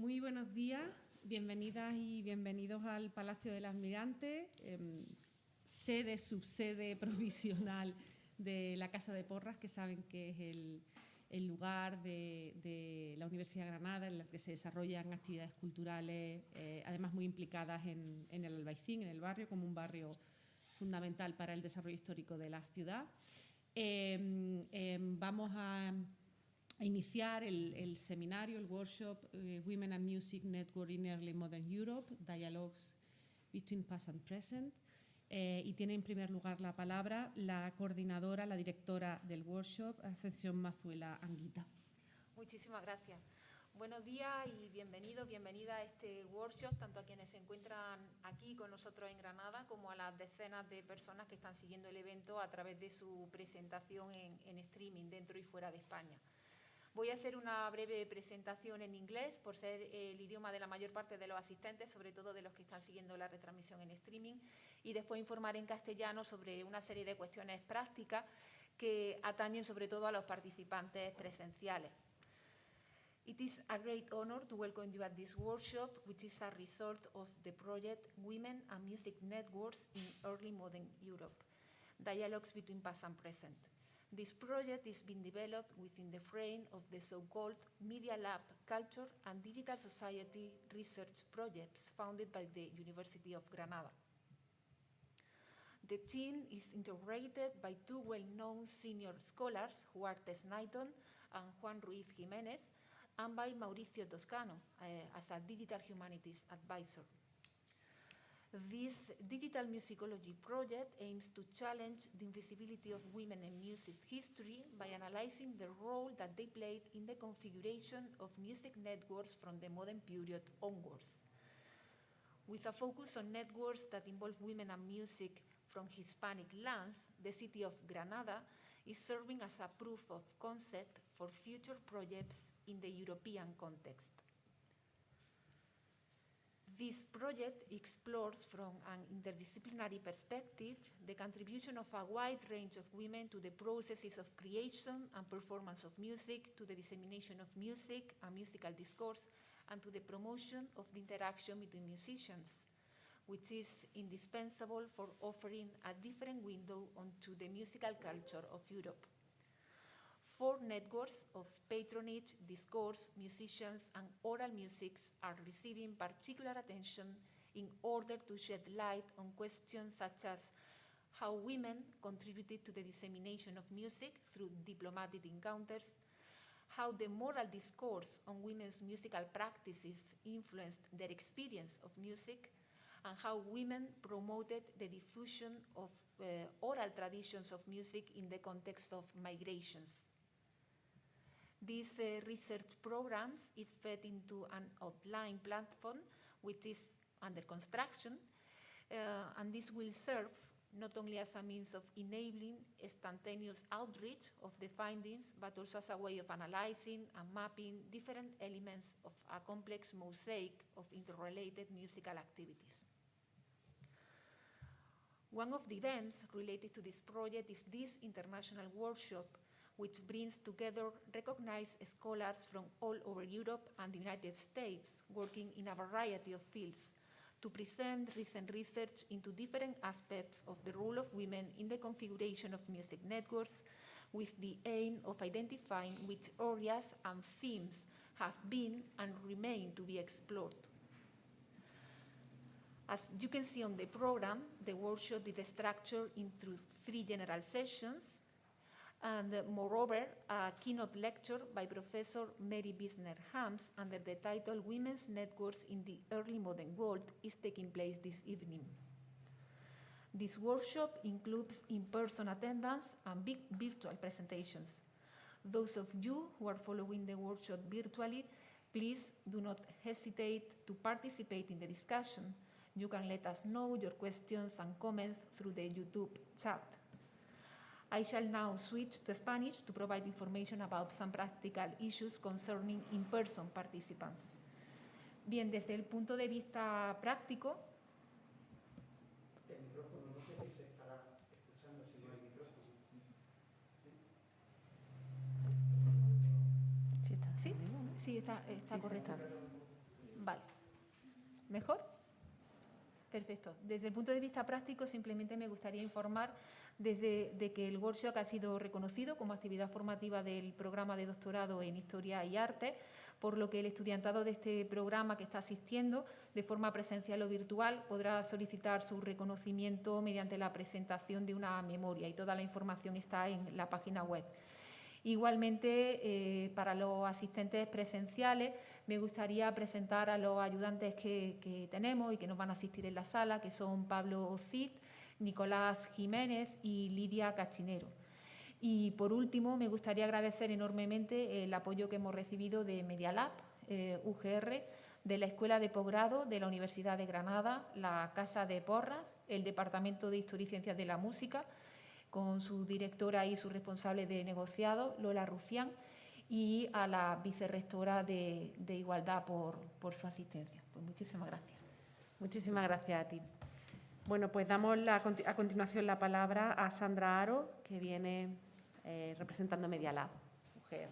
Muy buenos días, bienvenidas y bienvenidos al Palacio del Almirante, sede, subsede provisional de la Casa de Porras, que saben que es el lugar de la Universidad de Granada en el que se desarrollan actividades culturales, además muy implicadas en el Albaicín, en el barrio, como un barrio fundamental para el desarrollo histórico de la ciudad. Vamos a iniciar el seminario, el workshop Women and Music Network in Early Modern Europe, Dialogues Between Past and Present. Y tiene en primer lugar la palabra la coordinadora, la directora del workshop, Ascensión Mazuela-Anguita. Muchísimas gracias. Buenos días y bienvenidos, bienvenida a este workshop, tanto a quienes se encuentran aquí con nosotros en Granada como a las decenas de personas que están siguiendo el evento a través de su presentación en streaming dentro y fuera de España. Voy a hacer una breve presentación en inglés por ser el idioma de la mayor parte de los asistentes, sobre todo de los que están siguiendo la retransmisión en streaming, y después informar en castellano sobre una serie de cuestiones prácticas que atañen sobre todo a los participantes presenciales. It is a great honor to welcome you at this workshop, which is a result of the project Women and Music Networks in Early Modern Europe, Dialogues Between Past and Present. This project is being developed within the frame of the so-called MediaLab Culture and Digital Society research projects founded by the University of Granada. The team is integrated by two well-known senior scholars who are Tess Knighton and Juan Ruiz Jiménez, and by Mauricio Toscano as a digital humanities advisor. This digital musicology project aims to challenge the invisibility of women in music history by analyzing the role that they played in the configuration of music networks from the modern period onwards. With a focus on networks that involve women and music from Hispanic lands, the city of Granada is serving as a proof of concept for future projects in the European context. This project explores from an interdisciplinary perspective the contribution of a wide range of women to the processes of creation and performance of music, to the dissemination of music and musical discourse, and to the promotion of the interaction between musicians, which is indispensable for offering a different window onto the musical culture of Europe. 4 networks of patronage, discourse, musicians, and oral musics are receiving particular attention in order to shed light on questions such as how women contributed to the dissemination of music through diplomatic encounters, how the moral discourse on women's musical practices influenced their experience of music, and how women promoted the diffusion of oral traditions of music in the context of migrations. These research programs is fed into an online platform which is under construction, and this will serve not only as a means of enabling instantaneous outreach of the findings, but also as a way of analyzing and mapping different elements of a complex mosaic of interrelated musical activities. One of the events related to this project is this international workshop, which brings together recognized scholars from all over Europe and the United States working in a variety of fields to present recent research into different aspects of the role of women in the configuration of music networks, with the aim of identifying which areas and themes have been and remain to be explored. As you can see on the program, the workshop is structured into 3 general sessions, and moreover, a keynote lecture by Professor Mary Bisner-Hams under the title Women's Networks in the Early Modern World is taking place this evening. This workshop includes in-person attendance and big virtual presentations. Those of you who are following the workshop virtually, please do not hesitate to participate in the discussion. You can let us know your questions and comments through the YouTube chat. I shall now switch to Spanish to provide information about some practical issues concerning in-person participants. Bien, desde el punto de vista práctico... El micrófono, no sé si se estará escuchando, si no hay micrófono. ¿Sí? Sí, está correcto. Vale. ¿Mejor? Perfecto. Desde el punto de vista práctico, simplemente me gustaría informar de que el workshop ha sido reconocido como actividad formativa del programa de doctorado en Historia y Arte, por lo que el estudiantado de este programa que está asistiendo de forma presencial o virtual podrá solicitar su reconocimiento mediante la presentación de una memoria, y toda la información está en la página web. Igualmente, para los asistentes presenciales, me gustaría presentar a los ayudantes que tenemos y que nos van a asistir en la sala, que son Pablo Cid, Nicolás Jiménez y Lidia Cachinero. Y, por último, me gustaría agradecer enormemente el apoyo que hemos recibido de MediaLab-UGR, de la Escuela de Posgrado de la Universidad de Granada, la Casa de Porras, el Departamento de Historia y Ciencias de la Música, con su directora y su responsable de negociado, Lola Rufián, y a la vice-rectora de Igualdad por su asistencia. Pues muchísimas gracias. Muchísimas gracias a ti. Bueno, pues damos a continuación la palabra a Sandra Haro, que viene representando MediaLab-UGR.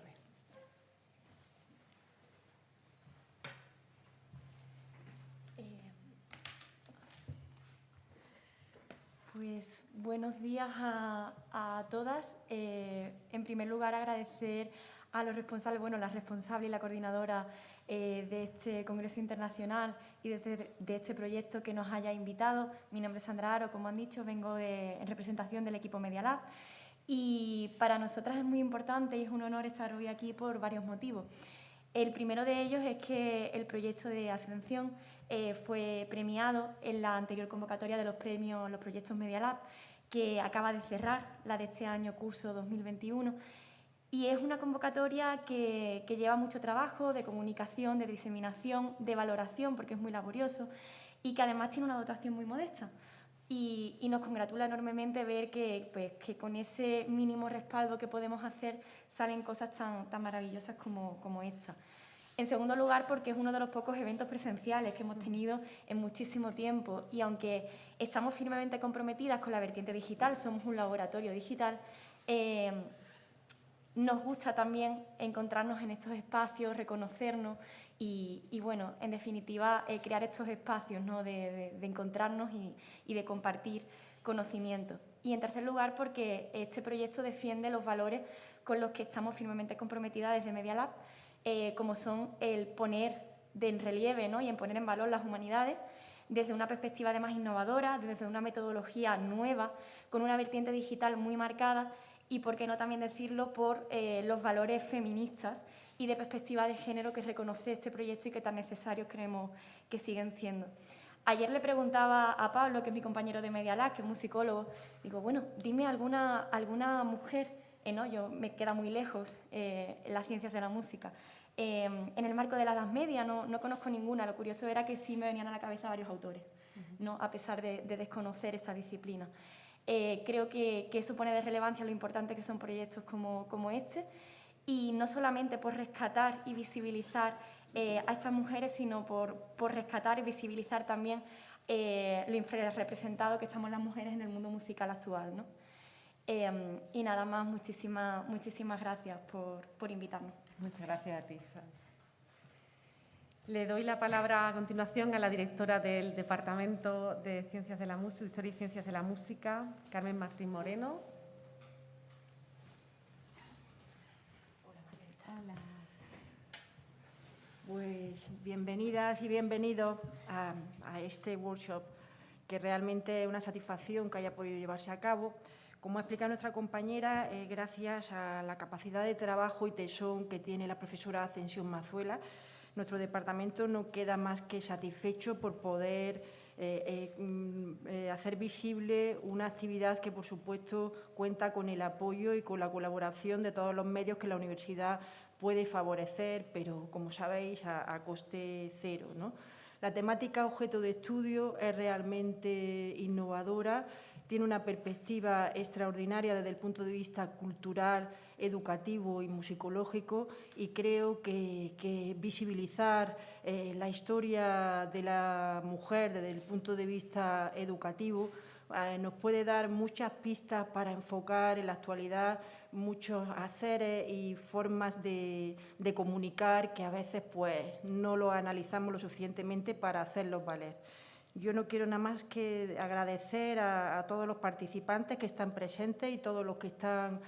Pues buenos días a todas. En primer lugar, agradecer a los responsables, la responsable y la coordinadora de este Congreso Internacional y de este proyecto que nos haya invitado. Mi nombre es Sandra Haro, como han dicho, vengo en representación del equipo MediaLab, y para nosotras es muy importante y es un honor estar hoy aquí por varios motivos. El primero de ellos es que el proyecto de Ascensión fue premiado en la anterior convocatoria de los premios, los proyectos MediaLab, que acaba de cerrar, la de este año curso 2021, y es una convocatoria que lleva mucho trabajo de comunicación, de diseminación, de valoración, porque es muy laborioso, y que además tiene una dotación muy modesta. Y nos congratula enormemente ver que con ese mínimo respaldo que podemos hacer salen cosas tan maravillosas como esta. En segundo lugar, porque es uno de los pocos eventos presenciales que hemos tenido en muchísimo tiempo, y aunque estamos firmemente comprometidas con la vertiente digital, somos un laboratorio digital, nos gusta también encontrarnos en estos espacios, reconocernos y bueno, en definitiva, crear estos espacios, ¿no?, de encontrarnos y de compartir conocimiento. Y en tercer lugar, porque este proyecto defiende los valores con los que estamos firmemente comprometidas desde MediaLab, como son el poner en relieve, ¿no?, y en poner en valor las humanidades desde una perspectiva además innovadora, desde una metodología nueva, con una vertiente digital muy marcada, y, por qué no también decirlo, por los valores feministas y de perspectiva de género que reconoce este proyecto y que tan necesarios creemos que siguen siendo. Ayer le preguntaba a Pablo, que es mi compañero de MediaLab, que es musicólogo, digo, bueno, dime alguna mujer, yo me queda muy lejos en las ciencias de la música, en el marco de la Edad Media no conozco ninguna. Lo curioso era que sí me venían a la cabeza varios autores, ¿no?, a pesar de desconocer esta disciplina. Creo que eso pone de relevancia lo importante que son proyectos como este, y no solamente por rescatar y visibilizar a estas mujeres, sino por rescatar y visibilizar también lo infrarrepresentado que estamos las mujeres en el mundo musical actual, ¿no? Y nada más, muchísimas gracias por invitarnos. Muchas gracias a ti, Sandra. Le doy la palabra a continuación a la directora del Departamento de Ciencias de la Música, Historia y Ciencias de la Música, Carmen Martín Moreno. Hola, Margarita. Hola. Pues bienvenidas y bienvenidos a este workshop, que realmente es una satisfacción que haya podido llevarse a cabo. Como ha explicado nuestra compañera, gracias a la capacidad de trabajo y tesón que tiene la profesora Ascensión Mazuela, nuestro departamento no queda más que satisfecho por poder hacer visible una actividad que, por supuesto, cuenta con el apoyo y con la colaboración de todos los medios que la universidad puede favorecer, pero, como sabéis, a coste cero, ¿no? La temática objeto de estudio es realmente innovadora, tiene una perspectiva extraordinaria desde el punto de vista cultural, educativo y musicológico, y creo que visibilizar la historia de la mujer desde el punto de vista educativo nos puede dar muchas pistas para enfocar en la actualidad muchos haceres y formas de comunicar que a veces pues no lo analizamos lo suficientemente para hacerlos valer. Yo no quiero nada más que agradecer a todos los participantes que están presentes y todos los que están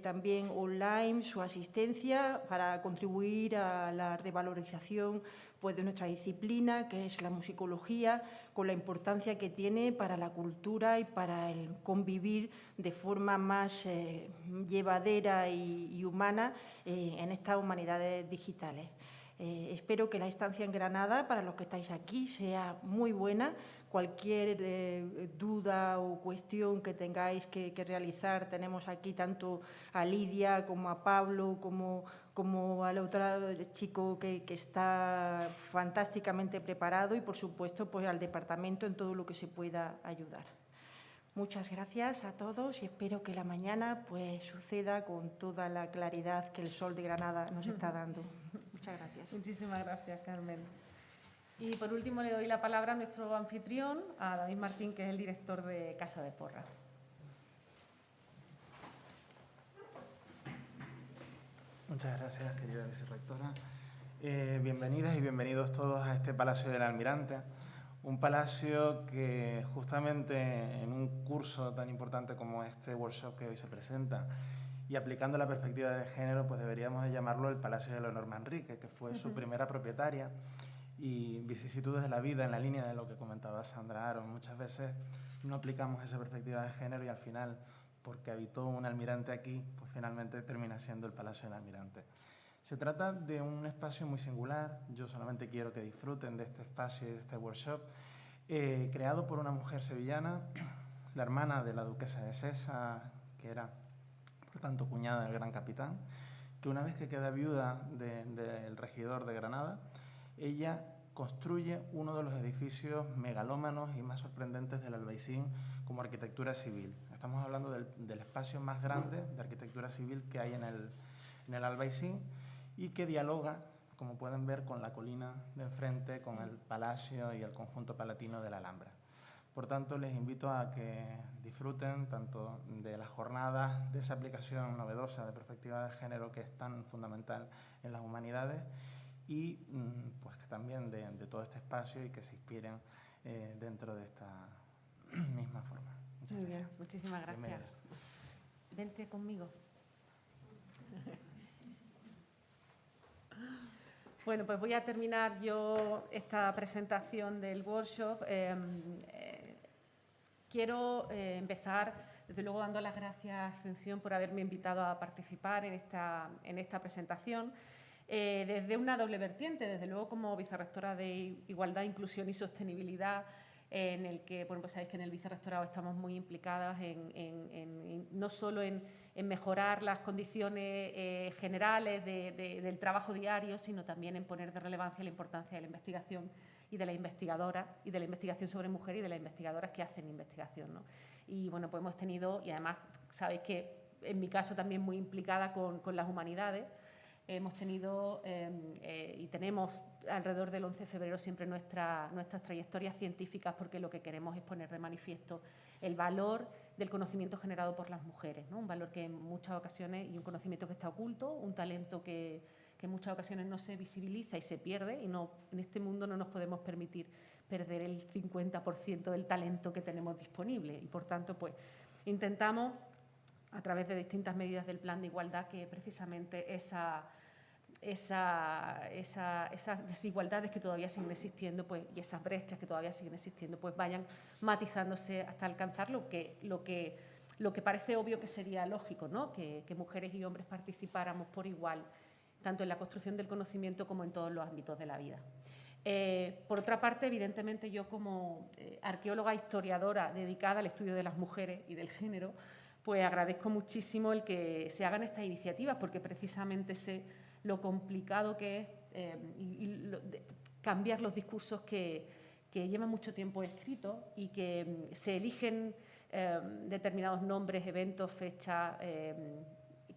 también online, su asistencia para contribuir a la revalorización pues, de nuestra disciplina, que es la musicología, con la importancia que tiene para la cultura y para el convivir de forma más llevadera y humana en estas humanidades digitales. Espero que la estancia en Granada, para los que estáis aquí, sea muy buena. Cualquier duda o cuestión que tengáis que realizar, tenemos aquí tanto a Lidia como a Pablo, como al otro chico que está fantásticamente preparado y, por supuesto, pues al departamento en todo lo que se pueda ayudar. Muchas gracias a todos y espero que la mañana pues, suceda con toda la claridad que el sol de Granada nos está dando. Muchas gracias. Muchísimas gracias, Carmen. Y por último le doy la palabra a nuestro anfitrión, a David Martín, que es el director de Casa de Porras. Muchas gracias, querida vicerrectora. Bienvenidas y bienvenidos todos a este Palacio del Almirante, un palacio que justamente en un curso tan importante como este workshop que hoy se presenta y aplicando la perspectiva de género, pues deberíamos de llamarlo el Palacio de Leonor Manrique, que fue su primera propietaria, y vicisitudes de la vida en la línea de lo que comentaba Sandra Haro. Muchas veces no aplicamos esa perspectiva de género y al final, porque habitó un almirante aquí, pues finalmente termina siendo el Palacio del Almirante. Se trata de un espacio muy singular. Yo solamente quiero que disfruten de este espacio y de este workshop, creado por una mujer sevillana, la hermana de la duquesa de Sesa, que era por tanto cuñada del gran capitán, que una vez que queda viuda del regidor de Granada, ella construye uno de los edificios megalómanos y más sorprendentes del Albaicín como arquitectura civil. Estamos hablando del espacio más grande de arquitectura civil que hay en el Albaicín y que dialoga, como pueden ver, con la colina de enfrente, con el Palacio y el conjunto palatino de la Alhambra. Por tanto, les invito a que disfruten tanto de las jornadas, de esa aplicación novedosa de perspectiva de género que es tan fundamental en las humanidades y pues que también de todo este espacio y que se inspiren dentro de esta misma forma. Muchas gracias. Bien, muchísimas gracias. Bienvenida. Vente conmigo. Bueno, pues voy a terminar yo esta presentación del workshop. Quiero empezar, desde luego, dando las gracias a Ascensión por haberme invitado a participar en esta presentación. Desde una doble vertiente, desde luego como vicerrectora de Igualdad, Inclusión y Sostenibilidad, en el que, bueno, pues sabéis que en el vicerrectorado estamos muy implicadas no solo en mejorar las condiciones generales del trabajo diario, sino también en poner de relevancia la importancia de la investigación y de la investigadora y de la investigación sobre mujeres y de las investigadoras que hacen investigación, ¿no? Y bueno, pues hemos tenido, y además sabéis que en mi caso también muy implicada con las humanidades, hemos tenido y tenemos alrededor del 11 de febrero siempre nuestras trayectorias científicas, porque lo que queremos es poner de manifiesto el valor del conocimiento generado por las mujeres, ¿no? Un valor que en muchas ocasiones, y un conocimiento que está oculto, un talento que en muchas ocasiones no se visibiliza y se pierde, y no, en este mundo no nos podemos permitir perder el 50% del talento que tenemos disponible. Y por tanto, pues intentamos, a través de distintas medidas del Plan de Igualdad, que precisamente esas desigualdades que todavía siguen existiendo, pues, y esas brechas que todavía siguen existiendo, pues vayan matizándose hasta alcanzar lo que parece obvio que sería lógico, ¿no? Que mujeres y hombres participáramos por igual, tanto en la construcción del conocimiento como en todos los ámbitos de la vida. Por otra parte, evidentemente, yo como arqueóloga historiadora dedicada al estudio de las mujeres y del género, pues agradezco muchísimo el que se hagan estas iniciativas, porque precisamente sé lo complicado que es cambiar los discursos que llevan mucho tiempo escritos y que se eligen determinados nombres, eventos, fechas,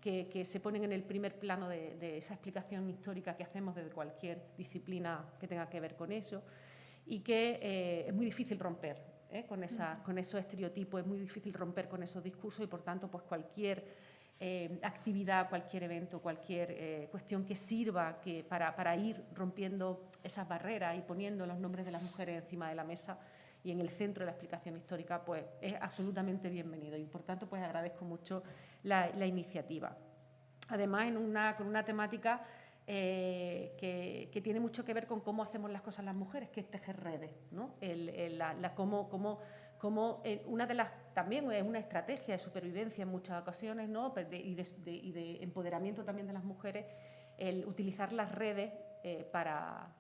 que se ponen en el primer plano de esa explicación histórica que hacemos desde cualquier disciplina que tenga que ver con eso, y que es muy difícil romper con esos estereotipos, es muy difícil romper con esos discursos y, por tanto, pues cualquier actividad, cualquier evento, cualquier cuestión que sirva para ir rompiendo esas barreras y poniendo los nombres de las mujeres encima de la mesa y en el centro de la explicación histórica, pues es absolutamente bienvenido y, por tanto, pues agradezco mucho la iniciativa. Además, con una temática que tiene mucho que ver con cómo hacemos las cosas las mujeres, que es tejer redes, ¿no? Una de las, también es una estrategia de supervivencia en muchas ocasiones, ¿no? y de empoderamiento también de las mujeres, el utilizar las redes para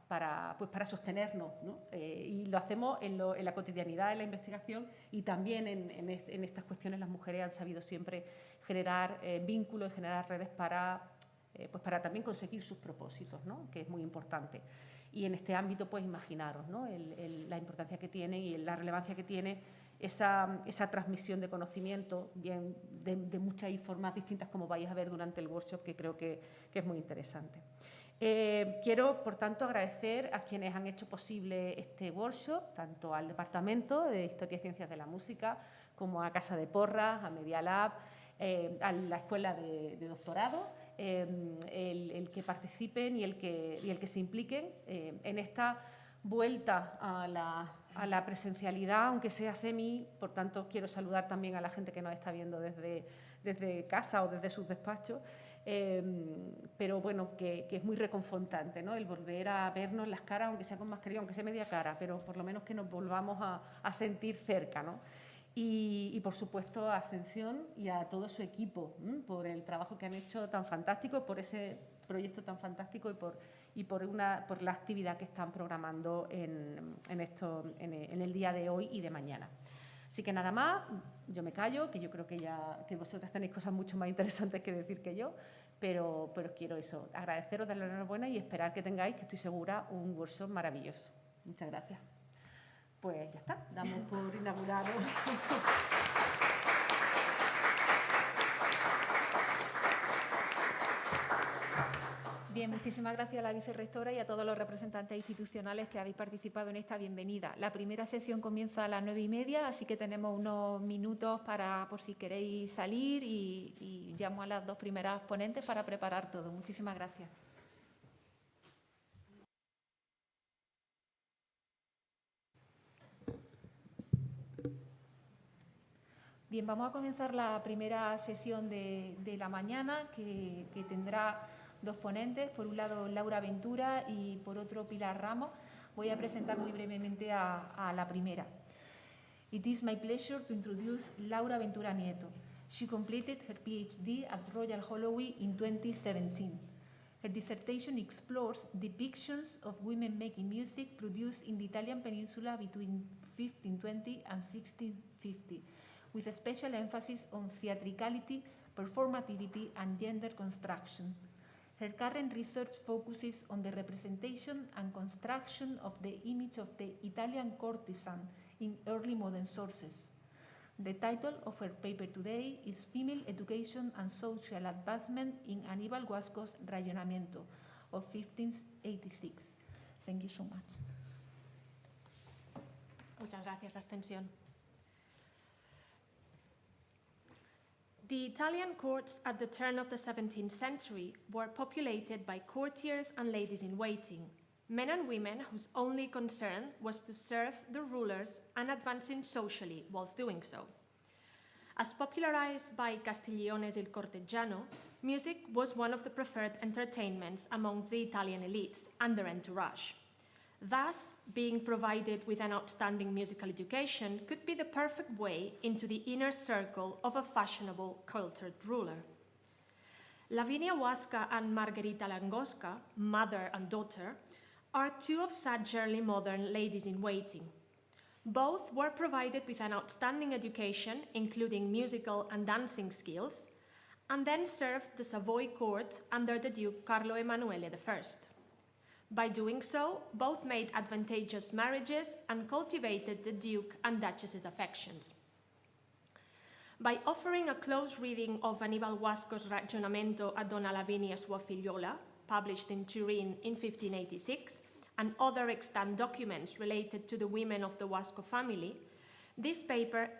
sostenernos, ¿no? Y lo hacemos en la cotidianidad, en la investigación y también en estas cuestiones las mujeres han sabido siempre generar vínculos y generar redes para también conseguir sus propósitos, ¿no? Que es muy importante. Y en este ámbito, pues imaginaros, ¿no? La importancia que tiene y la relevancia que tiene esa transmisión de conocimiento, bien de muchas formas distintas, como vais a ver durante el workshop, que creo que es muy interesante. Quiero, por tanto, agradecer a quienes han hecho posible este workshop, tanto al Departamento de Historia y Ciencias de la Música, como a Casa de Porras, a MediaLab, a la Escuela de Doctorado, el que participen y el que se impliquen en esta vuelta a la presencialidad, aunque sea semi. Por tanto, quiero saludar también a la gente que nos está viendo desde casa o desde sus despachos, pero bueno, que es muy reconfortante, ¿no? El volver a vernos las caras, aunque sea con mascarilla, aunque sea media cara, pero por lo menos que nos volvamos a sentir cerca, ¿no? Y, por supuesto, a Ascensión y a todo su equipo, por el trabajo que han hecho tan fantástico, por ese proyecto tan fantástico y por la actividad que están programando en el día de hoy y de mañana. Así que nada más, yo me callo, que yo creo que vosotras tenéis cosas mucho más interesantes que decir que yo, pero quiero eso, agradeceros, darle la enhorabuena y esperar que tengáis, que estoy segura, un workshop maravilloso. Muchas gracias. Pues ya está, damos por inaugurado. Bien, muchísimas gracias a la vicerrectora y a todos los representantes institucionales que habéis participado en esta bienvenida. La primera sesión comienza a las 9:30, así que tenemos unos minutos por si queréis salir y llamo a las dos primeras ponentes para preparar todo. Muchísimas gracias. Bien, vamos a comenzar la primera sesión de la mañana, que tendrá dos ponentes, por un lado Laura Ventura y por otro Pilar Ramos. Voy a presentar muy brevemente a la primera. It is my pleasure to introduce Laura Ventura Nieto. She completed her PhD at Royal Holloway in 2017. Her dissertation explores depictions of women making music produced in the Italian peninsula between 1520 and 1650. With a special emphasis on theatricality, performativity, and gender construction. Her current research focuses on the representation and construction of the image of the Italian courtesan in early modern sources. The title of her paper today is Female Education and Social Advancement in Aníbal Guasco's Rayonamiento of 1586. Thank you so much. Muchas gracias, Ascensión. The Italian courts at the turn of the 17th century were populated by courtiers and ladies-in-waiting, men and women whose only concern was to serve the rulers and advancing socially whilst doing so. As popularized by Castiglione's Il Corteggiano, music was one of the preferred entertainments amongst the Italian elites and their entourage. Thus, being provided with an outstanding musical education could be the perfect way into the inner circle of a fashionable, cultured ruler. Lavinia Huasca and Margarita Langosca, mother and daughter, are two of such early modern ladies-in-waiting. Both were provided with an outstanding education, including musical and dancing skills, and then served the Savoy court under the Duke Carlo Emanuele I. By doing so, both made advantageous marriages and cultivated the Duke and Duchess's affections. By offering a close reading of Aníbal Guasco's Ragionamento a Donna Lavinia sua figliola, published in Turin in 1586, and other extant documents related to the women of the Guasco family, This paper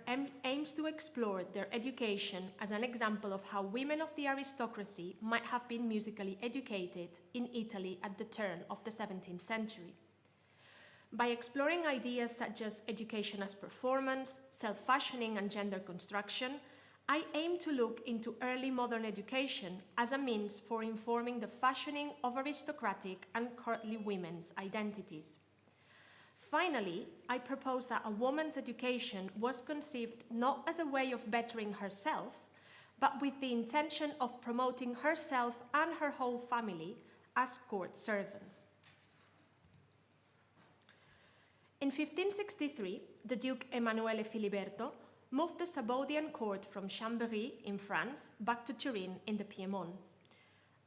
aims to explore their education as an example of how women of the aristocracy might have been musically educated in Italy at the turn of the 17th century. By exploring ideas such as education as performance, self-fashioning, and gender construction, I aim to look into early modern education as a means for informing the fashioning of aristocratic and courtly women's identities. Finally, I propose that a woman's education was conceived not as a way of bettering herself, but with the intention of promoting herself and her whole family as court servants. In 1563, the Duke Emanuele Filiberto moved the Sabaudian court from Chambéry in France back to Turin in the Piedmont.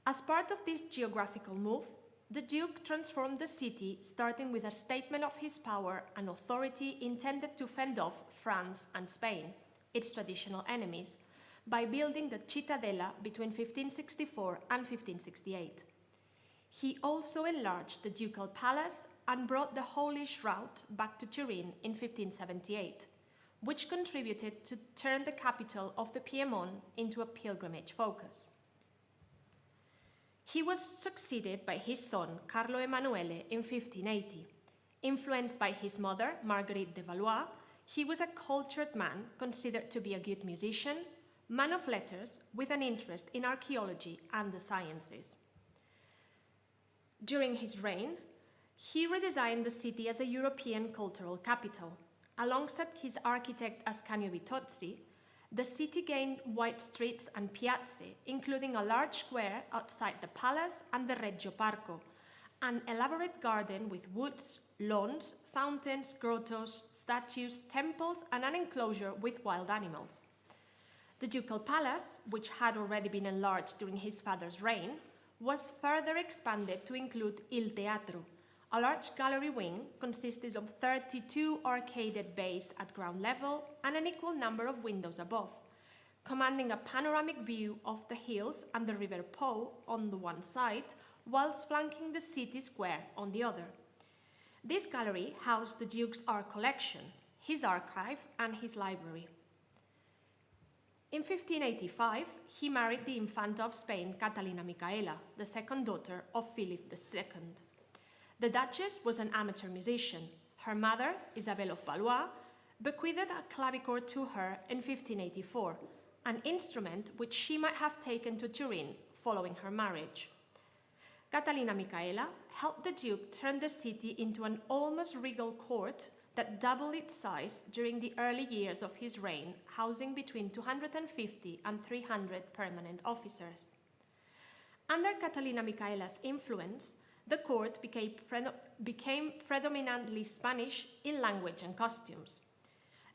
As part of this geographical move, the Duke transformed the city, starting with a statement of his power and authority intended to fend off France and Spain, its traditional enemies, by building the Cittadella between 1564 and 1568. He also enlarged the ducal palace and brought the Holy Shroud back to Turin in 1578, which contributed to turn the capital of the Piedmont into a pilgrimage focus. He was succeeded by his son, Carlo Emanuele, in 1580. Influenced by his mother, Marguerite de Valois, he was a cultured man considered to be a good musician, man of letters with an interest in archaeology and the sciences. During his reign, he redesigned the city as a European cultural capital. Alongside his architect Ascanio Vitozzi, the city gained wide streets and piazze, including a large square outside the palace and the Reggio Parco, an elaborate garden with woods, lawns, fountains, grottos, statues, temples, and an enclosure with wild animals. The ducal palace, which had already been enlarged during his father's reign, was further expanded to include Il Teatro, a large gallery wing consisted of 32 arcaded bays at ground level and an equal number of windows above, commanding a panoramic view of the hills and the River Po on the one side, whilst flanking the city square on the other. This gallery housed the Duke's art collection, his archive, and his library. In 1585, he married the Infanta of Spain, Catalina Micaela, the second daughter of Philip II. The Duchess was an amateur musician. Her mother, Isabel of Valois, bequeathed a clavichord to her in 1584, an instrument which she might have taken to Turin following her marriage. Catalina Micaela helped the Duke turn the city into an almost regal court that doubled its size during the early years of his reign, housing between 250 and 300 permanent officers. Under Catalina Micaela's influence, the court became predominantly Spanish in language and costumes.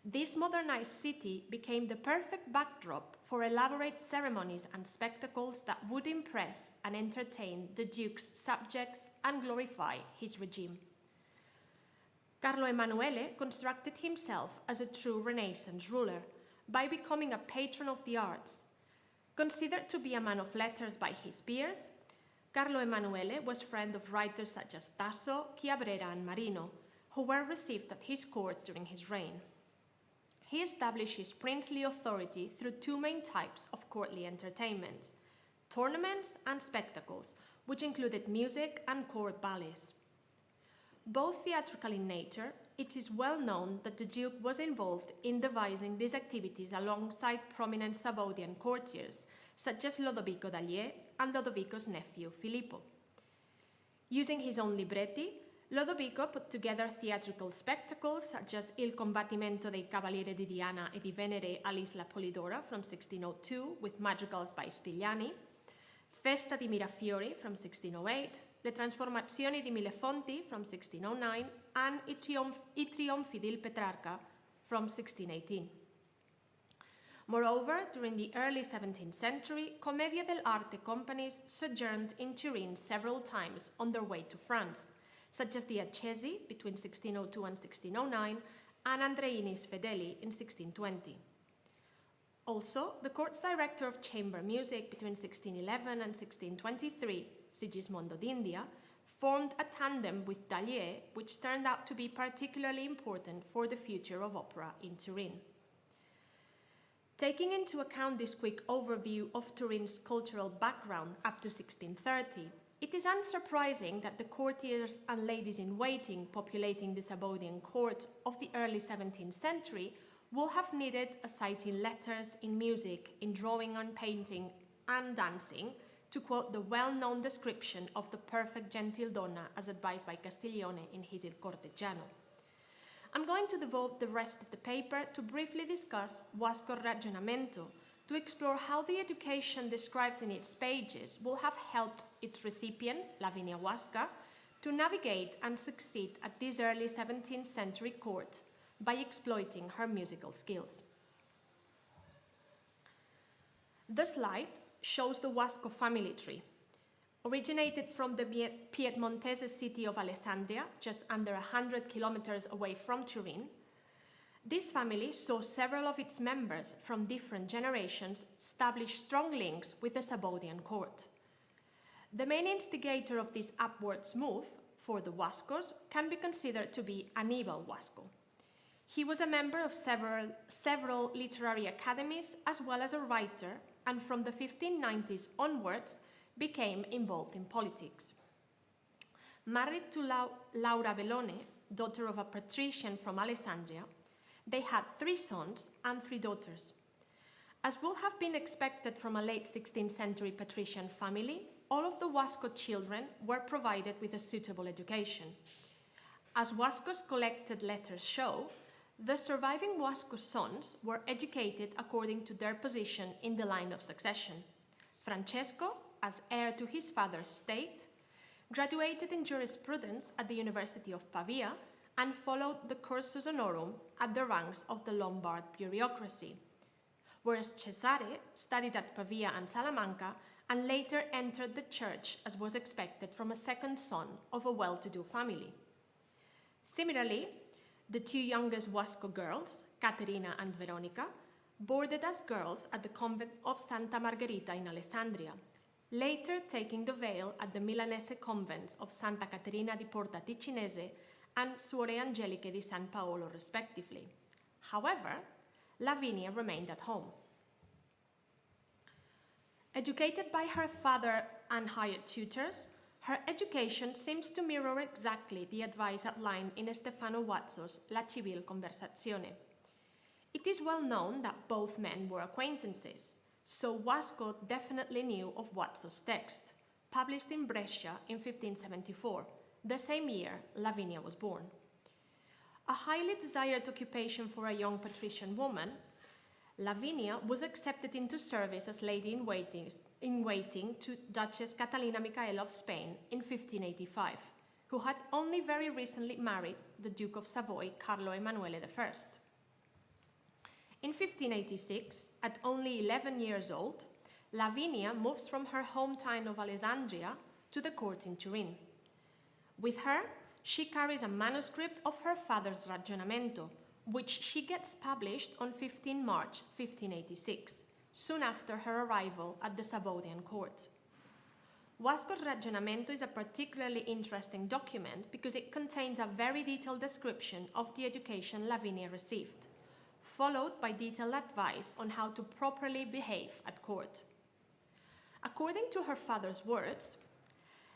This modernized city became the perfect backdrop for elaborate ceremonies and spectacles that would impress and entertain the Duke's subjects and glorify his regime. Carlo Emanuele constructed himself as a true Renaissance ruler by becoming a patron of the arts. Considered to be a man of letters by his peers, Carlo Emanuele was friend of writers such as Tasso, Chiabrera, and Marino, who were received at his court during his reign. He established his princely authority through two main types of courtly entertainments: tournaments and spectacles, which included music and court ballets. Both theatrical in nature, it is well known that the Duke was involved in devising these activities alongside prominent Sabaudian courtiers, such as Lodovico d'Allier and Lodovico's nephew Filippo. Using his own libretti, Lodovico put together theatrical spectacles such as Il combattimento dei Cavalieri di Diana e di Venere all'Isla Polidora from 1602 with madrigals by Stigliani, Festa di Mirafiori from 1608, Le Trasformazioni di Millefonti from 1609, and I Trionfi del Petrarca from 1618. Moreover, during the early 17th century, Commedia dell'arte companies sojourned in Turin several times on their way to France, such as the Accesi between 1602 and 1609, and Andreini's Fedeli in 1620. Also, the court's director of chamber music between 1611 and 1623, Sigismondo d'India, formed a tandem with Dallier, which turned out to be particularly important for the future of opera in Turin. Taking into account this quick overview of Turin's cultural background up to 1630, it is unsurprising that the courtiers and ladies-in-waiting populating the Sabodian court of the early 17th century will have needed a sight in letters, in music, in drawing and painting, and dancing, to quote the well-known description of the perfect gentildonna as advised by Castiglione in his Il Corteggiano. I'm going to devote the rest of the paper to briefly discuss Huasco's ragionamento, to explore how the education described in its pages will have helped its recipient, Lavinia Huasca, to navigate and succeed at this early 17th century court by exploiting her musical skills. The slide shows the Huasco family tree. Originated from the Piedmontese city of Alessandria, just under 100 kilometers away from Turin, this family saw several of its members from different generations establish strong links with the Sabodian court. The main instigator of this upwards move for the Huascos can be considered to be Aníbal Huasco. He was a member of several literary academies as well as a writer, and from the 1590s onwards became involved in politics. Married to Laura Bellone, daughter of a patrician from Alessandria, they had 3 sons and 3 daughters. As would have been expected from a late 16th century patrician family, all of the Huasco children were provided with a suitable education. As Huasco's collected letters show, the surviving Huasco sons were educated according to their position in the line of succession. Francesco, as heir to his father's estate, graduated in jurisprudence at the University of Pavia and followed the cursus honorum at the ranks of the Lombard bureaucracy, whereas Cesare studied at Pavia and Salamanca and later entered the church as was expected from a second son of a well-to-do family. Similarly, the 2 youngest Huasco girls, Caterina and Veronica, boarded as girls at the convent of Santa Margarita in Alessandria, later taking the veil at the Milanese convents of Santa Caterina di Porta Ticinese and Suore Angeliche di San Paolo, respectively. However, Lavinia remained at home. Educated by her father and hired tutors, her education seems to mirror exactly the advice outlined in Stefano Huazzo's La Civil Conversazione. It is well known that both men were acquaintances, so Huasco definitely knew of Huazzo's text, published in Brescia in 1574, the same year Lavinia was born. A highly desired occupation for a young patrician woman, Lavinia was accepted into service as lady-in-waiting to Duchess Catalina Micaela of Spain in 1585, who had only very recently married the Duke of Savoy, Carlo Emanuele I. In 1586, at only 11 years old, Lavinia moves from her hometown of Alessandria to the court in Turin. With her, she carries a manuscript of her father's Ragionamento, which she gets published on 15 March 1586, soon after her arrival at the Sabodian court. Huasco's Ragionamento is a particularly interesting document because it contains a very detailed description of the education Lavinia received, followed by detailed advice on how to properly behave at court. According to her father's words,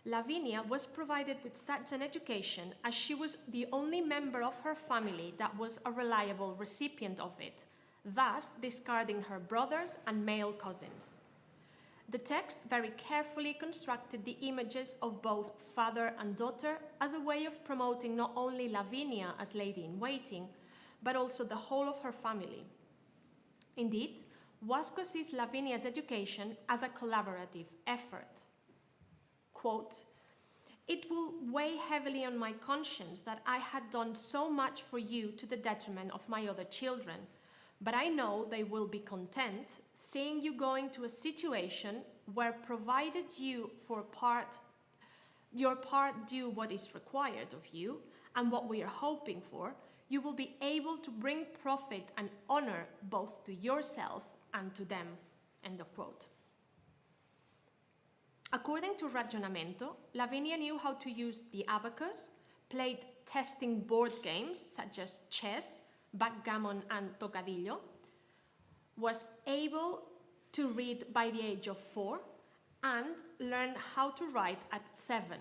Lavinia was provided with such an education as she was the only member of her family that was a reliable recipient of it, thus discarding her brothers and male cousins. The text very carefully constructed the images of both father and daughter as a way of promoting not only Lavinia as lady-in-waiting, but also the whole of her family. Indeed, Huasco sees Lavinia's education as a collaborative effort. Quote, "It will weigh heavily on my conscience that I had done so much for you to the detriment of my other children, but I know they will be content seeing you going to a situation where, provided your part do what is required of you and what we are hoping for, you will be able to bring profit and honor both to yourself and to them." End of quote. According to Ragionamento, Lavinia knew how to use the abacus, played testing board games such as chess, backgammon, and tocadillo, was able to read by the age of 4, and learned how to write at 7,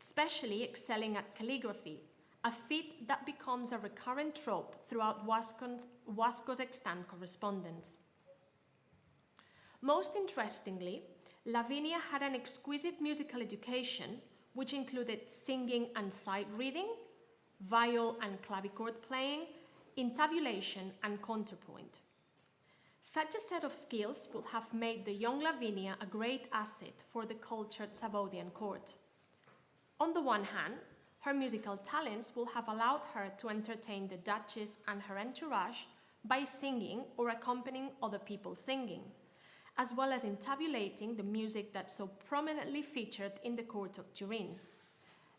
especially excelling at calligraphy, a feat that becomes a recurrent trope throughout Wasco's extant correspondence. Most interestingly, Lavinia had an exquisite musical education, which included singing and sight reading, viol and clavichord playing, intabulation, and counterpoint. Such a set of skills would have made the young Lavinia a great asset for the cultured Savodian court. On the one hand, her musical talents will have allowed her to entertain the Duchess and her entourage by singing or accompanying other people singing, as well as intabulating the music that so prominently featured in the court of Turin,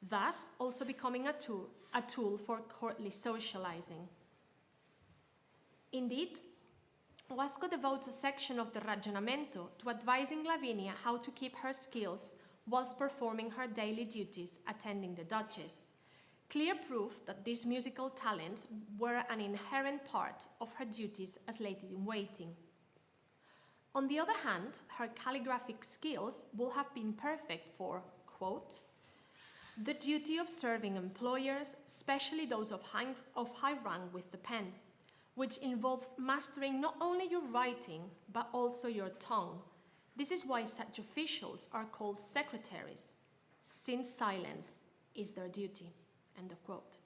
thus also becoming a tool for courtly socializing. Indeed, Wasco devotes a section of the Ragionamento to advising Lavinia how to keep her skills whilst performing her daily duties attending the Duchess, clear proof that these musical talents were an inherent part of her duties as lady-in-waiting. On the other hand, her calligraphic skills will have been perfect for, quote, the duty of serving employers, especially those of high rank with the pen, which involves mastering not only your writing, but also your tongue. This is why such officials are called secretaries, since silence is their duty, end of quote.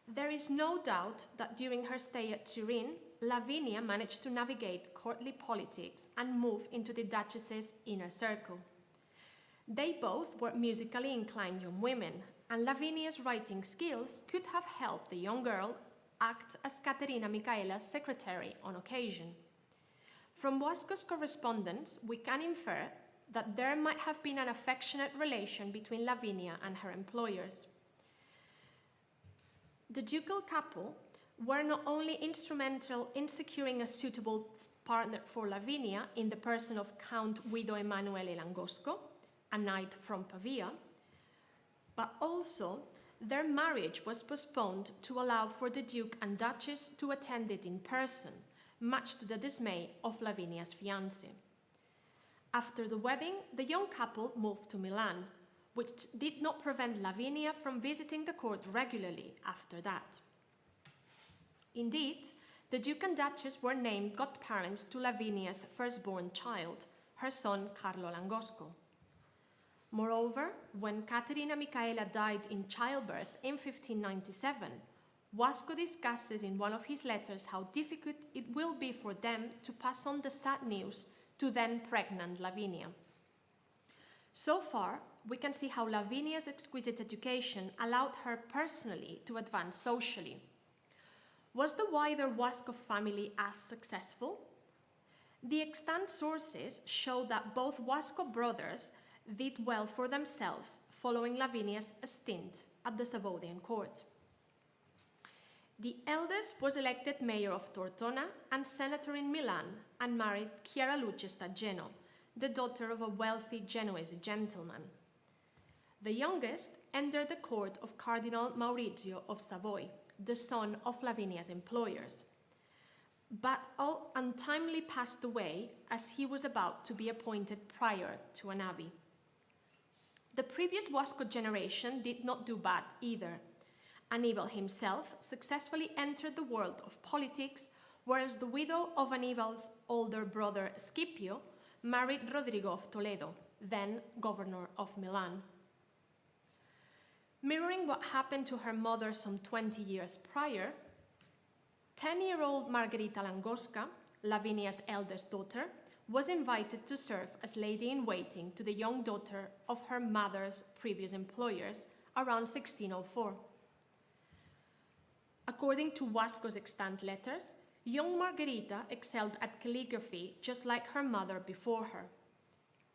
There is no doubt that during her stay at Turin, Lavinia managed to navigate courtly politics and move into the Duchess's inner circle. They both were musically inclined young women, and Lavinia's writing skills could have helped the young girl act as Caterina Micaela's secretary on occasion. From Wasco's correspondence, we can infer that there might have been an affectionate relation between Lavinia and her employers. The ducal couple were not only instrumental in securing a suitable partner for Lavinia in the person of Count Guido Emanuele Langosco, a knight from Pavia, but also their marriage was postponed to allow for the Duke and Duchess to attend it in person, much to the dismay of Lavinia's fiancé. After the wedding, the young couple moved to Milan, which did not prevent Lavinia from visiting the court regularly after that. Indeed, the Duke and Duchess were named godparents to Lavinia's firstborn child, her son Carlo Langosco. Moreover, when Caterina Micaela died in childbirth in 1597, Wasco discusses in one of his letters how difficult it will be for them to pass on the sad news to then pregnant Lavinia. So far, we can see how Lavinia's exquisite education allowed her personally to advance socially. Was the wider Wasco family as successful? The extant sources show that both Wasco brothers did well for themselves following Lavinia's stint at the Savodian court. The eldest was elected mayor of Tortona and senator in Milan and married Chiara Luce Staggeno, the daughter of a wealthy Genoese gentleman. The youngest entered the court of Cardinal Maurizio of Savoy, the son of Lavinia's employers, but all untimely passed away as he was about to be appointed prior to an abbey. The previous Wasco generation did not do bad either. Annibal himself successfully entered the world of politics, whereas the widow of Annibal's older brother Scipio married Rodrigo of Toledo, then governor of Milan. Mirroring what happened to her mother some 20 years prior, 10-year-old Margarita Langosca, Lavinia's eldest daughter, was invited to serve as lady-in-waiting to the young daughter of her mother's previous employers around 1604. According to Wasco's extant letters, young Margarita excelled at calligraphy just like her mother before her.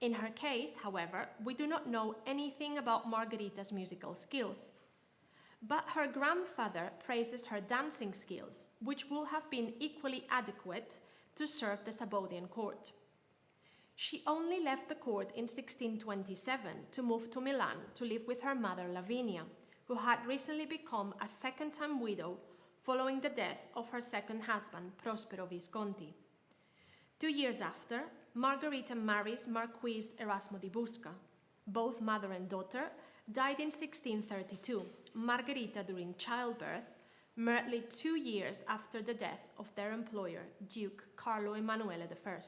In her case, however, we do not know anything about Margarita's musical skills, but her grandfather praises her dancing skills, which will have been equally adequate to serve the Savodian court. She only left the court in 1627 to move to Milan to live with her mother Lavinia, who had recently become a second-time widow following the death of her second husband, Prospero Visconti. 2 years after, Margarita marries Marquis Erasmo di Busca. Both mother and daughter died in 1632, Margarita during childbirth, merely 2 years after the death of their employer, Duke Carlo Emanuele I.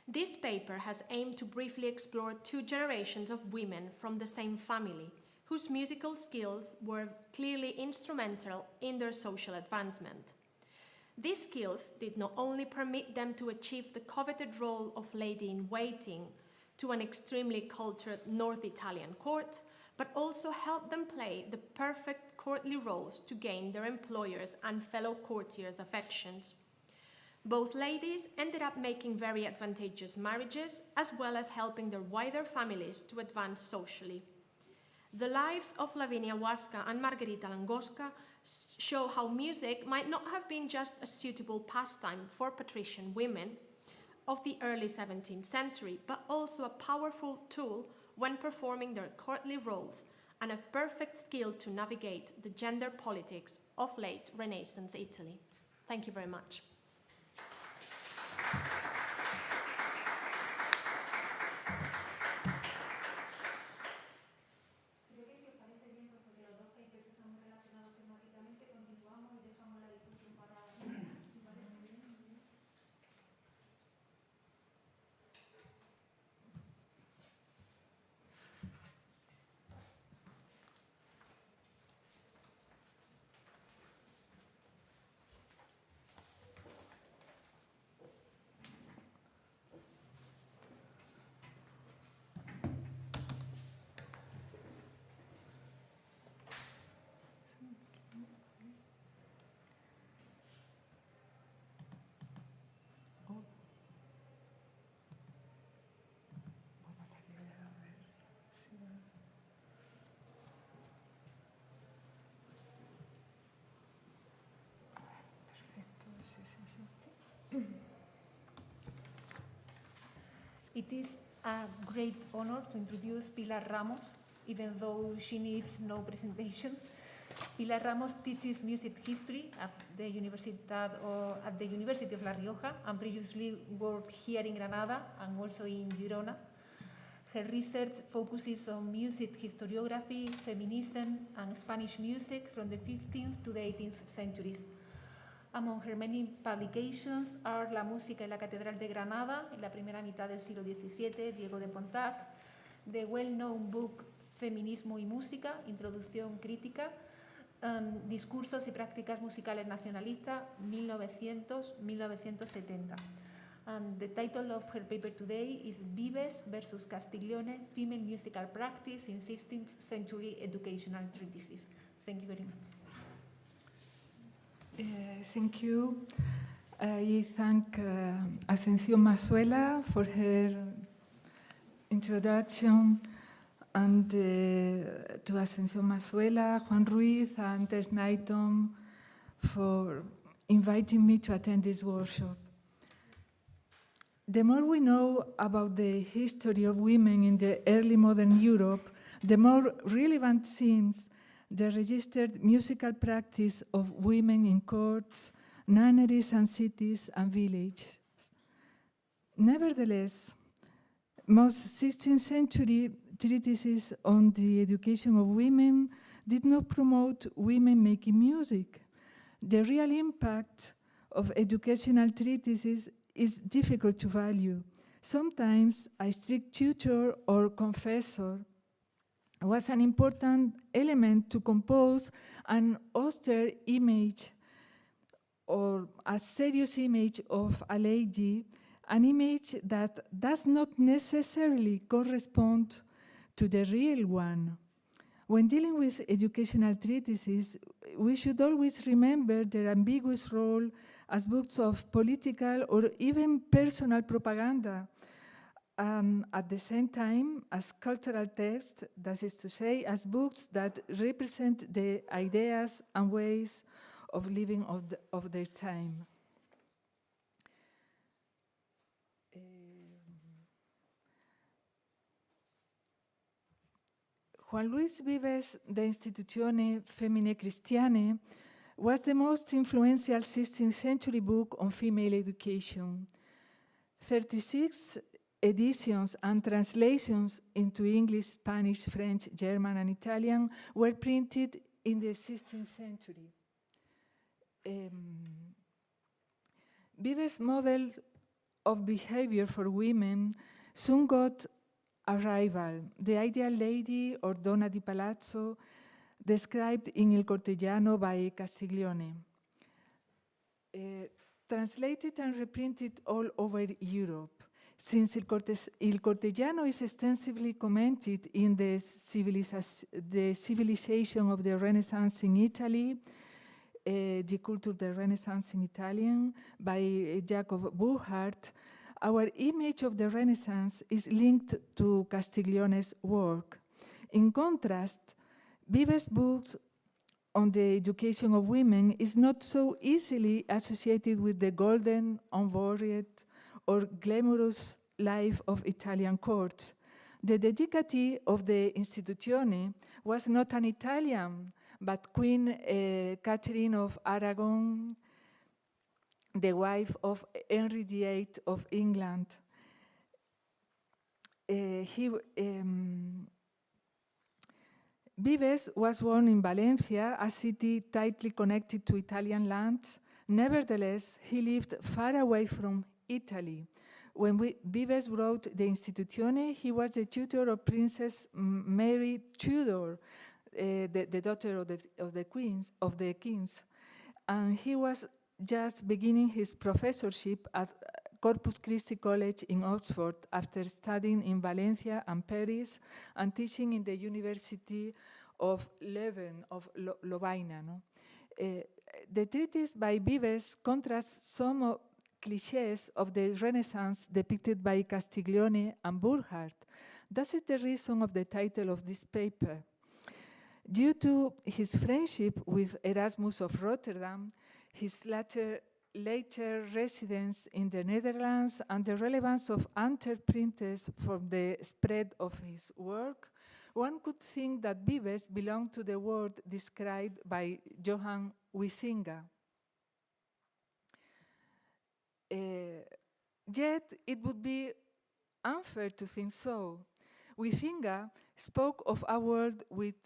This paper has aimed to briefly explore 2 generations of women from the same family, whose musical skills were clearly instrumental in their social advancement. These skills did not only permit them to achieve the coveted role of lady-in-waiting to an extremely cultured North Italian court, but also helped them play the perfect courtly roles to gain their employers' and fellow courtiers' affections. Both ladies ended up making very advantageous marriages, as well as helping their wider families to advance socially. The lives of Lavinia Huasca and Margarita Langosca show how music might not have been just a suitable pastime for patrician women of the early 17th century, but also a powerful tool when performing their courtly roles and a perfect skill to navigate the gender politics of late Renaissance Italy. Thank you very much. It is a great honor to introduce Pilar Ramos, even though she needs no presentation. Pilar Ramos teaches music history at the Universidad at the University of La Rioja and previously worked here in Granada and also in Girona. Her research focuses on music historiography, feminism, and Spanish music from the 15th to the 18th centuries. Among her many publications are La música en la Catedral de Granada, en la primera mitad del siglo XVII, Diego de Pontac, the well-known book Feminismo y Música, Introducción Crítica, Discursos y Prácticas Musicales Nacionalistas, 1900-1970. And the title of her paper today is Vives versus Castiglione, Female Musical Practice in 16th Century Educational Treatises. Thank you very much. Thank you. I thank Ascensión Mazuela for her introduction, and to Ascensión Mazuela, Juan Ruiz, and Tess Knighton for inviting me to attend this workshop. The more we know about the history of women in the early modern Europe, the more relevant seems the registered musical practice of women in courts, nunneries and cities and villages. Nevertheless, most 16th century treatises on the education of women did not promote women making music. The real impact of educational treatises is difficult to value. Sometimes a strict tutor or confessor was an important element to compose an austere image or a serious image of a lady, an image that does not necessarily correspond to the real one. When dealing with educational treatises, we should always remember their ambiguous role as books of political or even personal propaganda, at the same time as cultural texts, that is to say, as books that represent the ideas and ways of living of their time. Juan Luis Vives' De Institutione Feminae Christiane was the most influential 16th century book on female education. 36 editions and translations into English, Spanish, French, German, and Italian were printed in the 16th century. Vives' model of behavior for women soon got a rival, the ideal lady or donna di palazzo, described in Il Cortegiano by Castiglione. Translated and reprinted all over Europe. Since Il Cortegiano is extensively commented in the civilization of the Renaissance in Italy, Die Kultur der Renaissance in Italian, by Jacob Burckhardt, our image of the Renaissance is linked to Castiglione's work. In contrast, Vives' books on the education of women is not so easily associated with the golden, unworried, or glamorous life of Italian courts. The dedicatee of the Institutione was not an Italian, but Queen Catherine of Aragon, the wife of Henry VIII of England. Vives was born in Valencia, a city tightly connected to Italian lands. Nevertheless, he lived far away from Italy. When Vives wrote the Institutione, he was the tutor of Princess Mary Tudor, the daughter of the kings, and he was just beginning his professorship at Corpus Christi College in Oxford after studying in Valencia and Paris and teaching in the University of Leuven, of Lovaina. No? The treatise by Vives contrasts some clichés of the Renaissance depicted by Castiglione and Burckhardt. That is the reason of the title of this paper. Due to his friendship with Erasmus of Rotterdam, his later residence in the Netherlands, and the relevance of Antwerp-printers for the spread of his work, one could think that Vives belonged to the world described by Johann Huizinga. Yet it would be unfair to think so. Huizinga spoke of a world with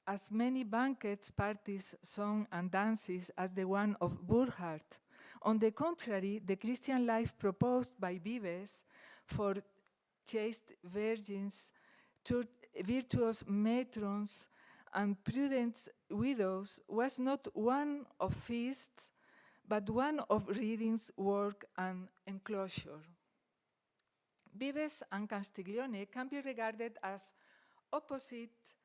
as many banquets, parties, songs, and dances as the one of Burckhardt. On the contrary, the Christian life proposed by Vives for chaste virgins, virtuous matrons, and prudent widows was not one of feasts, but one of readings, work, and enclosure. Vives and Castiglione can be regarded as opposite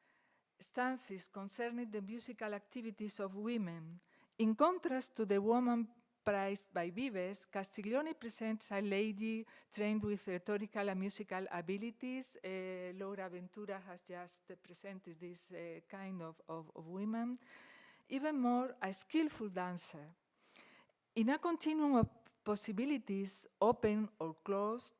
stances concerning the musical activities of women. In contrast to the woman prized by Vives, Castiglione presents a lady trained with rhetorical and musical abilities. Laura Ventura has just presented this kind of women. Even more, a skillful dancer. In a continuum of possibilities, open or closed,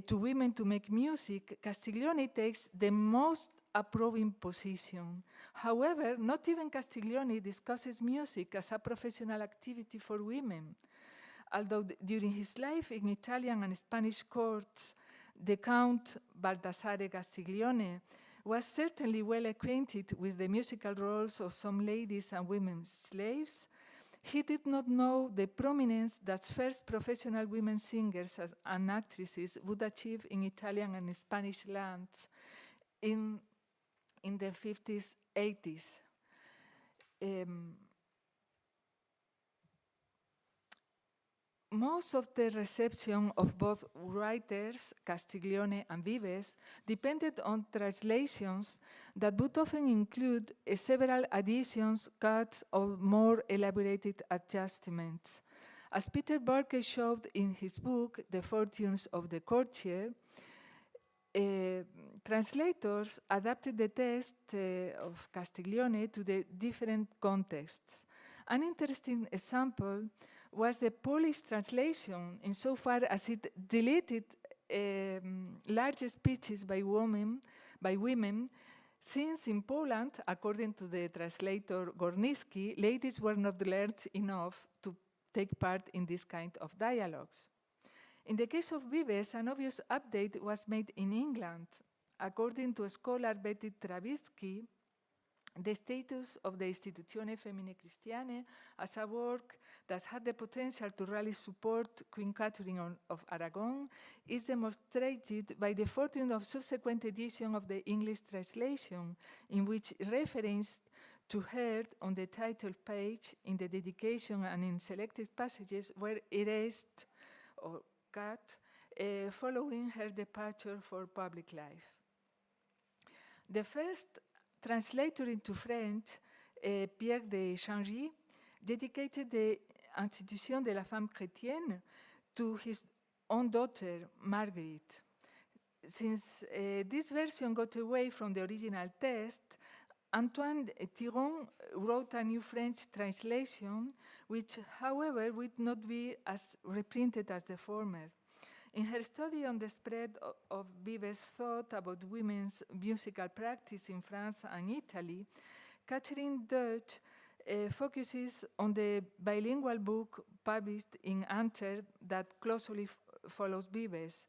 to women to make music, Castiglione takes the most approving position. However, not even Castiglione discusses music as a professional activity for women. Although during his life in Italian and Spanish courts, the Count Baldassare Castiglione was certainly well acquainted with the musical roles of some ladies and women slaves, he did not know the prominence that first professional women singers and actresses would achieve in Italian and Spanish lands in the 50s, 80s. Most of the reception of both writers, Castiglione and Vives, depended on translations that would often include several additions, cuts, or more elaborated adjustments. As Peter Barker showed in his book, The Fortunes of the Courtier, translators adapted the text of Castiglione to the different contexts. An interesting example was the Polish translation, insofar as it deleted large speeches by women, since in Poland, according to the translator Gornicki, ladies were not learned enough to take part in this kind of dialogues. In the case of Vives, an obvious update was made in England. According to scholar Betty Travitsky, the status of the Istituzione Femmine Cristiane as a work that had the potential to rally support Queen Catherine of Aragon is demonstrated by the 14th subsequent edition of the English translation, in which reference to her on the title page, in the dedication and in selected passages were erased or cut following her departure for public life. The first translator into French, Pierre de Changy, dedicated the Institution de la Femme Chrétienne to his own daughter, Margarita. Since this version got away from the original text, Antoine Thiron wrote a new French translation, which, however, would not be as reprinted as the former. In her study on the spread of Vives' thought about women's musical practice in France and Italy, Catherine Deutsch focuses on the bilingual book published in Antwerp that closely follows Vives,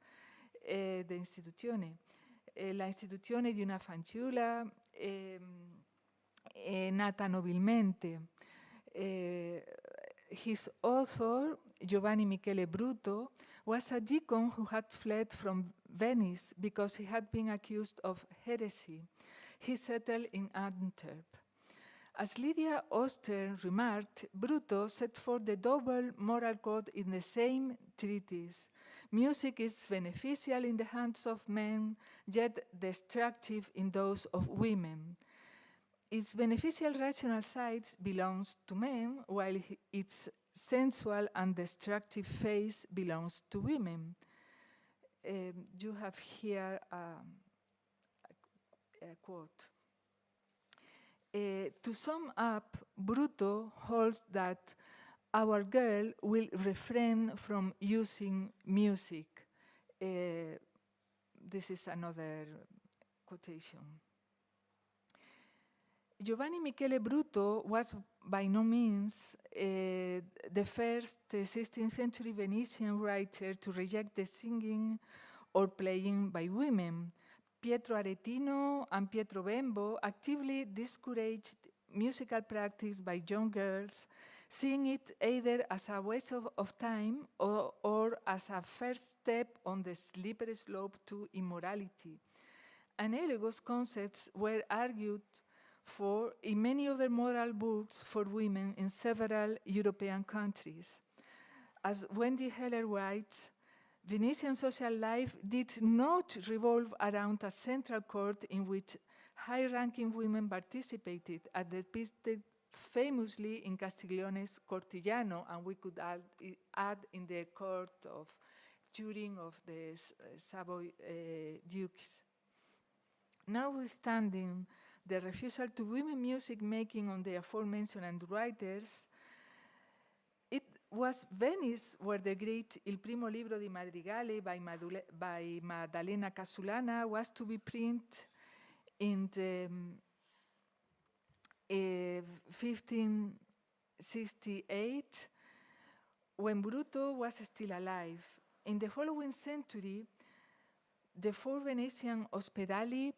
the Istituzione. La istituzione di una fanciulla nata nobilmente. His author, Giovanni Michele Bruto, was a deacon who had fled from Venice because he had been accused of heresy. He settled in Antwerp. As Lydia Oster remarked, Bruto set forth the double moral code in the same treatise. Music is beneficial in the hands of men, yet destructive in those of women. Its beneficial rational side belongs to men, while its sensual and destructive phase belongs to women. You have here a quote. To sum up, Bruto holds that our girl will refrain from using music. This is another quotation. Giovanni Michele Bruto was by no means the first 16th century Venetian writer to reject the singing or playing by women. Pietro Aretino and Pietro Bembo actively discouraged musical practice by young girls, seeing it either as a waste of time or as a first step on the slippery slope to immorality. Analogous concepts were argued for in many other moral books for women in several European countries. As Wendy Heller writes, Venetian social life did not revolve around a central court in which high-ranking women participated, as depicted famously in Castiglione's Cortillano, and we could add in the court of Turin of the Savoy dukes. Notwithstanding the refusal to women music making on the aforementioned writers, it was Venice where the great Il Primo Libro di Madrigale by Maddalena Casulana was to be printed in the 1568, when Bruto was still alive. In the following century, the four Venetian ospedali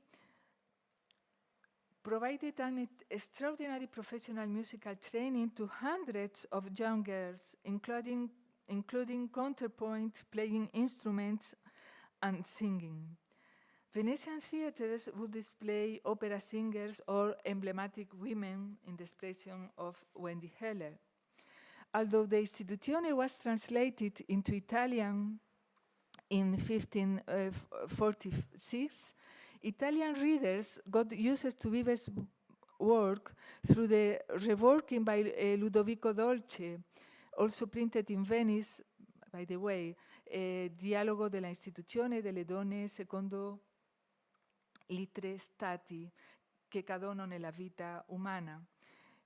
provided an extraordinary professional musical training to hundreds of young girls, including counterpoint, playing instruments, and singing. Venetian theaters would display opera singers or emblematic women, in the expression of Wendy Heller. Although the Istituzione was translated into Italian in 1546, Italian readers got used to Vives' work through the reworking by Ludovico Dolce, also printed in Venice, by the way, Dialogo della Istituzione delle donne secondo i tre stati che cadono nella vita umana.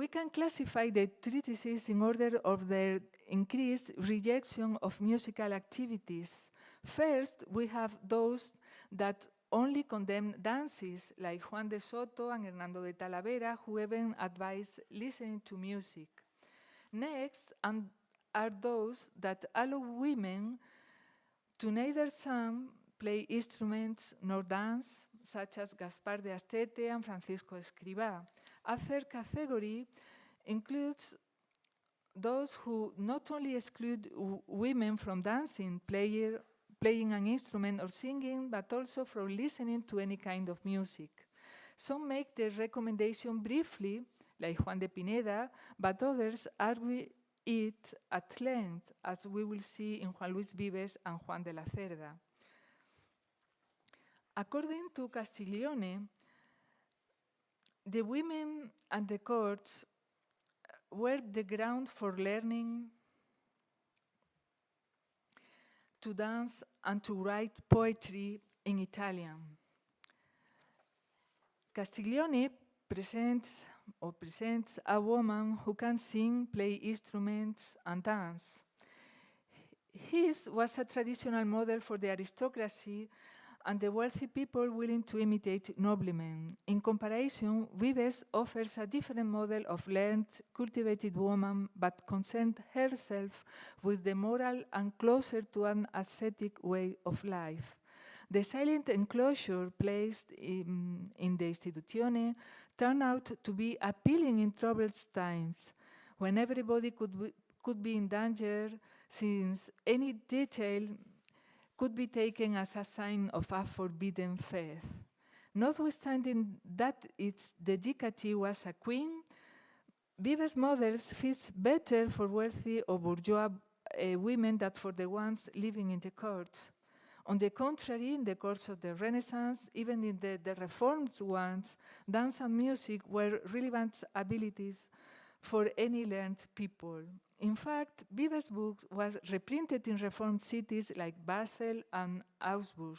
we can classify the treatises in order of their increased rejection of musical activities. First, we have those that only condemn dances, like Juan de Soto and Hernando de Talavera, who even advise listening to music. Next, are those that allow women to neither sing, play instruments, nor dance, such as Gaspar de Astete and Francisco Escrivá. A third category includes those who not only exclude women from dancing, playing an instrument or singing, but also from listening to any kind of music. Some make their recommendation briefly, like Juan de Pineda, but others argue it at length, as we will see in Juan Luis Vives and Juan de la Cerda. According to Castiglione, the women and the courts were the ground for learning to dance and to write poetry in Italian. Castiglione presents a woman who can sing, play instruments, and dance. His was a traditional model for the aristocracy and the wealthy people willing to imitate noblemen. In comparison, Vives offers a different model of learned, cultivated woman, but concerned herself with the moral and closer to an ascetic way of life. The silent enclosure placed in the Istituzione turned out to be appealing in troubled times, when everybody could be in danger, since any detail could be taken as a sign of a forbidden faith. Notwithstanding that its dedicatee was a queen, Vives' models fits better for wealthy or bourgeois women than for the ones living in the courts. On the contrary, in the course of the Renaissance, even in the Reformed ones, dance and music were relevant abilities for any learned people. In fact, Vives' book was reprinted in Reformed cities like Basel and Augsburg.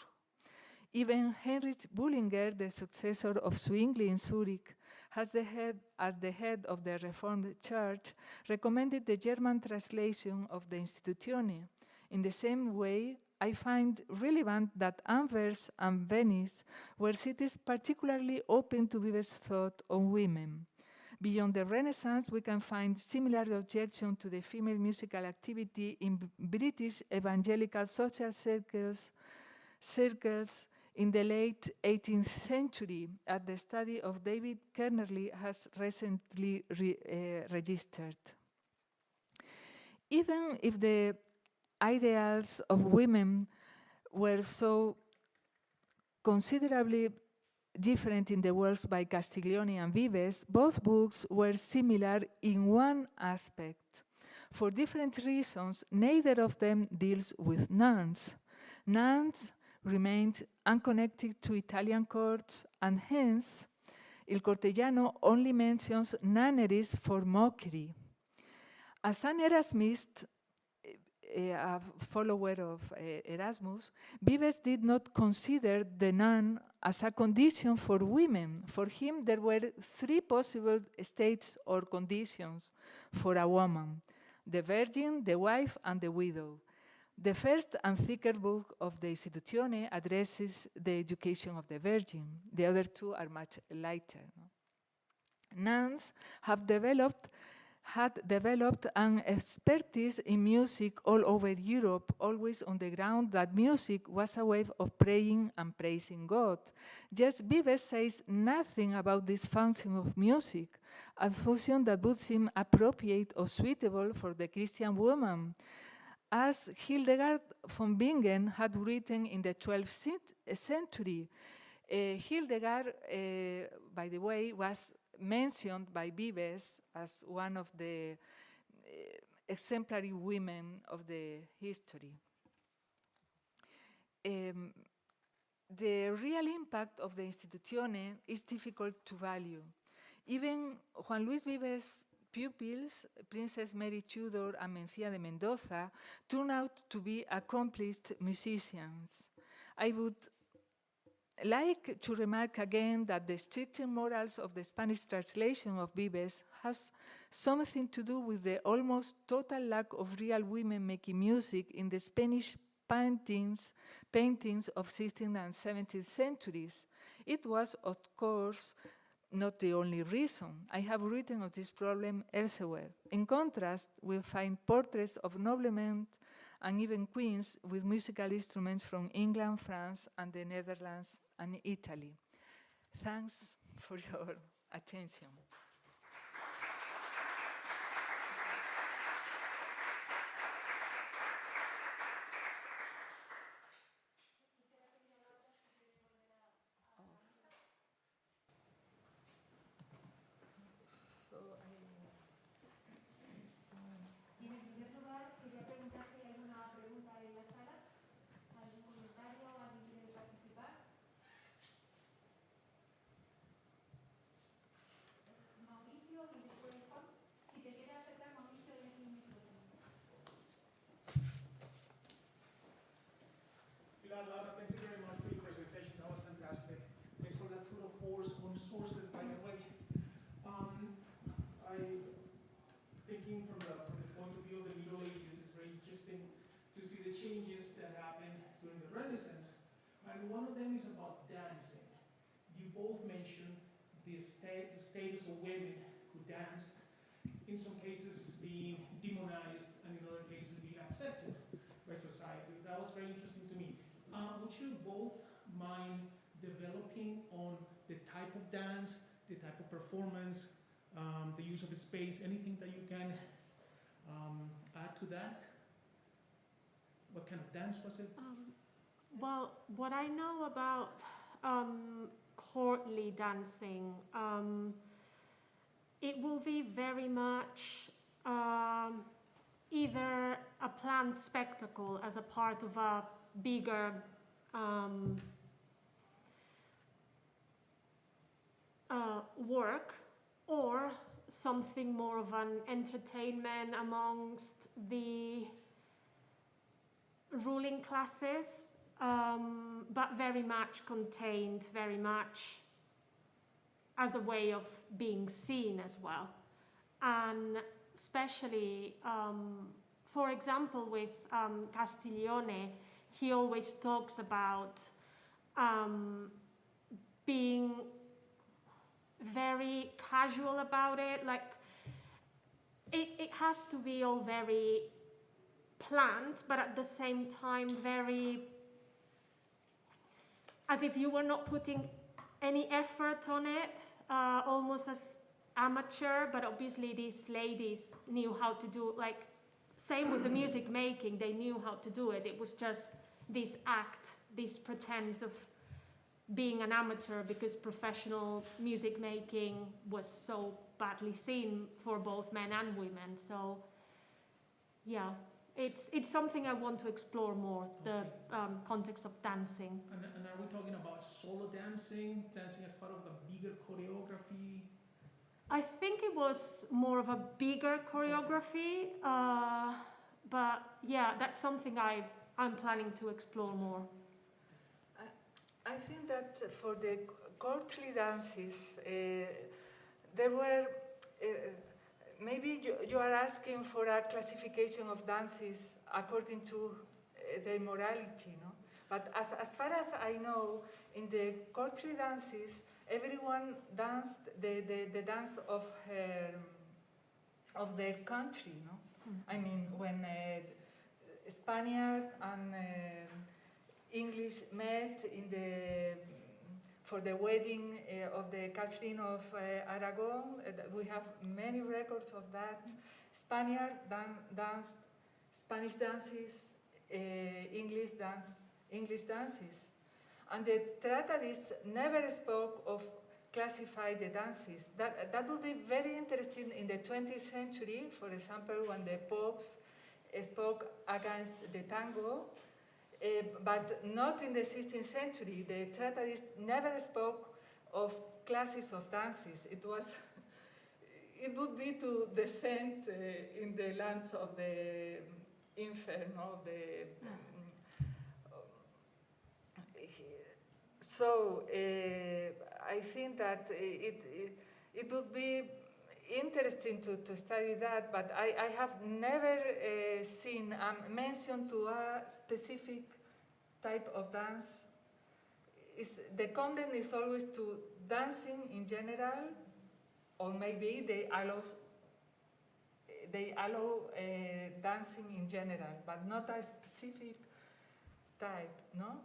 Even Heinrich Bullinger, the successor of Zwingli in Zurich, as the head of the Reformed Church, recommended the German translation of the Institutione. In the same way, I find relevant that Anvers and Venice were cities particularly open to Vives' thought on women. Beyond the Renaissance, we can find similar objection to the female musical activity in British evangelical social circles in the late 18th century, as the study of David Kernerly has recently registered. Even if the ideals of women were so considerably different in the works by Castiglione and Vives, both books were similar in one aspect. For different reasons, neither of them deals with nuns. Nuns remained unconnected to Italian courts, and hence, Il Cortellano only mentions nunneries for mockery. As an Erasmist, a follower of Erasmus, Vives did not consider the nun as a condition for women. For him, there were three possible states or conditions for a woman: the virgin, the wife, and the widow. The first and thicker book of the Istitutione addresses the education of the virgin. The other two are much lighter. Nuns had developed an expertise in music all over Europe, always on the ground that music was a way of praying and praising God. Yet Vives says nothing about this function of music, a function that would seem appropriate or suitable for the Christian woman. As Hildegard von Bingen had written in the 12th century, Hildegard, by the way, was mentioned by Vives as one of the exemplary women of the history. The real impact of the Institutione is difficult to value. Even Juan Luis Vives' pupils, Princess Mary Tudor and Mencía de Mendoza, turned out to be accomplished musicians. I would like to remark again that the stricter morals of the Spanish translation of Vives has something to do with the almost total lack of real women making music in the Spanish paintings of 16th and 17th centuries. It was, of course, not the only reason. I have written of this problem elsewhere. In contrast, we find portraits of noblemen and even queens with musical instruments from England, France, and the Netherlands and Italy. Thanks for your attention. Laura, thank you very much for your presentation. That was fantastic. Thanks for that tour of force on sources, by the way. Thinking from the point of view of the Middle Ages, it's very interesting to see the changes that happened during the Renaissance. And one of them is about dancing. You both mentioned the status of women who danced, in some cases being demonized, and in other cases being accepted by society. That was very interesting to me. Would you both mind developing on the type of dance, the type of performance, the use of the space, anything that you can add to that? What kind of dance was it? Well, what I know about courtly dancing, it will be very much either a planned spectacle as a part of a bigger work, or something more of an entertainment amongst the ruling classes, but very much contained, very much as a way of being seen as well. And especially, for example, with Castiglione, he always talks about being very casual about it. Like, it has to be all very planned, but at the same time very, as if you were not putting any effort on it, almost as amateur, but obviously these ladies knew how to do, like, same with the music making, they knew how to do it. It was just this act, this pretense of being an amateur, because professional music making was so badly seen for both men and women. So yeah, it's something I want to explore more, the context of dancing. And are we talking about solo dancing, dancing as part of the bigger choreography? I think it was more of a bigger choreography, but yeah, that's something I'm planning to explore more. I think that for the courtly dances, there were, maybe you are asking for a classification of dances according to their morality, no? But as far as I know, in the courtly dances, everyone danced the dance of their country, no? I mean, when Spaniard and English met for the wedding of the Catherine of Aragon, we have many records of that. Spaniard danced Spanish dances, English dances. And the Tratadists never spoke of classify the dances. That would be very interesting in the 20th century, for example, when the popes spoke against the tango, but not in the 16th century. The Tratadists never spoke of classes of dances. It would be to descend in the lands of the inferno, So I think that it would be interesting to study that, but I have never seen mention to a specific type of dance. The content is always to dancing in general, or maybe they allow dancing in general, but not a specific type, no?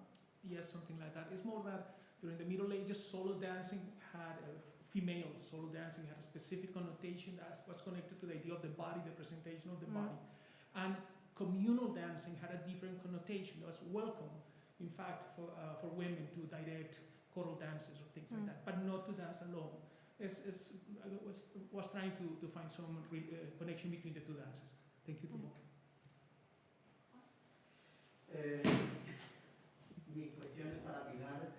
Yes, something like that. It's more that during the Middle Ages, solo dancing had female solo dancing had a specific connotation that was connected to the idea of the body, the presentation of the body. And communal dancing had a different connotation. It was welcome, in fact, for women to direct choral dances or things like that, but not to dance alone. I was trying to find some connection between the two dances. Thank you, Timo. Mi cuestión es para Pilar.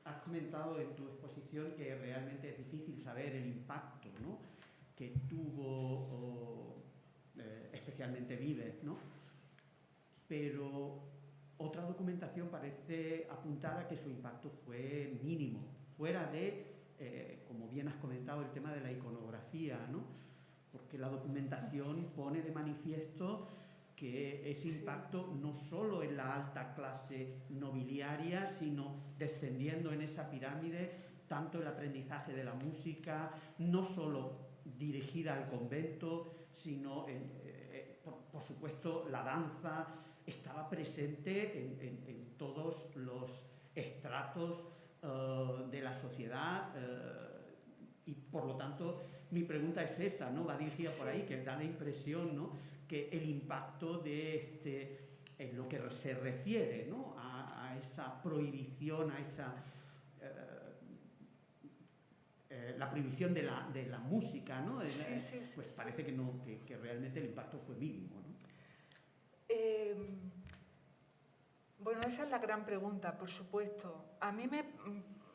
Has comentado en tu exposición que realmente es difícil saber el impacto, ¿no?, que tuvo especialmente Vives, ¿no? Pero otra documentación parece apuntar a que su impacto fue mínimo, fuera de, como bien has comentado, el tema de la iconografía, ¿no? Porque la documentación pone de manifiesto que ese impacto no solo en la alta clase nobiliaria, sino descendiendo en esa pirámide, tanto el aprendizaje de la música, no solo dirigida al convento, sino, por supuesto, la danza estaba presente en todos los estratos de la sociedad, y por lo tanto mi pregunta es esa, ¿no? Va dirigida por ahí, que da la impresión, ¿no?, que el impacto de en lo que se refiere, ¿no?, a esa prohibición, a esa la prohibición de la música, ¿no? Pues parece que no, que realmente el impacto fue mínimo, ¿no? Bueno, esa es la gran pregunta, por supuesto. A mí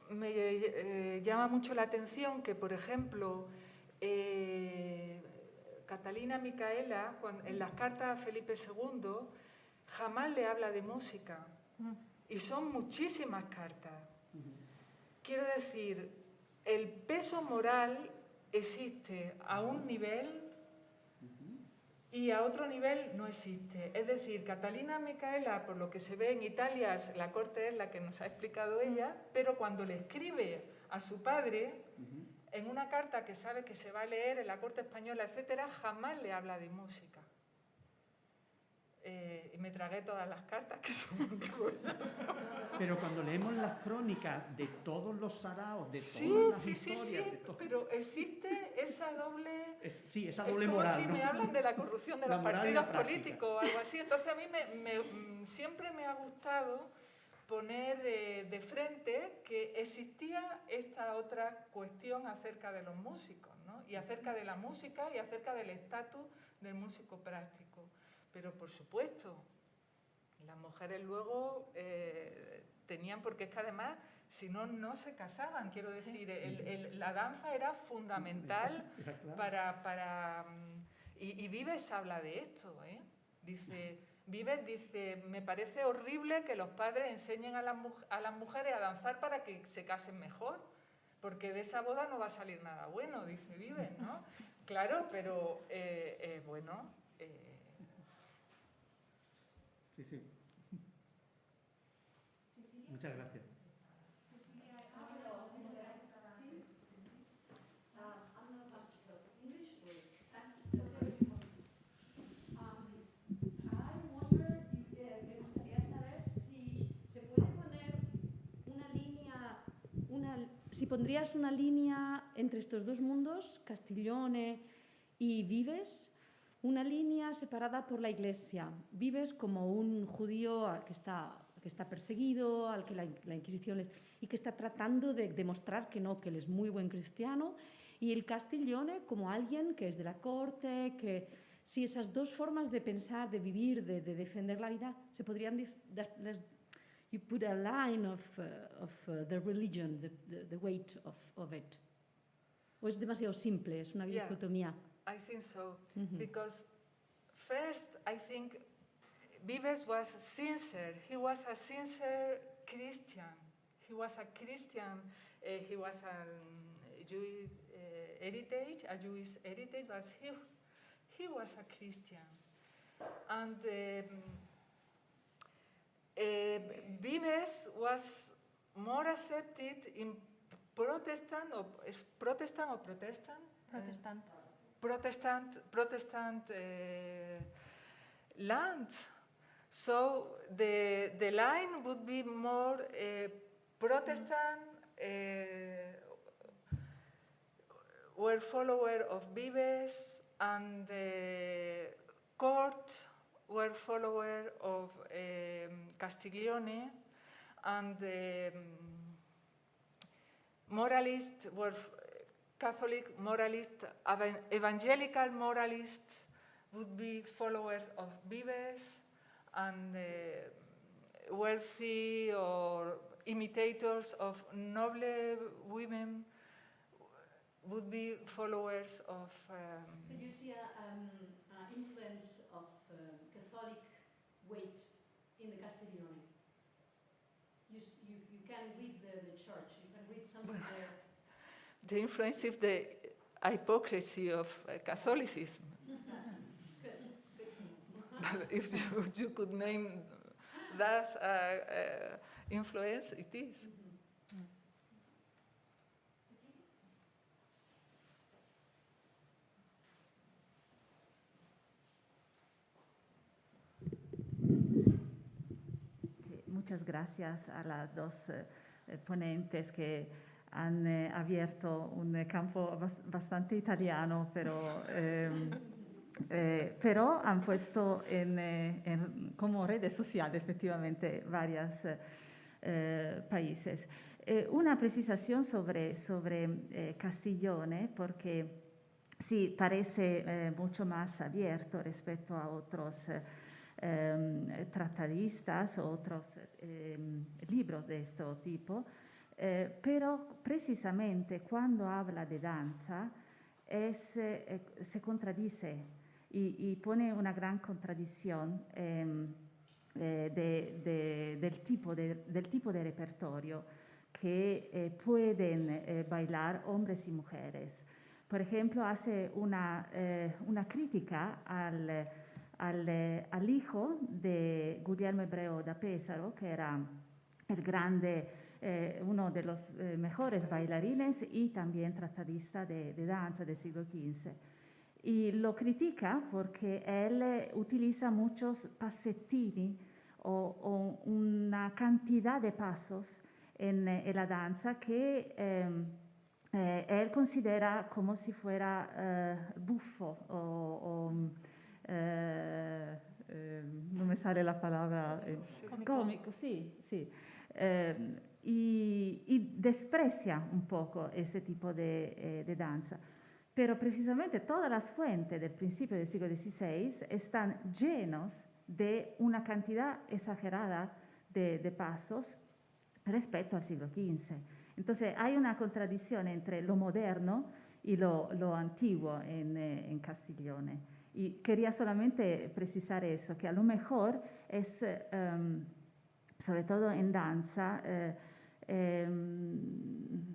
me llama mucho la atención que, por ejemplo, Catalina Micaela, en las cartas a Felipe II, jamás le habla de música. Y son muchísimas cartas. Quiero decir, el peso moral existe a un nivel y a otro nivel no existe. Es decir, Catalina Micaela, por lo que se ve en Italia, la corte es la que nos ha explicado ella, pero cuando le escribe a su padre, en una carta que sabe que se va a leer en la corte española, etcétera, jamás le habla de música. Y me tragué todas las cartas, que son un rollo. Pero cuando leemos las crónicas de todos los saraos, de todas las historias... Sí, pero existe esa doble... esa doble moral, como si me hablan de la corrupción de los partidos políticos o algo así. Entonces a mí siempre me ha gustado poner de frente que existía esta otra cuestión acerca de los músicos, ¿no? Y acerca de la música y acerca del estatus del músico práctico. Pero, por supuesto, las mujeres luego tenían, porque es que además, si no, no se casaban. Quiero decir, la danza era fundamental para y Vives habla de esto, ¿eh? Vives dice, me parece horrible que los padres enseñen a las mujeres a danzar para que se casen mejor, porque de esa boda no va a salir nada bueno, dice Vives, ¿no? Claro, pero bueno... Sí. Muchas gracias. Si pondrías una línea entre estos dos mundos, Castiglione y Vives, una línea separada por la Iglesia. Vives como un judío que está perseguido, al que la Inquisición y que está tratando de demostrar que no, que él es muy buen cristiano, y el Castiglione como alguien que es de la corte, que si esas dos formas de pensar, de vivir, de defender la vida, se podrían... You put a line of the religion, the weight of it. ¿O es demasiado simple? Es una dicotomía. I think so, because first, I think Vives was sincere. He was a sincere Christian. He was a Christian. He was a Jewish heritage, but he was a Christian. And Vives was more accepted in Protestant land. So the line would be more Protestant, were follower of Vives, and the court were follower of Castiglione, and moralists were Catholic moralists, evangelical moralists would be followers of Vives, and wealthy or imitators of noble women would be followers of... Could you see an influence of Catholic weight in the Castiglione? You can read the church, you can read something there. The influence of the hypocrisy of Catholicism. But if you could name that influence, it is. Muchas gracias a las dos ponentes que han abierto un campo bastante italiano, pero han puesto como redes sociales efectivamente varios países. Una precisación sobre Castiglione, porque sí, parece mucho más abierto respecto a otros tratadistas o otros libros de este tipo, pero precisamente cuando habla de danza se contradice y pone una gran contradicción del tipo de repertorio que pueden bailar hombres y mujeres. Por ejemplo, hace una crítica al hijo de Guglielmo Ebreo da Pesaro, que era el grande, uno de los mejores bailarines y también tratadista de danza del siglo XV. Y lo critica porque él utiliza muchos passettini o una cantidad de pasos en la danza que él considera como si fuera buffo o no me sale la palabra, cómico, sí. Y desprecia un poco ese tipo de danza. Pero precisamente todas las fuentes del principio del siglo XVI están llenos de una cantidad exagerada de pasos respecto al siglo XV. Entonces hay una contradicción entre lo moderno y lo antiguo en Castiglione. Y quería solamente precisar eso, que a lo mejor es, sobre todo en danza,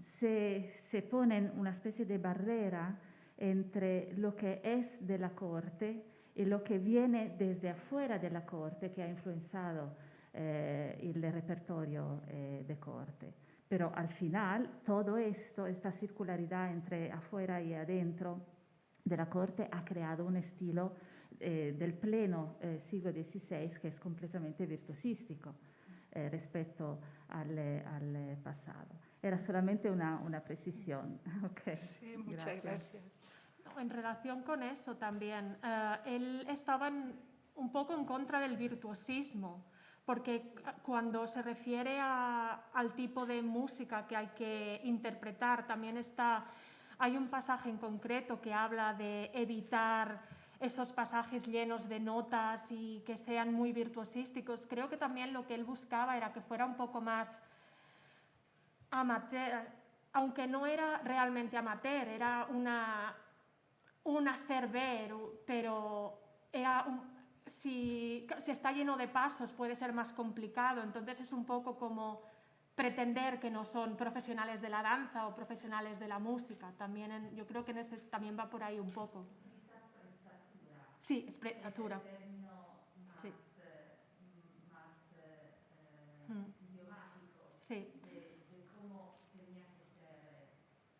se ponen una especie de barrera entre lo que es de la corte y lo que viene desde afuera de la corte, que ha influenciado el repertorio de corte. Pero al final, todo esto, esta circularidad entre afuera y adentro de la corte, ha creado un estilo del pleno siglo XVI que es completamente virtuosístico respecto al pasado. Era solamente una precisión. Okay. Sí, muchas gracias. En relación con eso también, él estaba un poco en contra del virtuosismo, porque cuando se refiere al tipo de música que hay que interpretar, también hay un pasaje en concreto que habla de evitar esos pasajes llenos de notas y que sean muy virtuosísticos. Creo que también lo que él buscaba era que fuera un poco más amateur, aunque no era realmente amateur, era un hacer ver, pero si está lleno de pasos puede ser más complicado, entonces es un poco como pretender que no son profesionales de la danza o profesionales de la música. También yo creo que también va por ahí un poco. Sí, sprezzatura. Sí. Sí. De cómo tenía que ser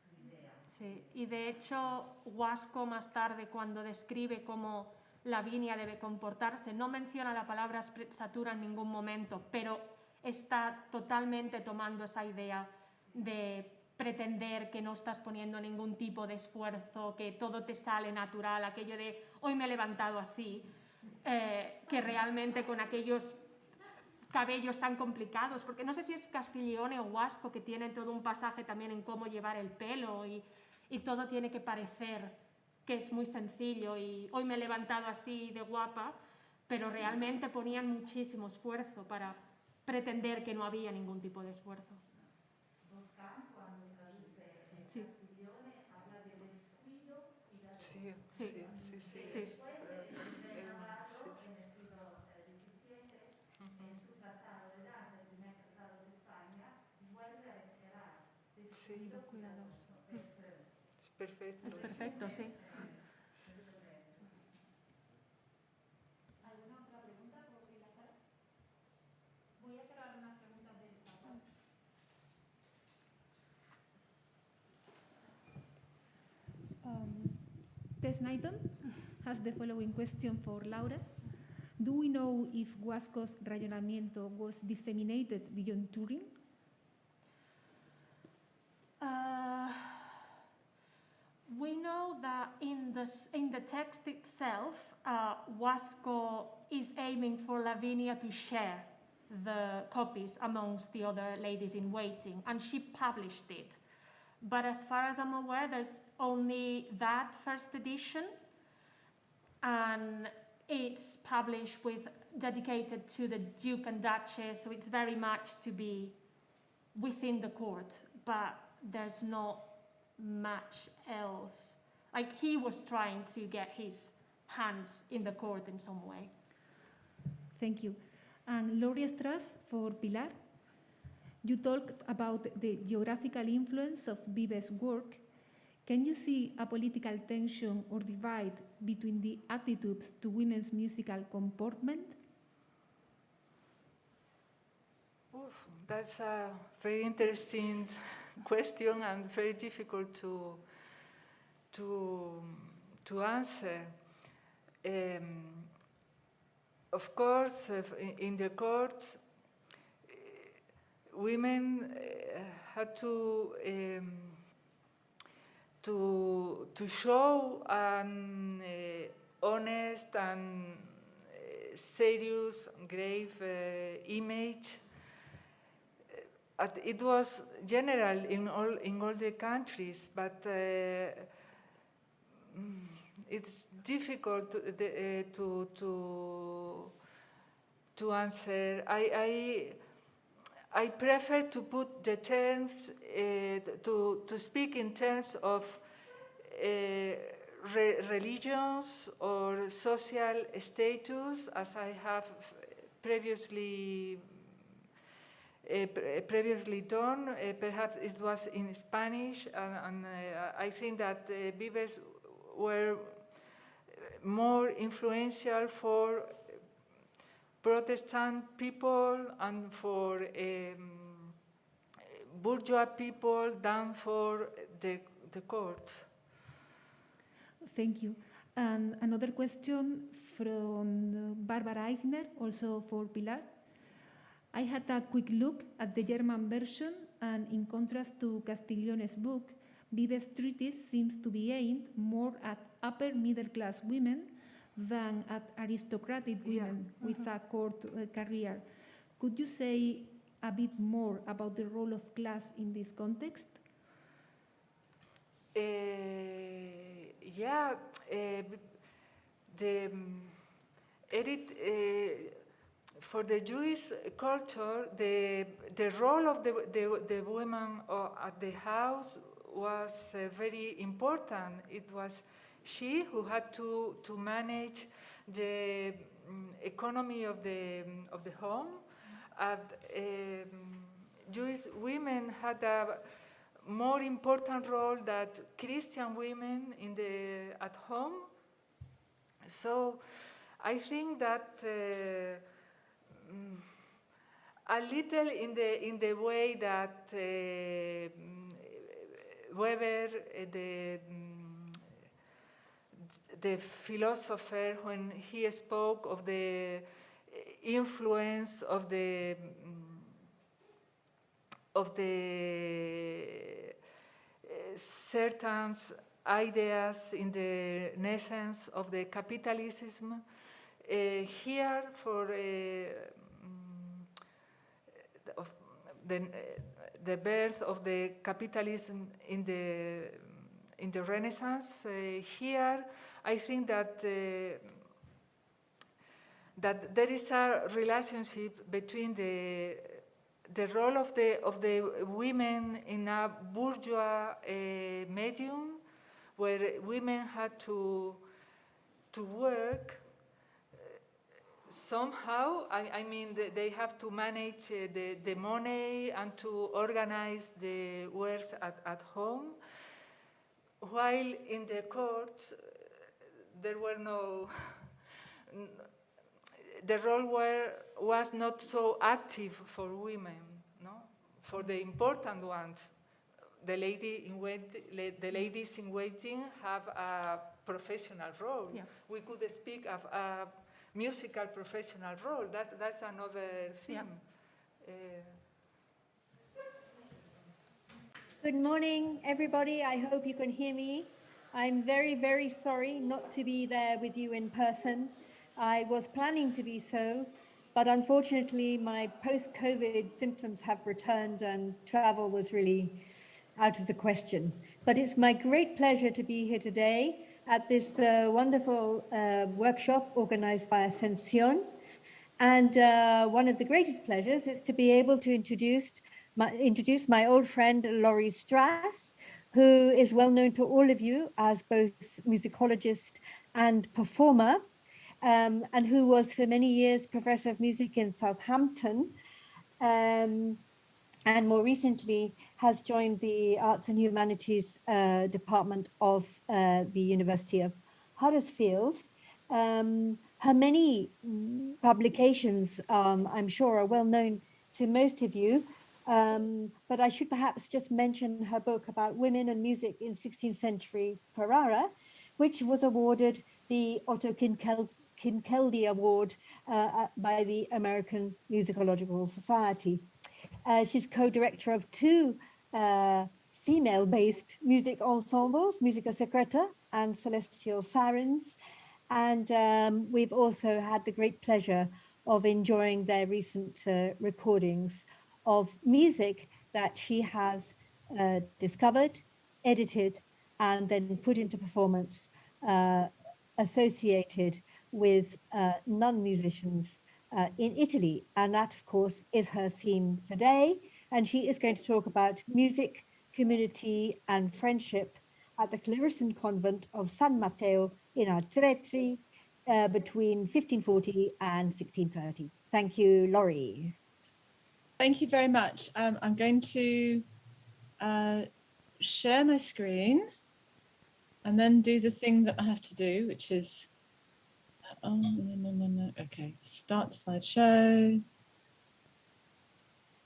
su idea. Sí, y de hecho Wasco más tarde, cuando describe cómo Lavinia debe comportarse, no menciona la palabra sprezzatura en ningún momento, pero está totalmente tomando esa idea de pretender que no estás poniendo ningún tipo de esfuerzo, que todo te sale natural, aquello de hoy me he levantado así, que realmente con aquellos cabellos tan complicados, porque no sé si es Castiglione o Wasco que tienen todo un pasaje también en cómo llevar el pelo y todo tiene que parecer que es muy sencillo y hoy me he levantado así de guapa, pero realmente ponían muchísimo esfuerzo para pretender que no había ningún tipo de esfuerzo. Cuando traduce Castiglione habla de descuido y de Sí. Después, en el siglo XVII, en su tratado de danza, el primer tratado de España, vuelve a reiterar descuido cuidadoso. Es perfecto. Es perfecto, sí. ¿Alguna otra pregunta por la sala? Voy a hacer algunas preguntas del chat. Tess Knighton has the following question for Laura. Do we know if Wasco's razonamiento was disseminated beyond Turing? We know that in the text itself, Wasco is aiming for Lavinia to share the copies amongst the other ladies in waiting, and she published it. But as far as I'm aware, there's only that first edition, and it's published dedicated to the Duke and Duchess, so it's very much to be within the court, but there's not much else. Like, he was trying to get his hands in the court in some way. Thank you. And Gloria Strass for Pilar. You talked about the geographical influence of Vives' work. Can you see a political tension or divide between the attitudes to women's musical comportment? That's a very interesting question and very difficult to answer. Of course, in the courts, women had to show an honest and serious, grave image. It was general in all the countries, but it's difficult to answer. I prefer to put the terms to speak in terms of religions or social status, as I have previously done. Perhaps it was in Spanish, and I think that Vives were more influential for Protestant people and for bourgeois people than for the court. Thank you. And another question from Barbara Eichner, also for Pilar. I had a quick look at the German version, and in contrast to Castiglione's book, Vives' treatise seems to be aimed more at upper middle class women than at aristocratic women with a court career. Could you say a bit more about the role of class in this context? For the Jewish culture, the role of the women at the house was very important. It was she who had to manage the economy of the home. Jewish women had a more important role than Christian women at home. So I think that a little in the way that Weber, the philosopher, when he spoke of the influence of the certain ideas in the nascence of the capitalism, here for the birth of the capitalism in the Renaissance. Here, I think that that there is a relationship between the role of the women in a bourgeois medium, where women had to work somehow. I mean, they have to manage the money and to organize the works at home, while in the court there were the role was not so active for women, no? For the important ones, the ladies in waiting have a professional role. Yeah. We could speak of a musical professional role. That's another thing. Yeah. Good morning, everybody. I hope you can hear me. I'm very, very sorry not to be there with you in person. I was planning to be so, but unfortunately my post-COVID symptoms have returned and travel was really out of the question. But it's my great pleasure to be here today at this wonderful workshop organized by Ascensión. And one of the greatest pleasures is to be able to introduce my old friend Laurie Strass, who is well known to all of you as both musicologist and performer, and who was for many years professor of music in Southampton, and more recently has joined the Arts and Humanities Department of the University of Huddersfield. Her many publications, I'm sure, are well known to most of you, but I should perhaps just mention her book about women and music in 16th century Ferrara, which was awarded the Otto Kincaldi Award by the American Musicological Society. She's co-director of two female-based music ensembles, Musica Secreta and Celestial Sirens. And we've also had the great pleasure of enjoying their recent recordings of music that she has discovered, edited, and then put into performance, associated with non-musicians in Italy. And that, of course, is her theme today. And she is going to talk about music, community, and friendship at the Clarissan convent of San Matteo in Artretri between 1540 and 1630. Thank you, Laurie. Thank you very much. I'm going to share my screen and then do the thing that I have to do, which is, oh, no. Okay, start slideshow.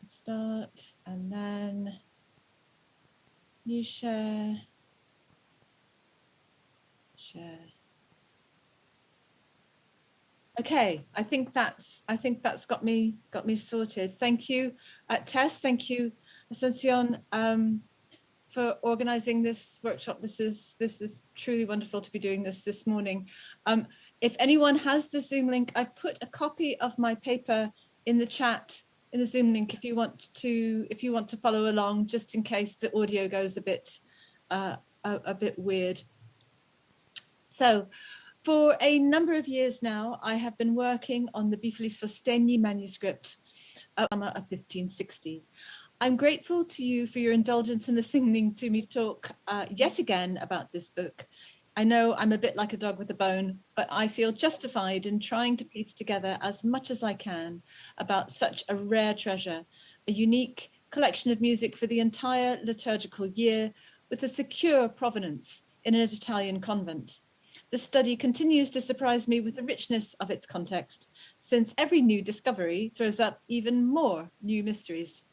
Start, and then new share. Share. Okay, I think that's got me sorted. Thank you, Tess. Thank you, Ascensión, for organising this workshop. This is truly wonderful to be doing this morning. If anyone has the Zoom link, I've put a copy of my paper in the chat in the Zoom link if you want to follow along, just in case the audio goes a bit weird. So, for a number of years now, I have been working on the Bifili Sostegni manuscript of summer of 1560. I'm grateful to you for your indulgence in listening to me talk yet again about this book. I know I'm a bit like a dog with a bone, but I feel justified in trying to piece together as much as I can about such a rare treasure, a unique collection of music for the entire liturgical year with a secure provenance in an Italian convent. The study continues to surprise me with the richness of its context, since every new discovery throws up even more new mysteries.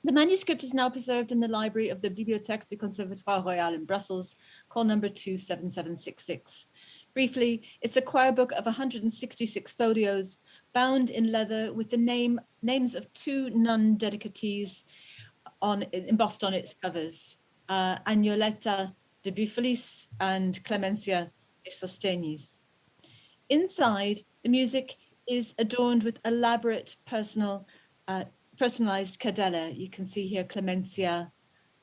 The manuscript is now preserved in the library of the Bibliothèque du Conservatoire Royal in Brussels, call number 27766. Briefly, it's a choir book of 166 folios, bound in leather with the names of two nun dedicatees embossed on its covers, Agnoletta de Bufolis and Clemencia de Sostenis. Inside, the music is adorned with elaborate personalized cadella. You can see here Clemencia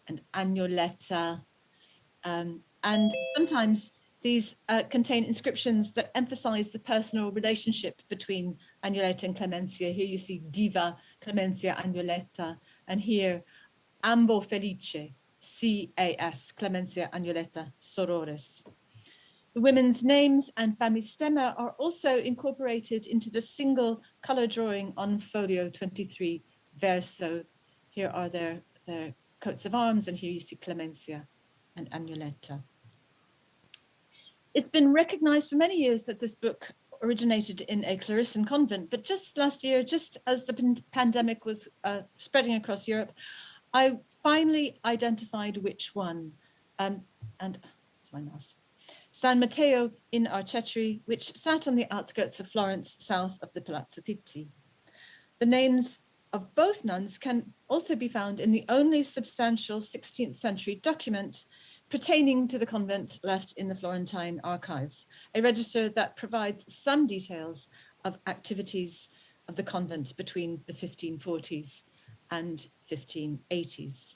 and Agnoletta. And sometimes these contain inscriptions that emphasize the personal relationship between Agnoletta and Clemencia. Here you see Diva, Clemencia, Agnoletta, and here Ambo Felice, C-A-S, Clemencia, Agnoletta, Sorores. The women's names and family stemma are also incorporated into the single color drawing on folio 23 verso. Here are their coats of arms, and here you see Clemencia and Agnoletta. It's been recognized for many years that this book originated in a Clarissan convent, but just last year, just as the pandemic was spreading across Europe, I finally identified which one. And it's my mouse. San Matteo in Arcetri, which sat on the outskirts of Florence, south of the Palazzo Pitti. The names of both nuns can also be found in the only substantial 16th century document pertaining to the convent left in the Florentine archives, a register that provides some details of activities of the convent between the 1540s and 1580s.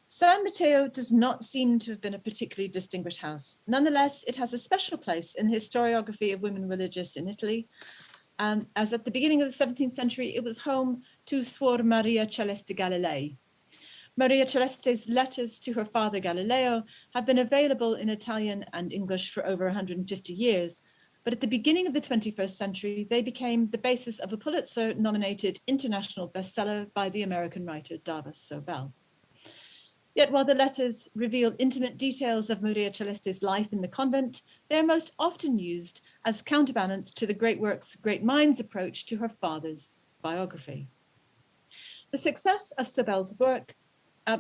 San Matteo does not seem to have been a particularly distinguished house. Nonetheless, it has a special place in the historiography of women religious in Italy, as at the beginning of the 17th century, it was home to Suor Maria Celeste Galilei. Maria Celeste's letters to her father Galileo have been available in Italian and English for over 150 years, but at the beginning of the 21st century, they became the basis of a Pulitzer-nominated international bestseller by the American writer Davis Sobel. Yet while the letters reveal intimate details of Maria Celeste's life in the convent, they are most often used as counterbalance to the great works, great minds approach to her father's biography. The success of Sobel's work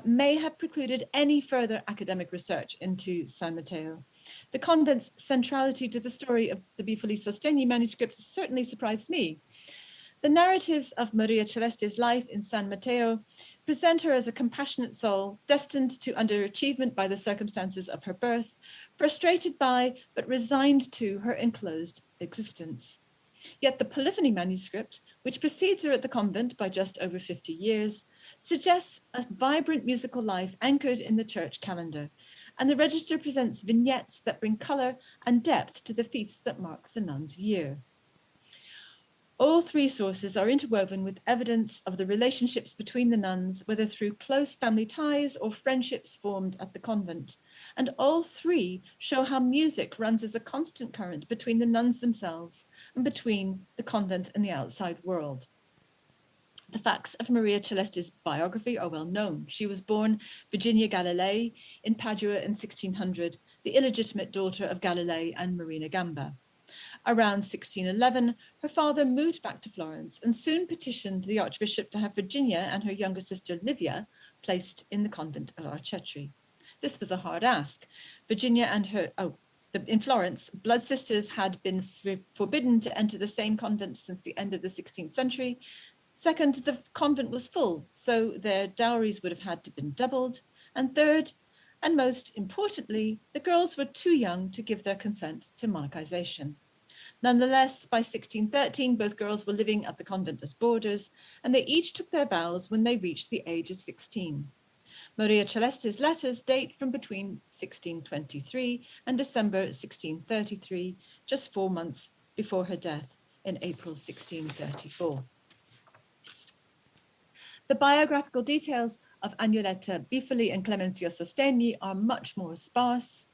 may have precluded any further academic research into San Matteo. The convent's centrality to the story of the Bifoli Sostegni manuscript certainly surprised me. The narratives of Maria Celeste's life in San Matteo present her as a compassionate soul, destined to underachievement by the circumstances of her birth, frustrated by, but resigned to, her enclosed existence. Yet the Polyphony manuscript, which precedes her at the convent by just over 50 years, suggests a vibrant musical life anchored in the church calendar, and the register presents vignettes that bring colour and depth to the feasts that mark the nun's year. All three sources are interwoven with evidence of the relationships between the nuns, whether through close family ties or friendships formed at the convent. And all three show how music runs as a constant current between the nuns themselves and between the convent and the outside world. The facts of Maria Celeste's biography are well known. She was born Virginia Galilei in Padua in 1600, the illegitimate daughter of Galilei and Marina Gamba. Around 1611, her father moved back to Florence and soon petitioned the Archbishop to have Virginia and her younger sister Livia placed in the convent of Arcetri. This was a hard ask. Virginia and her, in Florence, blood sisters had been forbidden to enter the same convent since the end of the 16th century. Second, the convent was full, so their dowries would have had to been doubled. And third, and most importantly, the girls were too young to give their consent to monarchization. Nonetheless, by 1613, both girls were living at the convent as boarders, and they each took their vows when they reached the age of 16. Maria Celeste's letters date from between 1623 and December 1633, just 4 months before her death in April 1634. The biographical details of Agnoletta Bifoli and Clemencia Sostegni are much more sparse.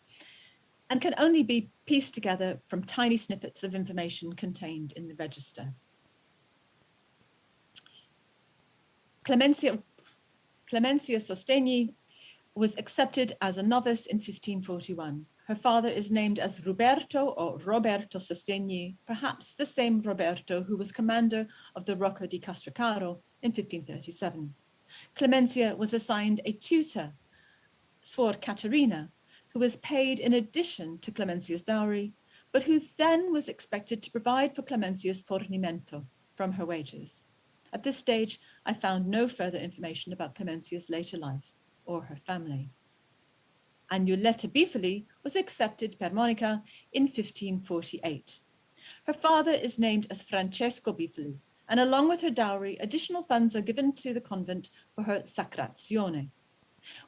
and can only be pieced together from tiny snippets of information contained in the register. Clemencia Sostegni was accepted as a novice in 1541. Her father is named as Roberto or Roberto Sostegni, perhaps the same Roberto who was commander of the Rocca di Castrocaro in 1537. Clemencia was assigned a tutor, Suor Caterina, who was paid in addition to Clemencia's dowry, but who then was expected to provide for Clemencia's fornimento from her wages. At this stage, I found no further information about Clemencia's later life or her family. Agnoletta Bifoli was accepted per Monica in 1548. Her father is named as Francesco Bifoli, and along with her dowry, additional funds are given to the convent for her sacrazione.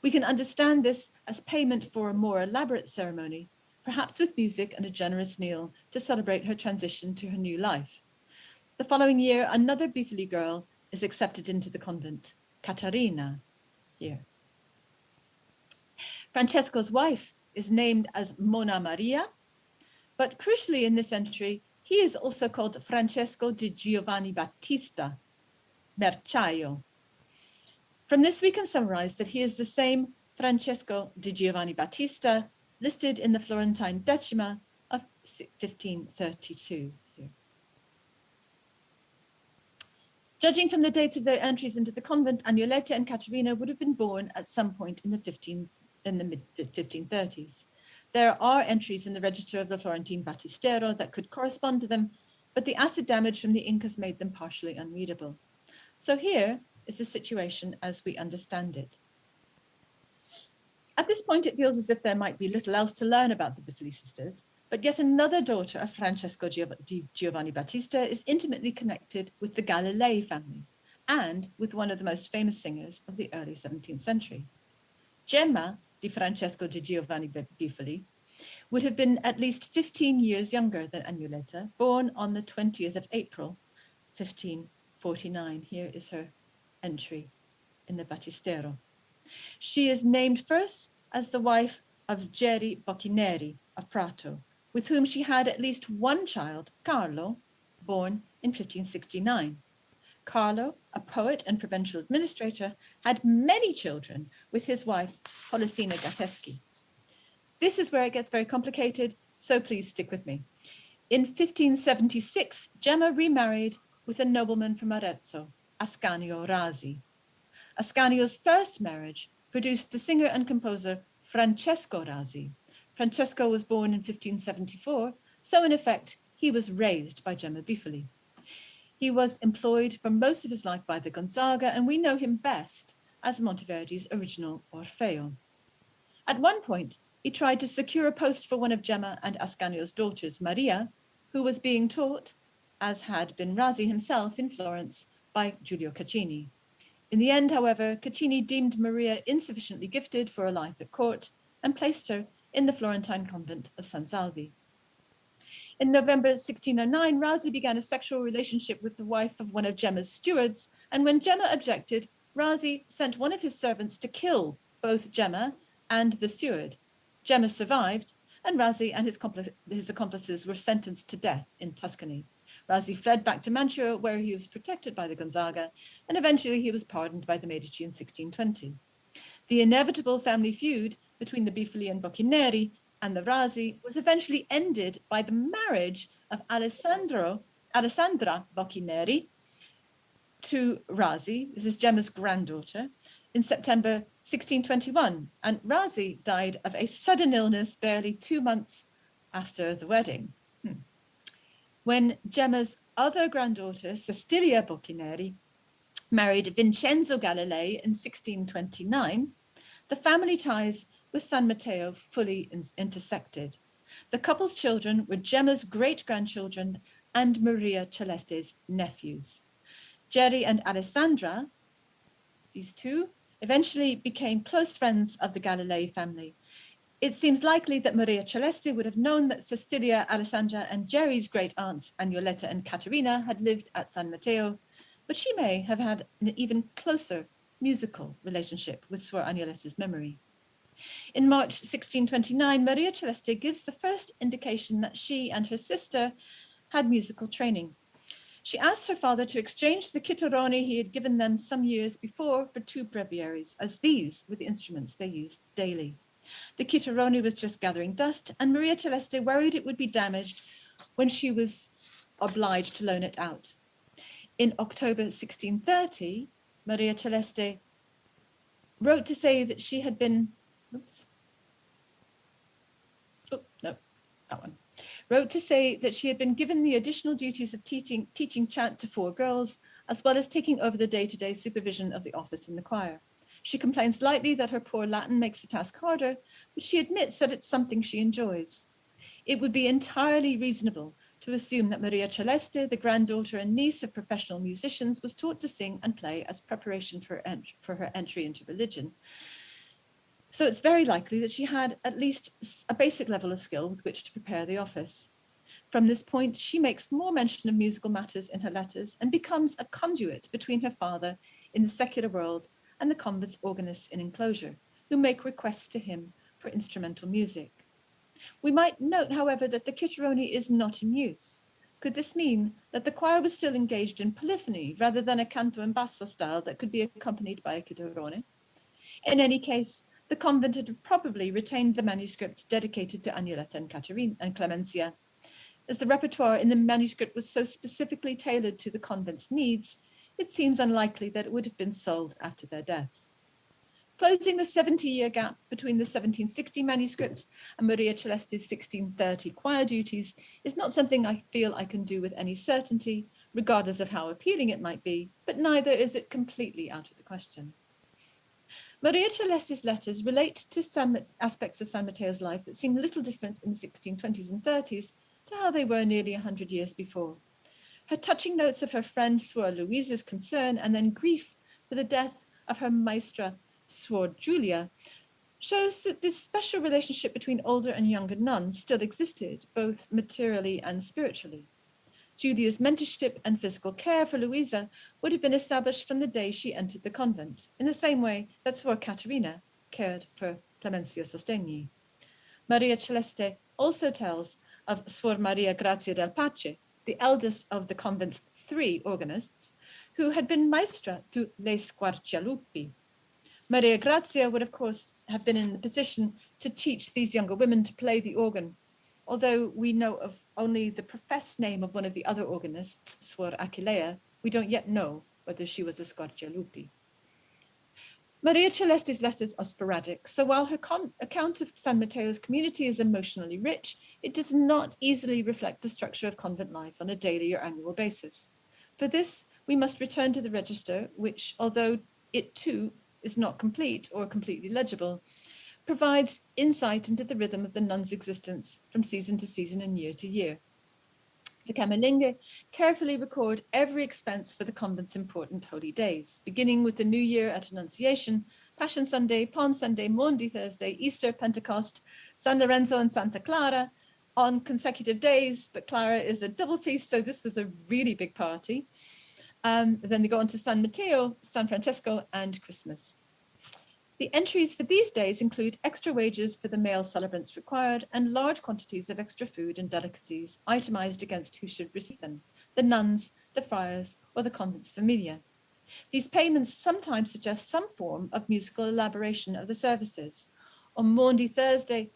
We can understand this as payment for a more elaborate ceremony, perhaps with music and a generous meal to celebrate her transition to her new life. The following year, another Bifoli girl is accepted into the convent, Caterina, here. Francesco's wife is named as Mona Maria, but crucially in this entry, he is also called Francesco di Giovanni Battista, Merciaio. From this, we can summarize that he is the same Francesco di Giovanni Battista listed in the Florentine Decima of 1532. Here. Judging from the dates of their entries into the convent, Agnoletta and Caterina would have been born at some point in the mid-1530s. There are entries in the register of the Florentine Battistero that could correspond to them, but the acid damage from the Incas made them partially unreadable. So here is the situation as we understand it. At this point, it feels as if there might be little else to learn about the Bifoli sisters, but yet another daughter of Francesco di Giovanni Battista is intimately connected with the Galilei family and with one of the most famous singers of the early 17th century. Gemma di Francesco di Giovanni Bifoli would have been at least 15 years younger than Agnoletta, born on the 20th of April, 1549. Here is her entry in the Battistero. She is named first as the wife of Geri Bocchineri of Prato, with whom she had at least one child, Carlo, born in 1569. Carlo, a poet and provincial administrator, had many children with his wife, Polissina Gatteschi. This is where it gets very complicated, so please stick with me. In 1576, Gemma remarried with a nobleman from Arezzo, Ascanio Rasi. Ascanio's first marriage produced the singer and composer Francesco Rasi. Francesco was born in 1574, so in effect, he was raised by Gemma Bifoli. He was employed for most of his life by the Gonzaga, and we know him best as Monteverdi's original Orfeo. At one point, he tried to secure a post for one of Gemma and Ascanio's daughters, Maria, who was being taught, as had been Rasi himself in Florence, by Giulio Caccini. In the end, however, Caccini deemed Maria insufficiently gifted for a life at court and placed her in the Florentine convent of San Salvi. In November 1609, Rasi began a sexual relationship with the wife of one of Gemma's stewards, and when Gemma objected, Rasi sent one of his servants to kill both Gemma and the steward. Gemma survived, and Rasi and his accomplices were sentenced to death in Tuscany. Rasi fled back to Mantua, where he was protected by the Gonzaga, and eventually he was pardoned by the Medici in 1620. The inevitable family feud between the Bifoli and Bocchineri and the Rasi was eventually ended by the marriage of Alessandra Bocchineri to Rasi, this is Gemma's granddaughter, in September 1621, and Rasi died of a sudden illness barely 2 months after the wedding. When Gemma's other granddaughter, Cecilia Bocchineri, married Vincenzo Galilei in 1629, the family ties with San Matteo fully intersected. The couple's children were Gemma's great-grandchildren and Maria Celeste's nephews. Geri and Alessandra, these two, eventually became close friends of the Galilei family. It seems likely that Maria Celeste would have known that Cecilia, Alessandra, and Geri's great-aunts Agnoletta and Caterina had lived at San Matteo, but she may have had an even closer musical relationship with Suor Agnoletta's memory. In March 1629, Maria Celeste gives the first indication that she and her sister had musical training. She asked her father to exchange the chitarroni he had given them some years before for 2 breviaries, as these were the instruments they used daily. The chitarroni was just gathering dust, and Maria Celeste worried it would be damaged when she was obliged to loan it out. In October 1630, Maria Celeste wrote to say that she had been, wrote to say that she had been given the additional duties of teaching chant to 4 girls, as well as taking over the day-to-day supervision of the office in the choir. She complains lightly that her poor Latin makes the task harder, but she admits that it's something she enjoys. It would be entirely reasonable to assume that Maria Celeste, the granddaughter and niece of professional musicians, was taught to sing and play as preparation for her entry into religion. So it's very likely that she had at least a basic level of skill with which to prepare the office. From this point, she makes more mention of musical matters in her letters and becomes a conduit between her father in the secular world and the convent's organists in enclosure, who make requests to him for instrumental music. We might note, however, that the chitarroni is not in use. Could this mean that the choir was still engaged in polyphony rather than a canto and basso style that could be accompanied by a chitarroni? In any case, the convent had probably retained the manuscript dedicated to Agnoletta and Clemencia. As the repertoire in the manuscript was so specifically tailored to the convent's needs, it seems unlikely that it would have been sold after their deaths. Closing the 70-year gap between the 1760 manuscript and Maria Celeste's 1630 choir duties is not something I feel I can do with any certainty, regardless of how appealing it might be, but neither is it completely out of the question. Maria Celeste's letters relate to some aspects of San Mateo's life that seem little different in the 1620s and 30s to how they were nearly 100 years before. Her touching notes of her friend Suor Luisa's concern and then grief for the death of her maestra Suor Julia shows that this special relationship between older and younger nuns still existed, both materially and spiritually. Julia's mentorship and physical care for Luisa would have been established from the day she entered the convent, in the same way that Suor Caterina cared for Clemencio Sostegni. Maria Celeste also tells of Suor Maria Grazia del Pace, the eldest of the convent's 3 organists, who had been maestra to Le Squarcialuppi. Maria Grazia would, of course, have been in the position to teach these younger women to play the organ, although we know of only the professed name of one of the other organists, Suor Achillea. We don't yet know whether she was a Squarcialuppi. Maria Celeste's letters are sporadic, so while her account of San Mateo's community is emotionally rich, it does not easily reflect the structure of convent life on a daily or annual basis. For this, we must return to the register, which, although it too is not complete or completely legible, provides insight into the rhythm of the nuns' existence from season to season and year to year. The Camerlinge carefully record every expense for the convent's important holy days, beginning with the New Year at Annunciation, Passion Sunday, Palm Sunday, Maundy Thursday, Easter, Pentecost, San Lorenzo and Santa Clara on consecutive days, but Clara is a double feast, so this was a really big party. Then they go on to San Mateo, San Francesco, and Christmas. The entries for these days include extra wages for the male celebrants required and large quantities of extra food and delicacies itemized against who should receive them, the nuns, the friars, or the convent's familia. These payments sometimes suggest some form of musical elaboration of the services. On Maundy Thursday,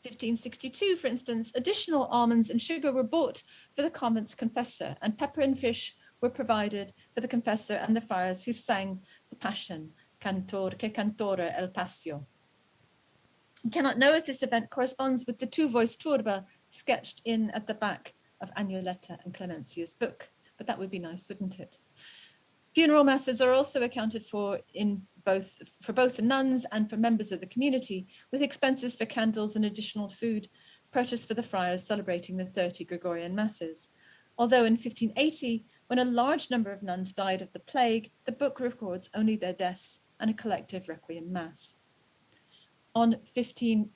1562, for instance, additional almonds and sugar were bought for the convent's confessor, and pepper and fish were provided for the confessor and the friars who sang the Passion, Cantor que cantore el Pasio. We cannot know if this event corresponds with the 2-voice turba sketched in at the back of Agnoletta and Clemencia's book, but that would be nice, wouldn't it? Funeral masses are also accounted for both the nuns and for members of the community, with expenses for candles and additional food purchased for the friars celebrating the 30 Gregorian masses. Although in 1580, when a large number of nuns died of the plague, the book records only their deaths and a collective requiem mass. On 16th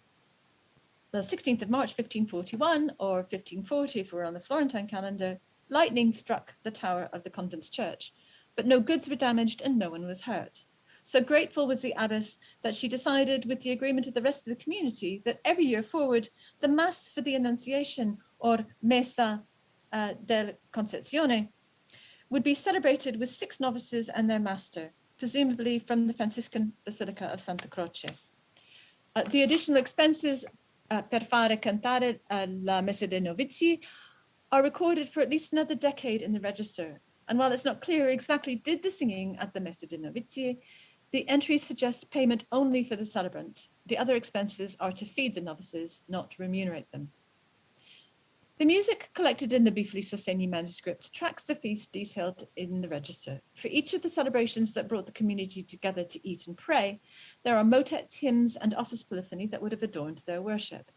of March 1541, or 1540 if we're on the Florentine calendar, lightning struck the tower of the convent's church, but no goods were damaged and no one was hurt. So grateful was the abbess that she decided, with the agreement of the rest of the community, that every year forward, the Mass for the Annunciation, or Messa del Concezione, would be celebrated with 6 novices and their master, presumably from the Franciscan Basilica of Santa Croce. The additional expenses per fare cantare la Messa dei Novizi are recorded for at least another decade in the register. And while it's not clear exactly did the singing at the Messa dei Novizi, the entries suggest payment only for the celebrant. The other expenses are to feed the novices, not remunerate them. The music collected in the Bifli Sostegni manuscript tracks the feast detailed in the register. For each of the celebrations that brought the community together to eat and pray, there are motets, hymns, and office polyphony that would have adorned their worship.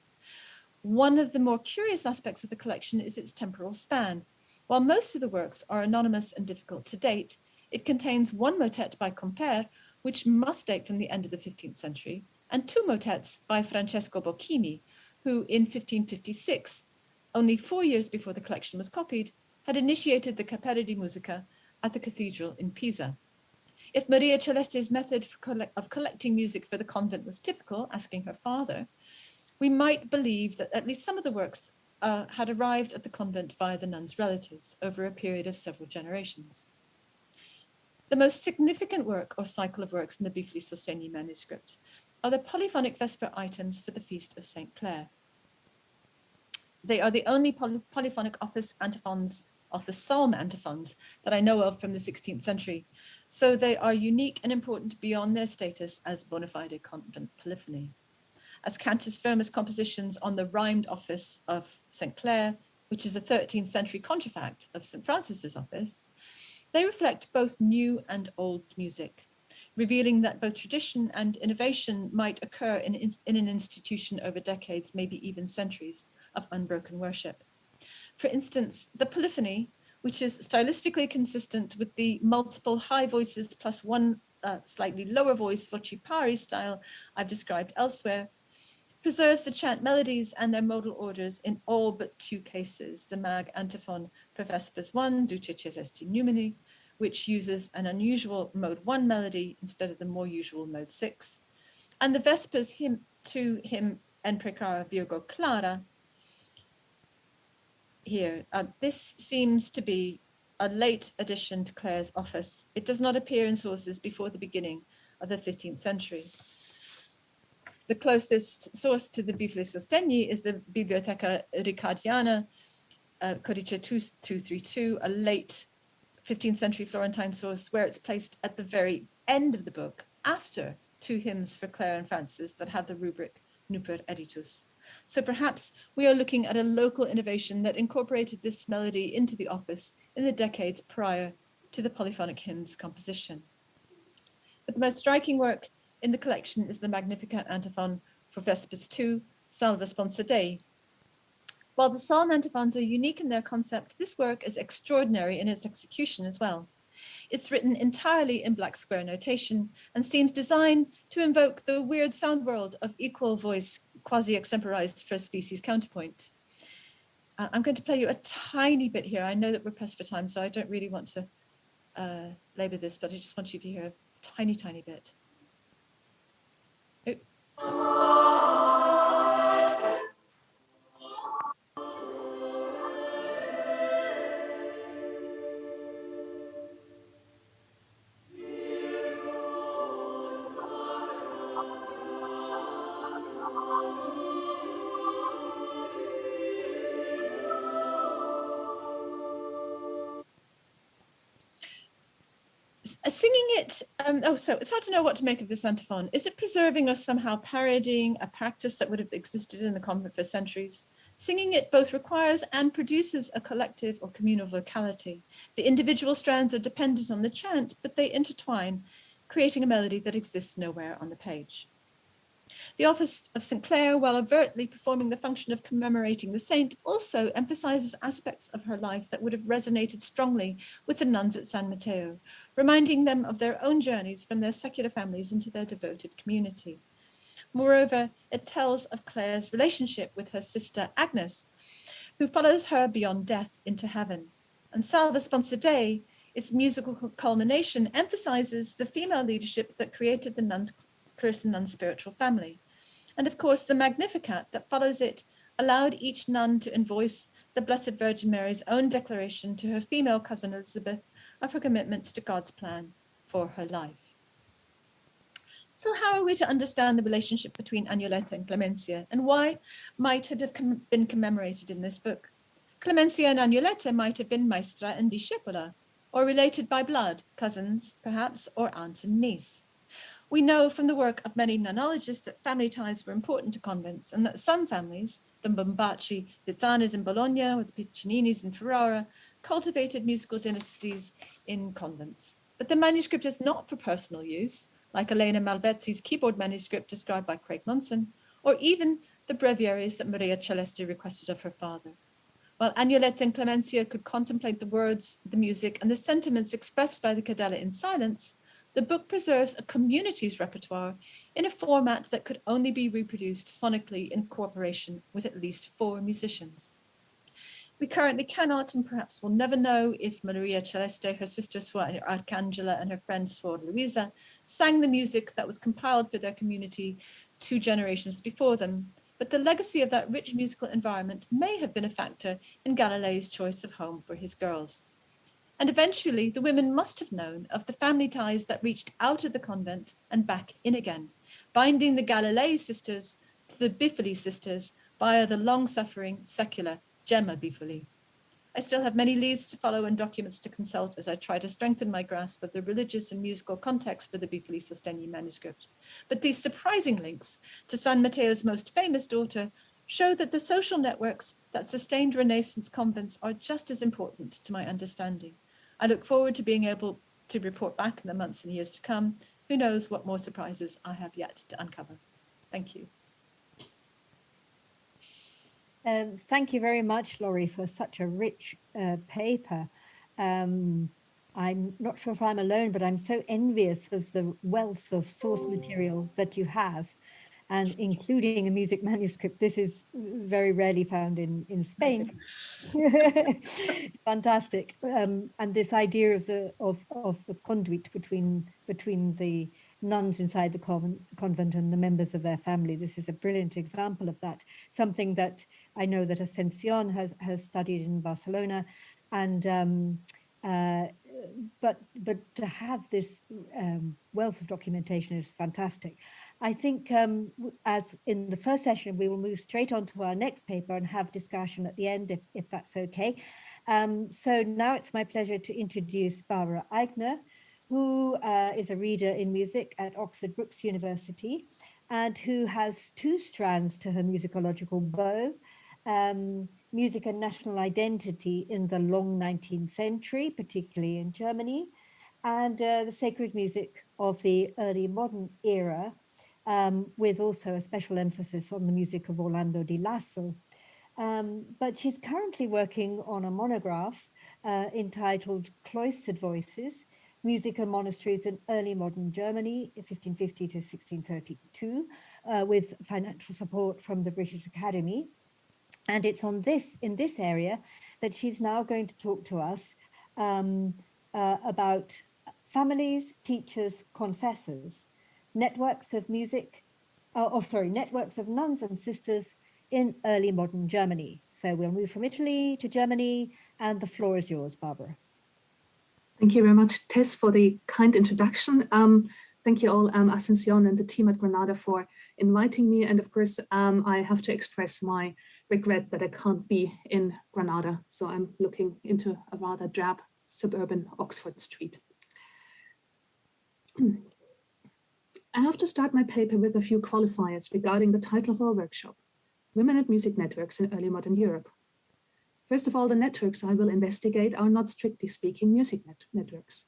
One of the more curious aspects of the collection is its temporal span. While most of the works are anonymous and difficult to date, it contains 1 motet by Comper, which must date from the end of the 15th century, and 2 motets by Francesco Bocchini, who in 1556, only 4 years before the collection was copied, had initiated the Cappella di Musica at the cathedral in Pisa. If Maria Celeste's method of collecting music for the convent was typical, asking her father, we might believe that at least some of the works had arrived at the convent via the nuns' relatives over a period of several generations. The most significant work or cycle of works in the Bifli Sostegni manuscript are the polyphonic Vesper items for the Feast of St. Clare. They are the only polyphonic office psalm antiphons that I know of from the 16th century, so they are unique and important beyond their status as bona fide convent polyphony. As Cantus Firmus compositions on the rhymed office of St. Clare, which is a 13th century contrafact of St. Francis's office, they reflect both new and old music, revealing that both tradition and innovation might occur in an institution over decades, maybe even centuries, of unbroken worship. For instance, the polyphony, which is stylistically consistent with the multiple high voices plus 1 slightly lower voice voci pari style I've described elsewhere, preserves the chant melodies and their modal orders in all but 2 cases, the mag antiphon for Vespers 1, Duce Celesti Numini, which uses an unusual mode 1 melody instead of the more usual mode 6, and the Vespers hymn 2 hymn En Precara Virgo Clara. Here, this seems to be a late addition to Clare's office. It does not appear in sources before the beginning of the 15th century. The closest source to the Bifli Sostegni is the Biblioteca Ricardiana, Codice 2232, a late 15th century Florentine source, where it's placed at the very end of the book, after 2 hymns for Clare and Francis that have the rubric Nuper Editus. So perhaps we are looking at a local innovation that incorporated this melody into the office in the decades prior to the polyphonic hymns composition. But the most striking work in the collection is the Magnificat antiphon for Vespers 2, Salve Sponsa Dei. While the psalm antiphons are unique in their concept, this work is extraordinary in its execution as well. It's written entirely in black square notation and seems designed to invoke the weird sound world of equal voice, quasi-extemporized first species counterpoint. I'm going to play you a tiny bit here. I know that we're pressed for time, so I don't really want to labor this, but I just want you to hear a tiny, tiny bit. Singing it, so it's hard to know what to make of this antiphon. Is it preserving or somehow parodying a practice that would have existed in the convent for centuries? Singing it both requires and produces a collective or communal vocality. The individual strands are dependent on the chant, but they intertwine, creating a melody that exists nowhere on the page. The office of St. Clare, while overtly performing the function of commemorating the saint, also emphasizes aspects of her life that would have resonated strongly with the nuns at San Matteo, reminding them of their own journeys from their secular families into their devoted community. Moreover, it tells of Clare's relationship with her sister Agnes, who follows her beyond death into heaven. And Salve Sponsa Dei Its musical culmination emphasizes the female leadership that created the Christian nun spiritual family. And of course, the Magnificat that follows it allowed each nun to invoice the Blessed Virgin Mary's own declaration to her female cousin Elizabeth of her commitment to God's plan for her life. So how are we to understand the relationship between Agnoletta and Clemencia, and why might it have been commemorated in this book? Clemencia and Agnoletta might have been maestra and discepola, or related by blood, cousins, perhaps, or aunt and niece. We know from the work of many nunologists that family ties were important to convents, and that some families, the Bombaci, the Zanes in Bologna, or the Piccininis in Ferrara, cultivated musical dynasties in convents. But the manuscript is not for personal use, like Elena Malvezzi's keyboard manuscript described by Craig Munson, or even the breviaries that Maria Celeste requested of her father. While Agnoletta and Clemencia could contemplate the words, the music, and the sentiments expressed by the cadella in silence, the book preserves a community's repertoire in a format that could only be reproduced sonically in cooperation with at least 4 musicians. We currently cannot, and perhaps will never know, if Maria Celeste, her sister Suor Arcangela, and her friend Suor Luisa sang the music that was compiled for their community 2 generations before them, but the legacy of that rich musical environment may have been a factor in Galileo's choice of home for his girls. And eventually, the women must have known of the family ties that reached out of the convent and back in again, binding the Galilei sisters to the Bifoli sisters via the long-suffering secular Gemma Bifoli. I still have many leads to follow and documents to consult as I try to strengthen my grasp of the religious and musical context for the Bifoli Sostegni manuscript. But these surprising links to San Matteo's most famous daughter show that the social networks that sustained Renaissance convents are just as important to my understanding. I look forward to being able to report back in the months and years to come. Who knows what more surprises I have yet to uncover. Thank you. Thank you very much, Laurie, for such a rich paper. I'm not sure if I'm alone, but I'm so envious of the wealth of source material that you have, and including a music manuscript. This is very rarely found in Spain. Fantastic. And this idea of the conduit between the nuns inside the convent and the members of their family. This is a brilliant example of that. Something that I know that Ascensión has studied in Barcelona, and but to have this wealth of documentation is fantastic. I think as in the first session, we will move straight on to our next paper and have discussion at the end, if that's okay. So now it's my pleasure to introduce Barbara Eigner, who is a reader in music at Oxford Brookes University, and who has 2 strands to her musicological bow: music and national identity in the long 19th century, particularly in Germany, and the sacred music of the early modern era, with also a special emphasis on the music of Orlando di Lasso. But she's currently working on a monograph entitled Cloistered Voices, Music and Monasteries in Early Modern Germany, 1550 to 1632, with financial support from the British Academy. And it's in this area that she's now going to talk to us about families, teachers, confessors, networks of networks of nuns and sisters in early modern Germany. So we'll move from Italy to Germany, and the floor is yours, Barbara. Thank you very much, Tess, for the kind introduction. Thank you all, Ascensión and the team at Granada, for inviting me. And of course, I have to express my regret that I can't be in Granada. So I'm looking into a rather drab suburban Oxford street. I have to start my paper with a few qualifiers regarding the title of our workshop: Women and Music Networks in Early Modern Europe. First of all, the networks I will investigate are not strictly speaking music networks.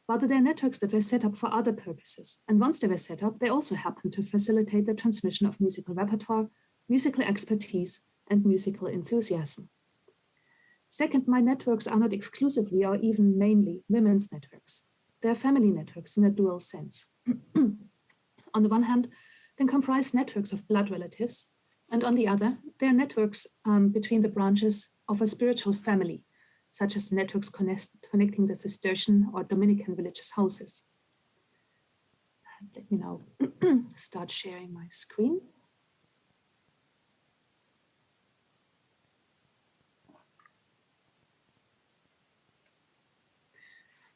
Rather, they're networks that were set up for other purposes. And once they were set up, they also happen to facilitate the transmission of musical repertoire, musical expertise, and musical enthusiasm. Second, my networks are not exclusively or even mainly women's networks. They are family networks in a dual sense. On the one hand, they comprise networks of blood relatives, and on the other, they are networks between the branches of a spiritual family, such as the networks connecting the Cistercian or Dominican religious houses. Let me now start sharing my screen.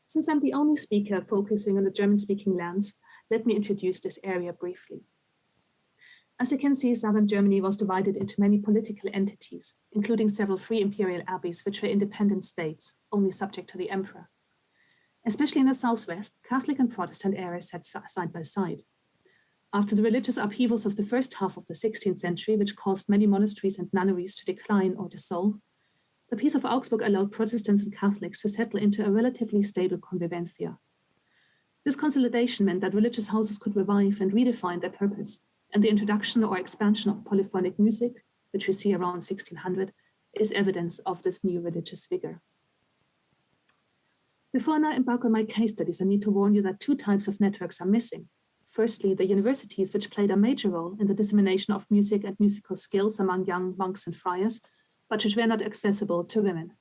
Since I'm the only speaker focusing on the German-speaking lands, let me introduce this area briefly. As you can see, southern Germany was divided into many political entities, including several free imperial abbeys, which were independent states, only subject to the emperor. Especially in the southwest, Catholic and Protestant areas sat side by side. After the religious upheavals of the first half of the 16th century, which caused many monasteries and nunneries to decline or dissolve, the Peace of Augsburg allowed Protestants and Catholics to settle into a relatively stable convivencia. This consolidation meant that religious houses could revive and redefine their purpose, and the introduction or expansion of polyphonic music, which we see around 1600, is evidence of this new religious vigor. Before I now embark on my case studies, I need to warn you that two types of networks are missing. Firstly, the universities, which played a major role in the dissemination of music and musical skills among young monks and friars, but which were not accessible to women.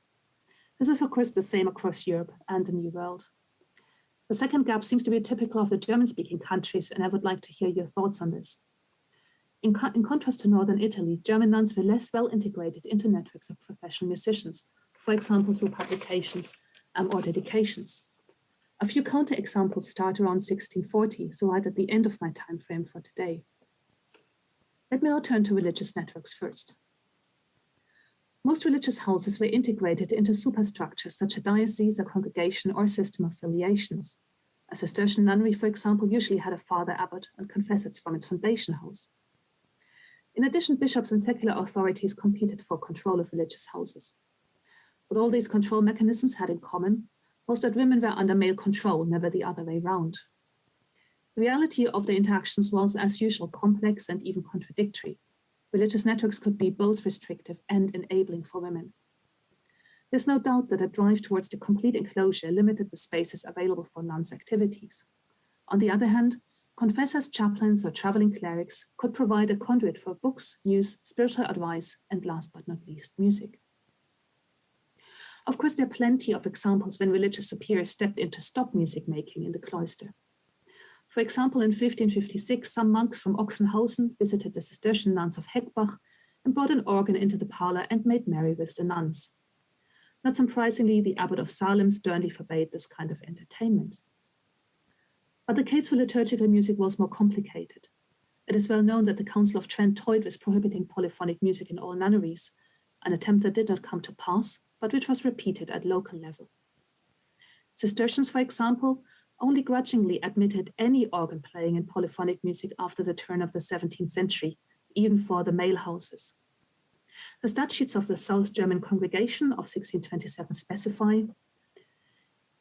This is, of course, the same across Europe and the New World. The second gap seems to be typical of the German-speaking countries, and I would like to hear your thoughts on this. In contrast to Northern Italy, German nuns were less well integrated into networks of professional musicians, for example, through publications or dedications. A few counterexamples start around 1640, so right at the end of my time frame for today. Let me now turn to religious networks first. Most religious houses were integrated into superstructures such as a diocese, a congregation, or a system of filiations. A Cistercian nunnery, for example, usually had a father abbot and confessors from its foundation house. In addition, bishops and secular authorities competed for control of religious houses. What all these control mechanisms had in common was that women were under male control, never the other way round. The reality of the interactions was, as usual, complex and even contradictory. Religious networks could be both restrictive and enabling for women. There's no doubt that a drive towards the complete enclosure limited the spaces available for nuns' activities. On the other hand, confessors, chaplains, or traveling clerics could provide a conduit for books, news, spiritual advice, and last but not least, music. Of course, there are plenty of examples when religious superiors stepped in to stop music making in the cloister. For example, in 1556, some monks from Ochsenhausen visited the Cistercian nuns of Heckbach and brought an organ into the parlor and made merry with the nuns. Not surprisingly, the abbot of Salem sternly forbade this kind of entertainment. But the case for liturgical music was more complicated. It is well known that the Council of Trent toyed with prohibiting polyphonic music in all nunneries, an attempt that did not come to pass, but which was repeated at local level. Cistercians, for example, only grudgingly admitted any organ playing in polyphonic music after the turn of the 17th century, even for the male houses. The statutes of the South German Congregation of 1627 specify,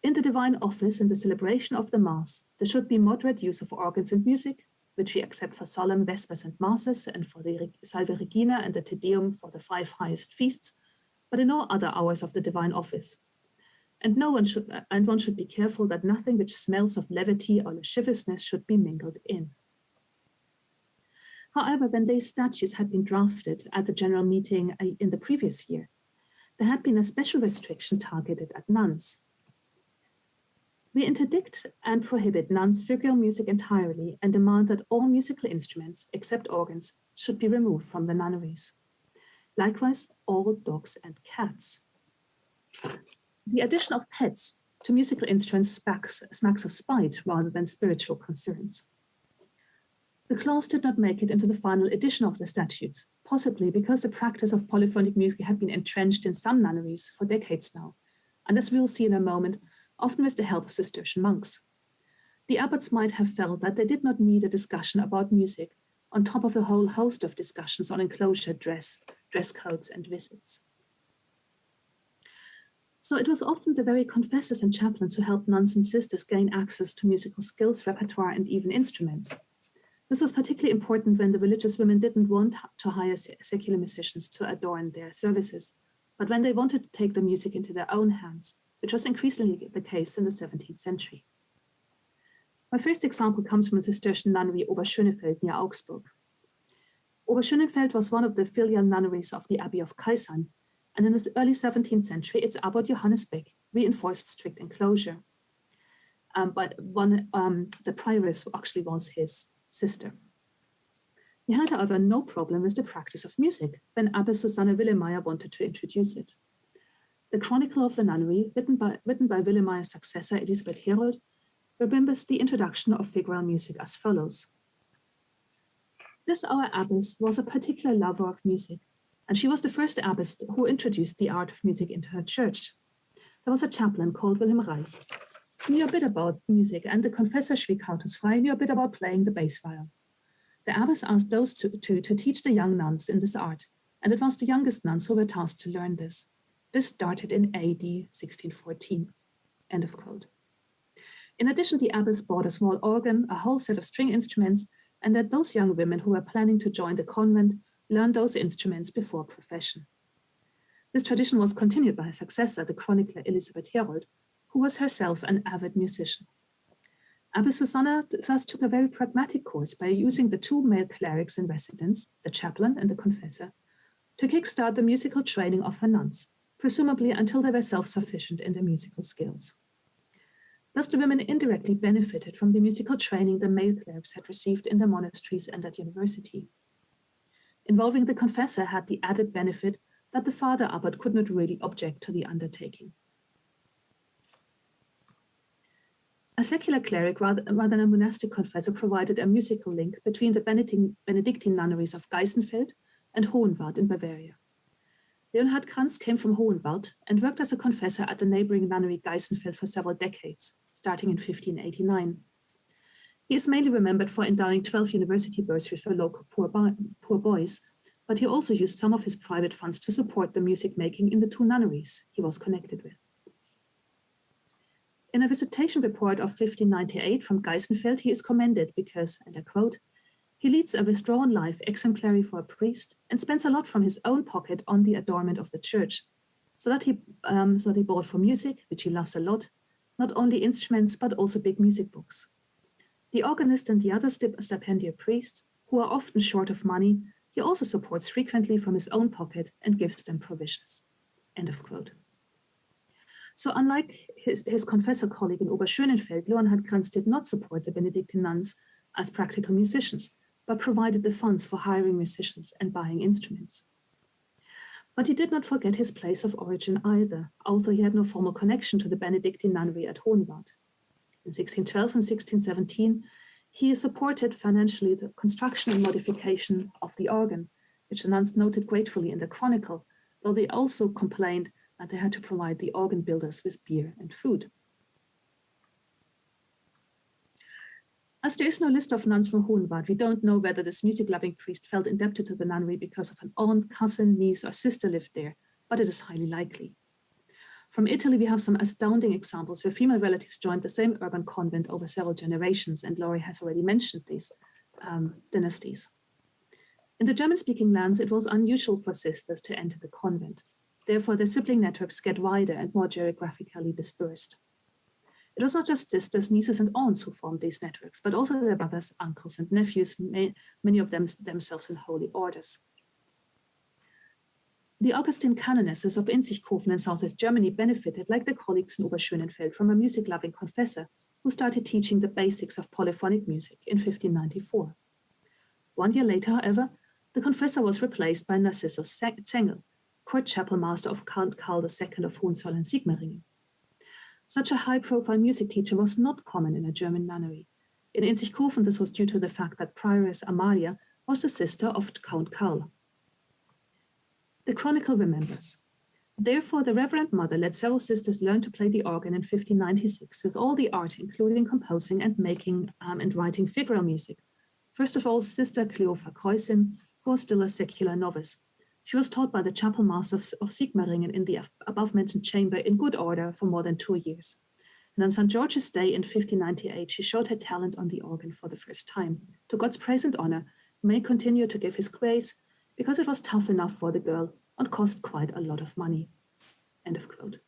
in the divine office and the celebration of the Mass, there should be moderate use of organs and music, which we accept for solemn vespers and masses and for the Salve Regina and the Te Deum for the 5 highest feasts, but in all other hours of the divine office. And one should be careful that nothing which smells of levity or lasciviousness should be mingled in. However, when these statutes had been drafted at the general meeting in the previous year, there had been a special restriction targeted at nuns. We interdict and prohibit nuns' figurial music entirely and demand that all musical instruments, except organs, should be removed from the nunneries. Likewise, all dogs and cats. The addition of pets to musical instruments smacks of spite rather than spiritual concerns. The clause did not make it into the final edition of the statutes, possibly because the practice of polyphonic music had been entrenched in some nunneries for decades now, and as we will see in a moment, often with the help of Cistercian monks. The abbots might have felt that they did not need a discussion about music on top of a whole host of discussions on enclosure, dress codes, and visits. So it was often the very confessors and chaplains who helped nuns and sisters gain access to musical skills, repertoire, and even instruments. This was particularly important when the religious women didn't want to hire secular musicians to adorn their services, but when they wanted to take the music into their own hands, which was increasingly the case in the 17th century. My first example comes from the Cistercian nunnery Oberschönefeld near Augsburg. Oberschönefeld was one of the filial nunneries of the Abbey of Casa, and in the early 17th century, its abbot Johannes Beck reinforced strict enclosure. But the prioress actually was his sister. He had, however, no problem with the practice of music when Abbess Susanne Willemeyer wanted to introduce it. The Chronicle of the Nunnery, written by Willemeyer's successor, Elisabeth Herold, remembers the introduction of figural music as follows. This our abbess was a particular lover of music, and she was the first abbess who introduced the art of music into her church. There was a chaplain called Wilhelm Reich. He knew a bit about music, and the confessor Schwiekautus Frey knew a bit about playing the bass viol. The abbess asked those two to teach the young nuns in this art, and it was the youngest nuns who were tasked to learn this. This started in AD 1614. End of quote. In addition, the abbess bought a small organ, a whole set of string instruments, and that those young women who were planning to join the convent learned those instruments before profession. This tradition was continued by her successor, the chronicler Elisabeth Herold, who was herself an avid musician. Abbess Susanna first took a very pragmatic course by using the two male clerics in residence, the chaplain and the confessor, to kickstart the musical training of her nuns, presumably until they were self-sufficient in their musical skills. Thus, the women indirectly benefited from the musical training the male clerics had received in the monasteries and at university. Involving the confessor had the added benefit that the father abbot could not really object to the undertaking. A secular cleric rather than a monastic confessor provided a musical link between the Benedictine nunneries of Geisenfeld and Hohenwald in Bavaria. Leonhard Kranz came from Hohenwald and worked as a confessor at the neighboring nunnery Geisenfeld for several decades, starting in 1589. He is mainly remembered for endowing 12 university bursaries for local poor boys, but he also used some of his private funds to support the music making in the two nunneries he was connected with. In a visitation report of 1598 from Geisenfeld, he is commended because, and I quote, "He leads a withdrawn life exemplary for a priest and spends a lot from his own pocket on the adornment of the church, so that he bought for music, which he loves a lot, not only instruments, but also big music books. The organist and the other stipendiate priests, who are often short of money, he also supports frequently from his own pocket and gives them provisions." End of quote. So unlike his confessor colleague in Oberschönenfeld, Leonhard Kranz did not support the Benedictine nuns as practical musicians, but provided the funds for hiring musicians and buying instruments. But he did not forget his place of origin either, although he had no formal connection to the Benedictine nunnery at Hohenwald. In 1612 and 1617, he supported financially the construction and modification of the organ, which the nuns noted gratefully in the chronicle, though they also complained that they had to provide the organ builders with beer and food. As there is no list of nuns from Hohenwald, we don't know whether this music-loving priest felt indebted to the nunnery because of an aunt, cousin, niece, or sister lived there, but it is highly likely. From Italy, we have some astounding examples where female relatives joined the same urban convent over several generations, and Laurie has already mentioned these dynasties. In the German-speaking lands, it was unusual for sisters to enter the convent. Therefore, their sibling networks get wider and more geographically dispersed. It was not just sisters, nieces, and aunts who formed these networks, but also their brothers, uncles, and nephews, many of them themselves in holy orders. The Augustine canonesses of Inzigkofen in southwest Germany benefited, like their colleagues in Oberschönenfeld, from a music-loving confessor who started teaching the basics of polyphonic music in 1594. 1 year later, however, the confessor was replaced by Narcissus Zengel, court chapel master of Count Karl II of Hohenzollern-Sigmaringen. Such a high-profile music teacher was not common in a German nunnery. In Inzigkofen, this was due to the fact that prioress Amalia was the sister of Count Karl. The chronicle remembers, "Therefore, the Reverend Mother let several sisters learn to play the organ in 1596 with all the art, including composing and making and writing figural music. First of all, Sister Cleopha Kreusin, who was still a secular novice. She was taught by the chapel master of Sigmaringen in the above-mentioned chamber in good order for more than 2 years. And on St. George's Day in 1598, she showed her talent on the organ for the first time. To God's praise and honor, he may continue to give his grace, because it was tough enough for the girl and cost quite a lot of money." End of quote.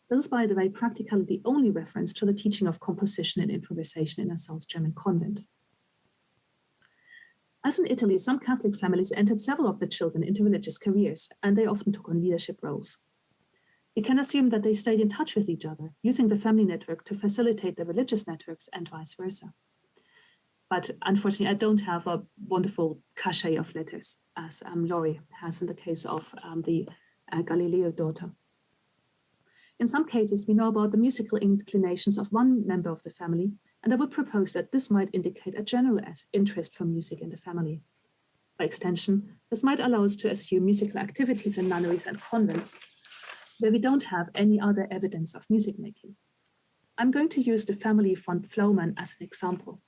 This is, by the way, practically the only reference to the teaching of composition and improvisation in a South German convent. As in Italy, some Catholic families entered several of the children into religious careers, and they often took on leadership roles. We can assume that they stayed in touch with each other, using the family network to facilitate the religious networks and vice versa. But unfortunately, I don't have a wonderful cachet of letters, as Laurie has in the case of the Galileo daughter. In some cases, we know about the musical inclinations of one member of the family, and I would propose that this might indicate a general interest for music in the family. By extension, this might allow us to assume musical activities in nunneries and convents, where we don't have any other evidence of music making. I'm going to use the family von Pflaumann as an example.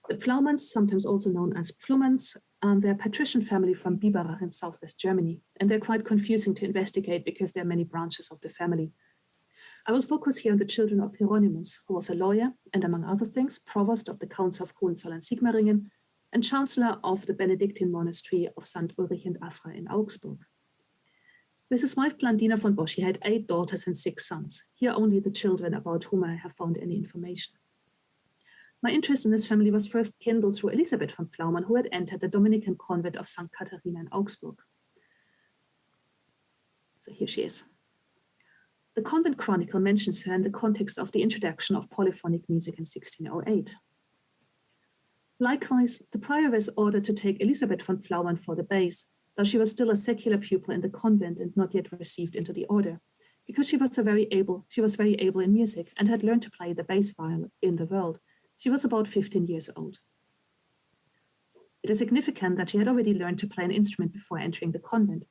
The Pflaumanns, sometimes also known as Pflumans, they're a patrician family from Biberach in southwest Germany, and they're quite confusing to investigate because there are many branches of the family. I will focus here on the children of Hieronymus, who was a lawyer and, among other things, provost of the counts of Hohenzollern-Sigmaringen and chancellor of the Benedictine monastery of St. Ulrich and Afra in Augsburg. With his wife Blandina von Bosch, he had 8 daughters and 6 sons. Here only the children about whom I have found any information. My interest in this family was first kindled through Elisabeth von Pflaumann, who had entered the Dominican convent of St. Katharina in Augsburg. So here she is. The convent chronicle mentions her in the context of the introduction of polyphonic music in 1608. Likewise, the prioress ordered to take Elisabeth von Pflaumann for the bass, though she was still a secular pupil in the convent and not yet received into the order, because she was very able in music and had learned to play the bass viol in the world. She was about 15 years old. It is significant that she had already learned to play an instrument before entering the convent.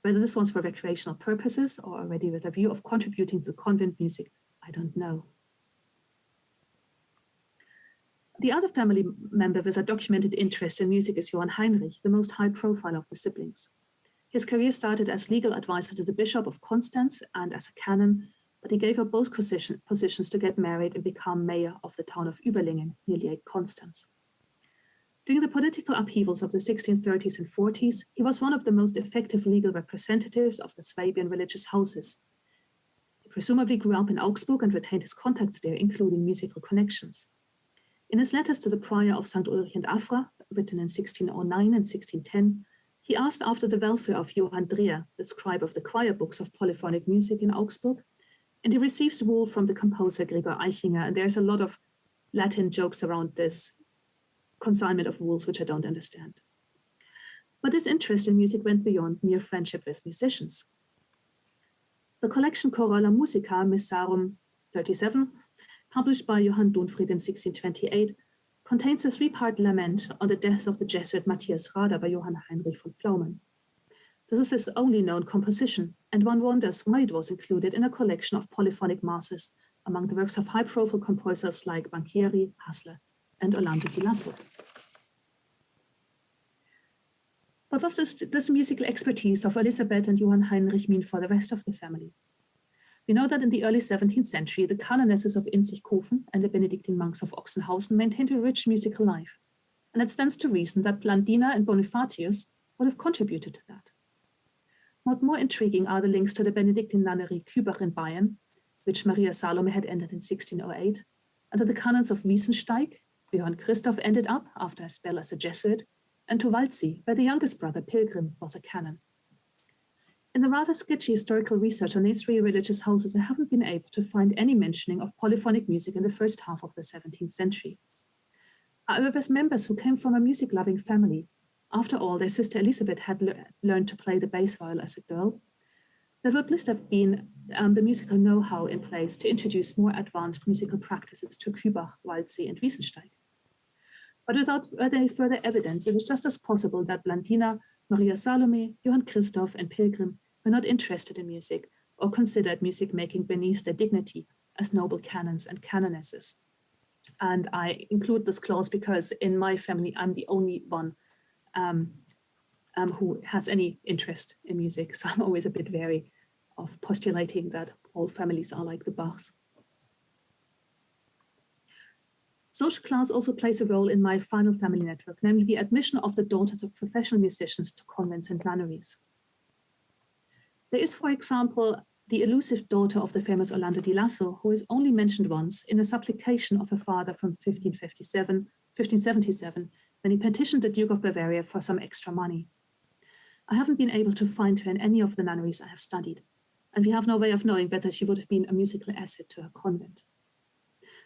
Whether this was for recreational purposes or already with a view of contributing to the convent music, I don't know. The other family member with a documented interest in music is Johann Heinrich, the most high profile of the siblings. His career started as legal advisor to the Bishop of Constance and as a canon, but he gave up both positions to get married and become mayor of the town of Überlingen, near Lake Constance. During the political upheavals of the 1630s and 40s, he was one of the most effective legal representatives of the Swabian religious houses. He presumably grew up in Augsburg and retained his contacts there, including musical connections. In his letters to the prior of St. Ulrich and Afra, written in 1609 and 1610, he asked after the welfare of Johann Dreher, the scribe of the choir books of polyphonic music in Augsburg, and he receives wool from the composer Gregor Eichinger, and there's a lot of Latin jokes around this consignment of wools, which I don't understand. But his interest in music went beyond mere friendship with musicians. The collection Chorala Musica Missarum 37, published by Johann Dunfried in 1628, contains a 3-part lament on the death of the Jesuit Matthias Rader by Johann Heinrich von Pflaumann. This is his only known composition, and one wonders why it was included in a collection of polyphonic masses among the works of high-profile composers like Banchieri, Hassler, and Orlando di Lasso. But what does this musical expertise of Elisabeth and Johann Heinrich mean for the rest of the family? We know that in the early 17th century, the canonesses of Inzigkofen and the Benedictine monks of Ochsenhausen maintained a rich musical life, and it stands to reason that Blandina and Bonifatius would have contributed to that. Not more intriguing are the links to the Benedictine nunnery Kübach in Bayern, which Maria Salome had entered in 1608, and to the canons of Wiesensteig, where Johann Christoph ended up after a spell as a Jesuit, and to Waldsee, where the youngest brother Pilgrim was a canon. In the rather sketchy historical research on these 3 religious houses, I haven't been able to find any mentioning of polyphonic music in the first half of the 17th century. However, with members who came from a music-loving family, after all, their sister Elisabeth had learned to play the bass viol as a girl, there would at least have been the musical know-how in place to introduce more advanced musical practices to Kübach, Waldsee, and Wiesensteig. But without any further evidence, it is just as possible that Blandina, Maria Salome, Johann Christoph, and Pilgrim were not interested in music or considered music making beneath their dignity as noble canons and canonesses. And I include this clause because in my family, I'm the only one who has any interest in music. So I'm always a bit wary of postulating that all families are like the Bachs. Social class also plays a role in my final family network, namely the admission of the daughters of professional musicians to convents and nunneries. There is, for example, the elusive daughter of the famous Orlando di Lasso, who is only mentioned once in a supplication of her father from 1577, when he petitioned the Duke of Bavaria for some extra money. I haven't been able to find her in any of the nunneries I have studied, and we have no way of knowing whether she would have been a musical asset to her convent.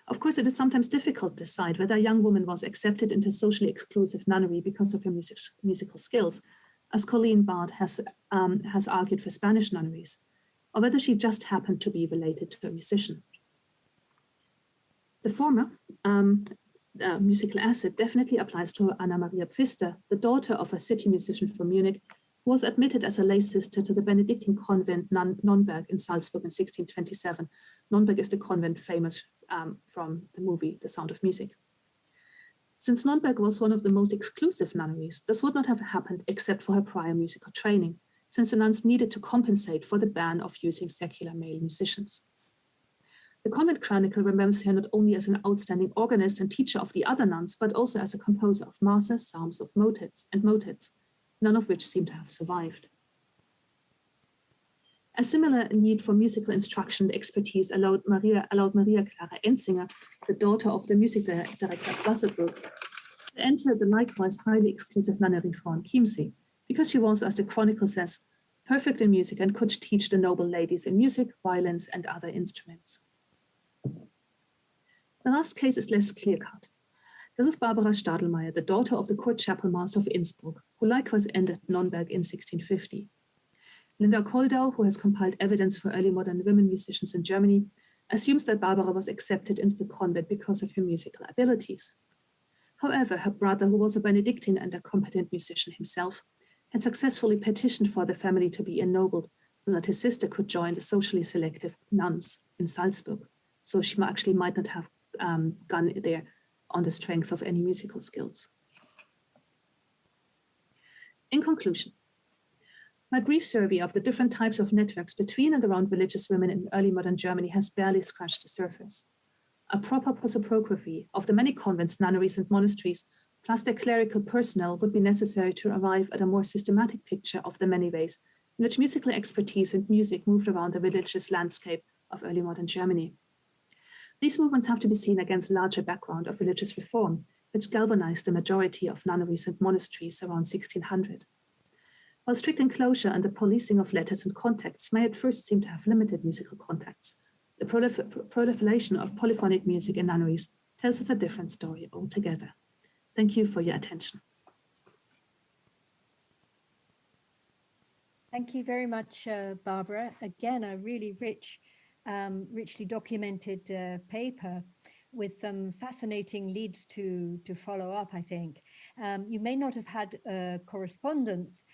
Of course, it is sometimes difficult to decide whether a young woman was accepted into a socially exclusive nunnery because of her musical skills, as Colleen Bard has argued for Spanish nunneries, or whether she just happened to be related to a musician. The former, musical asset, definitely applies to Anna Maria Pfister, the daughter of a city musician from Munich, who was admitted as a lay sister to the Benedictine convent Nonnberg in Salzburg in 1627. Nonnberg is the convent famous from the movie The Sound of Music. Since Nonnberg was one of the most exclusive nunneries, this would not have happened except for her prior musical training, since the nuns needed to compensate for the ban of using secular male musicians. The convent chronicle remembers her not only as an outstanding organist and teacher of the other nuns, but also as a composer of masses, psalms, of motets, none of which seem to have survived. A similar need for musical instruction and expertise allowed Maria Clara Enzinger, the daughter of the music director of Wasserburg, to enter the likewise highly exclusive nunnery Frau'n Chiemsee, because she was, as the chronicle says, perfect in music and could teach the noble ladies in music, violins, and other instruments. The last case is less clear-cut. This is Barbara Stadelmeier, the daughter of the court chapel master of Innsbruck, who likewise entered Nonnberg in 1650. Linda Koldau, who has compiled evidence for early modern women musicians in Germany, assumes that Barbara was accepted into the convent because of her musical abilities. However, her brother, who was a Benedictine and a competent musician himself, had successfully petitioned for the family to be ennobled so that his sister could join the socially selective nuns in Salzburg. So she actually might not have gone there on the strength of any musical skills. In conclusion, my brief survey of the different types of networks between and around religious women in early modern Germany has barely scratched the surface. A proper prosopography of the many convents, nunneries, and monasteries, plus their clerical personnel, would be necessary to arrive at a more systematic picture of the many ways in which musical expertise and music moved around the religious landscape of early modern Germany. These movements have to be seen against a larger background of religious reform, which galvanized the majority of nunneries and monasteries around 1600. While strict enclosure and the policing of letters and contacts may at first seem to have limited musical contacts, the proliferation of polyphonic music in nunneries tells us a different story altogether. Thank you for your attention. Thank you very much, Barbara. Again, a really richly documented paper with some fascinating leads to follow up, I think. You may not have had correspondence,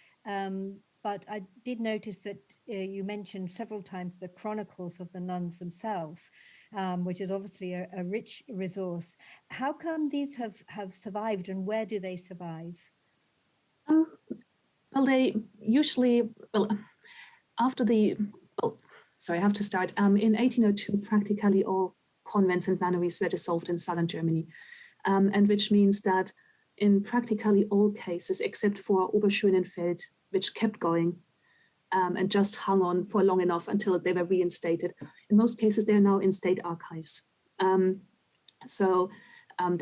but I did notice that you mentioned several times the chronicles of the nuns themselves, which is obviously a rich resource. How come these have survived, and where do they survive? Well, they usually, after the, sorry, I have to start. In 1802, practically all convents and nunneries were dissolved in southern Germany, and which means that in practically all cases, except for Oberschönenfeld, which kept going and just hung on for long enough until they were reinstated. In most cases, they are now in state archives. They're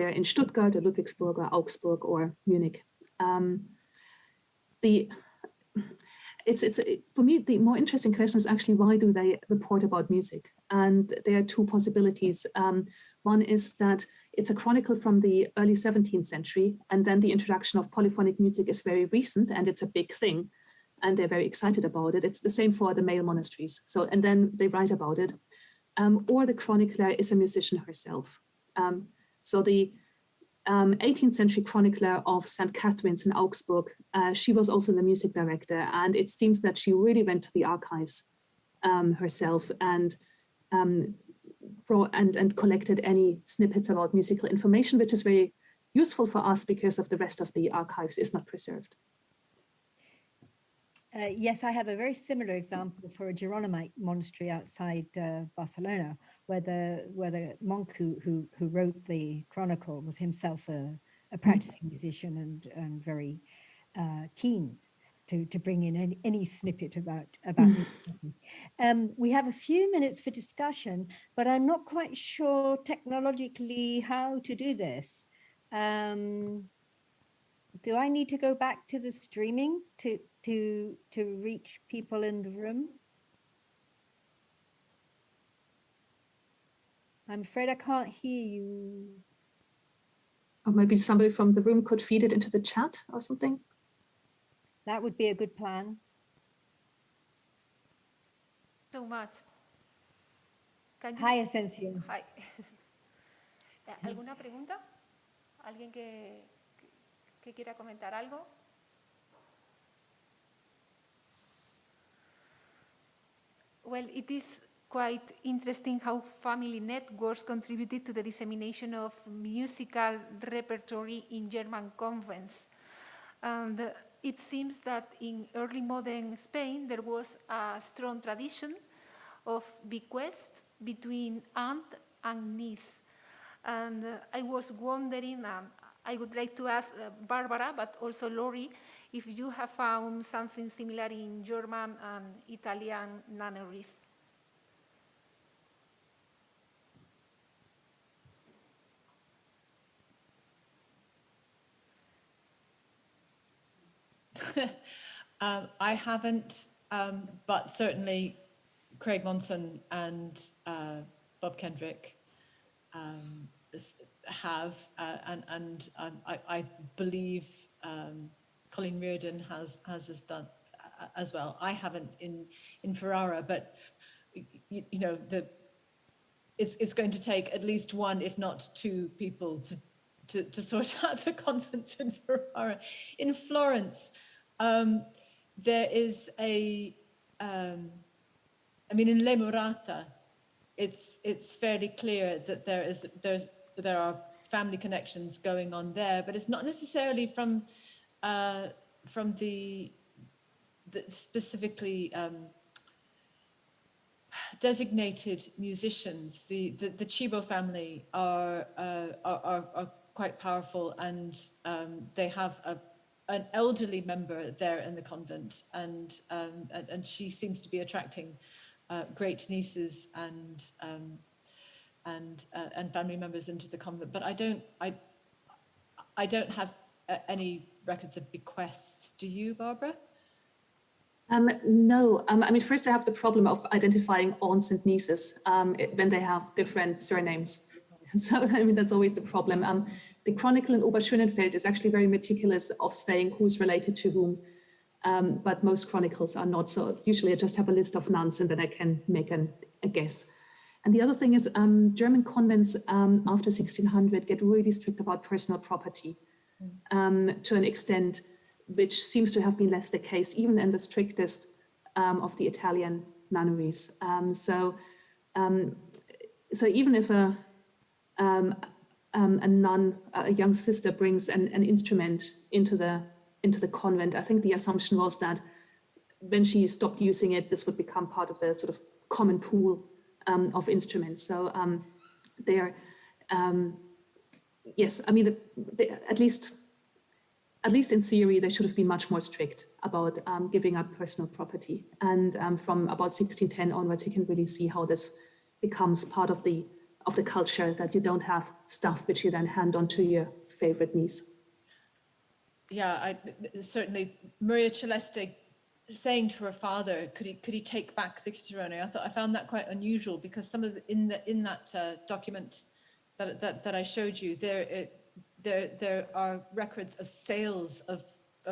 in Stuttgart or Ludwigsburg or Augsburg or Munich. For me, the more interesting question is actually, why do they report about music? And there are two possibilities. One is that it's a chronicle from the early 17th century, and then the introduction of polyphonic music is very recent, and it's a big thing, and they're very excited about it. It's the same for the male monasteries. And then they write about it. Or the chronicler is a musician herself. The 18th century chronicler of St. Catherine's in Augsburg, she was also the music director, and it seems that she really went to the archives herself and collected any snippets about musical information, which is very useful for us because of the rest of the archives is not preserved. Yes, I have a very similar example for a Geronimite monastery outside Barcelona, where the monk who wrote the chronicle was himself a practicing musician and very keen to bring in any snippet about music. We have a few minutes for discussion, but I'm not quite sure technologically how to do this. Do I need to go back to the streaming to reach people in the room? I'm afraid I can't hear you. Or maybe somebody from the room could feed it into the chat or something. That would be a good plan. So much. Hi, Ascensión. Hi. ¿Alguna pregunta? ¿Alguien que quiera comentar algo? Well, it is quite interesting how family networks contributed to the dissemination of musical repertory in German convents. And it seems that in early modern Spain, there was a strong tradition of bequests between aunt and niece. And I was wondering, I would like to ask Barbara, but also Lori, if you have found something similar in German and Italian nunneries. I haven't, but certainly Craig Monson and Bob Kendrick have, and I believe Colleen Reardon has this done as well. I haven't in Ferrara, but you know, it's going to take at least one, if not two people to sort out the convents in Ferrara. In Florence, there is I mean, in Le Murata, it's fairly clear that there are family connections going on there, but it's not necessarily from the specifically designated musicians. The Chibo family are quite powerful, and they have an elderly member there in the convent, and she seems to be attracting great nieces and family members into the convent. But I don't have any records of bequests. Do you, Barbara? No. I mean, first I have the problem of identifying aunts and nieces when they have different surnames. So, I mean, that's always the problem. The chronicle in Oberschönenfeld is actually very meticulous of saying who's related to whom, but most chronicles are not. So usually I just have a list of nuns and then I can make a guess. And the other thing is German convents after 1600 get really strict about personal property to an extent which seems to have been less the case even in the strictest of the Italian nunneries. So even if a nun, a young sister, brings an instrument into the convent, I think the assumption was that when she stopped using it, this would become part of the sort of common pool of instruments. So yes, I mean, at least in theory, they should have been much more strict about giving up personal property. And from about 1610 onwards, you can really see how this becomes part of the culture, that you don't have stuff which you then hand on to your favorite niece. Yeah, certainly Maria Celeste saying to her father, could he take back the Cicerone? I found that quite unusual, because some of in that document that I showed you, there are records of sales of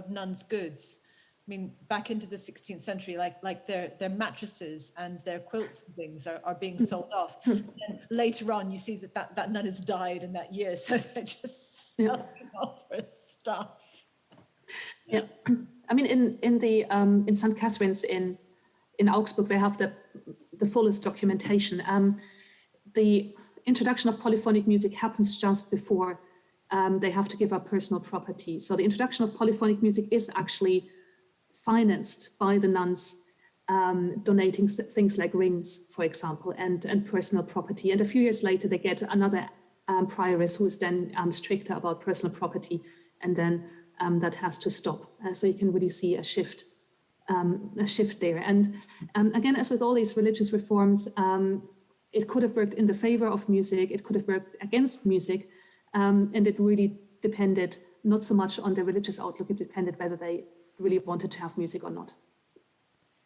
nuns' goods. I mean, back into the 16th century, like their mattresses and their quilts and things are being sold off. And later on, you see that nun has died in that year, so they're just selling off her stuff. Yeah, I mean, in St. Catherine's in Augsburg, they have the fullest documentation. The introduction of polyphonic music happens just before they have to give up personal property. So the introduction of polyphonic music is actually financed by the nuns donating things like rings, for example, and personal property. And a few years later, they get another prioress who is then stricter about personal property, and then that has to stop. So you can really see a shift there. And again, as with all these religious reforms, it could have worked in the favor of music, it could have worked against music, and it really depended not so much on their religious outlook. It depended whether they really wanted to have music or not.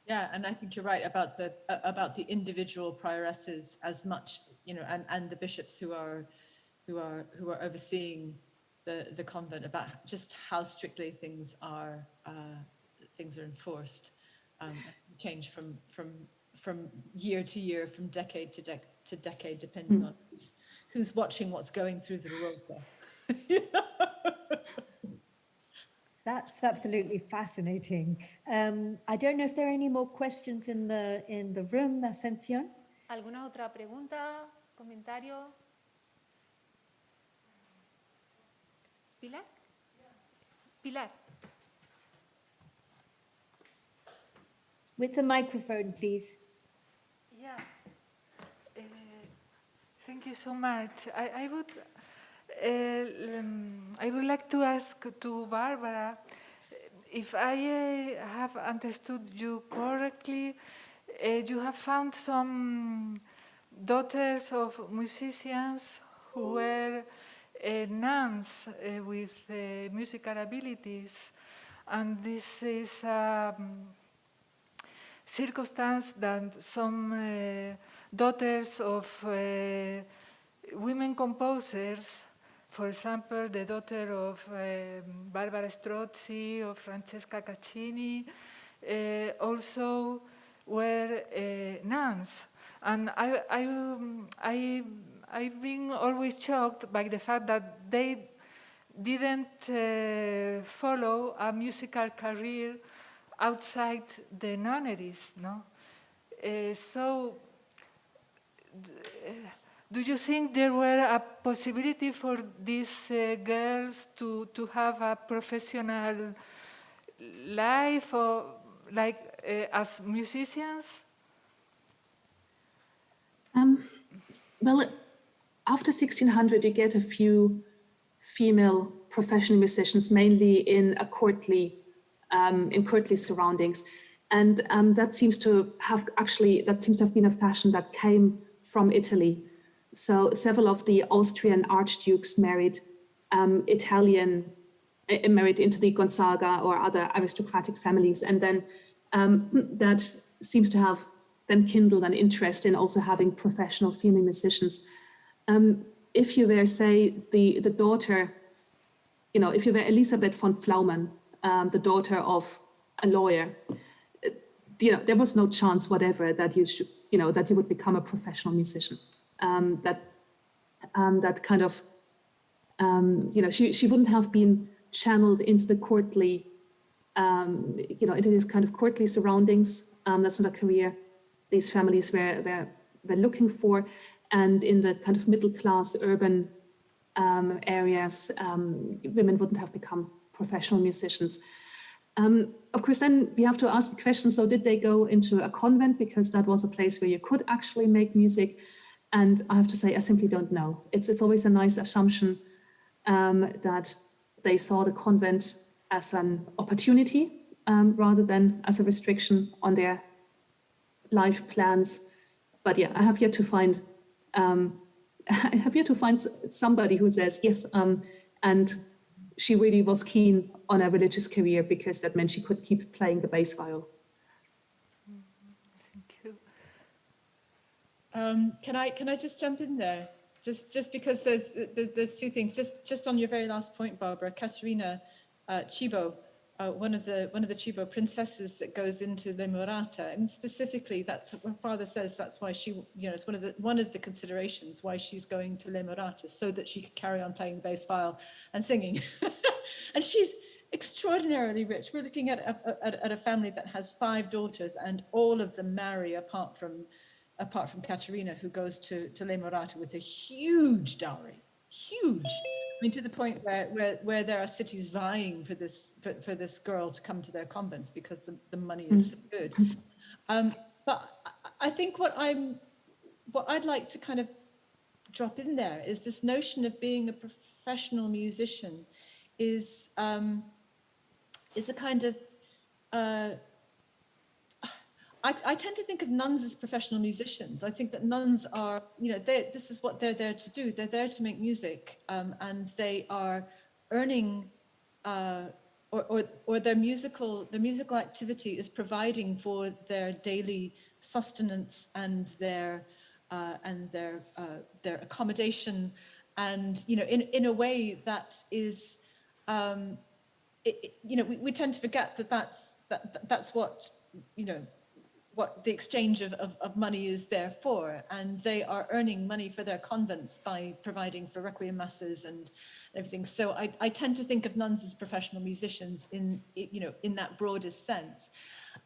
Yeah, and I think you're right about the individual prioresses as much, you know, and the bishops who are overseeing the convent, about just how strictly things are enforced, change from year to year, from decade to decade, depending on who's watching what's going through the rota. That's absolutely fascinating. I don't know if there are any more questions in the room, Ascensión. ¿Alguna otra pregunta, comentario? Pilar? Pilar. With the microphone, please. Yeah. Thank you so much. I would like to ask to Barbara, if I have understood you correctly, you have found some daughters of musicians who were nuns with musical abilities, and this is a circumstance that some daughters of women composers, for example, the daughter of Barbara Strozzi or Francesca Caccini, also were nuns. And I've been always shocked by the fact that they didn't follow a musical career outside the nunneries, no? Do you think there were a possibility for these girls to have a professional life, or like as musicians? Well, after 1600, you get a few female professional musicians, mainly in courtly surroundings, and that seems to have been a fashion that came from Italy. So several of the Austrian archdukes married married into the Gonzaga or other aristocratic families, and then that seems to have then kindled an interest in also having professional female musicians. If you were, say, the daughter, you know, if you were Elisabeth von Flaumann, the daughter of a lawyer, you know, there was no chance whatever that you should, you know, that you would become a professional musician. That kind of, you know, she wouldn't have been channeled into the courtly, you know, into these kind of courtly surroundings. That's not a career these families were looking for. And in the kind of middle class urban areas, women wouldn't have become professional musicians. Of course, then we have to ask the question, so did they go into a convent, because that was a place where you could actually make music? And I have to say, I simply don't know. It's always a nice assumption that they saw the convent as an opportunity rather than as a restriction on their life plans. But yeah, I have yet to find somebody who says yes, and she really was keen on a religious career because that meant she could keep playing the bass viol. Thank you. Can I just jump in there? Just because there's two things. Just on your very last point, Barbara, Caterina Cibo, one of the Cibo princesses that goes into Le Murata, and specifically that's what her father says. That's why she, you know, it's one of the considerations why she's going to Le Murata, so that she could carry on playing the bass viol and singing. And she's extraordinarily rich. We're looking at a family that has 5 daughters, and all of them marry apart from Caterina, who goes to Le Murata with a huge dowry, huge. I mean, to the point where there are cities vying for this girl to come to their convents because the money is so good. But I think what I'd like to kind of drop in there is this notion of being a professional musician is a kind of I tend to think of nuns as professional musicians. I think that nuns are, you know, this is what they're there to do. They're there to make music, and they are earning or their musical activity is providing for their daily sustenance and their accommodation, and in a way that is we tend to forget that's what what the exchange of money is there for, and they are earning money for their convents by providing for requiem masses and everything. So I tend to think of nuns as professional musicians in that broadest sense.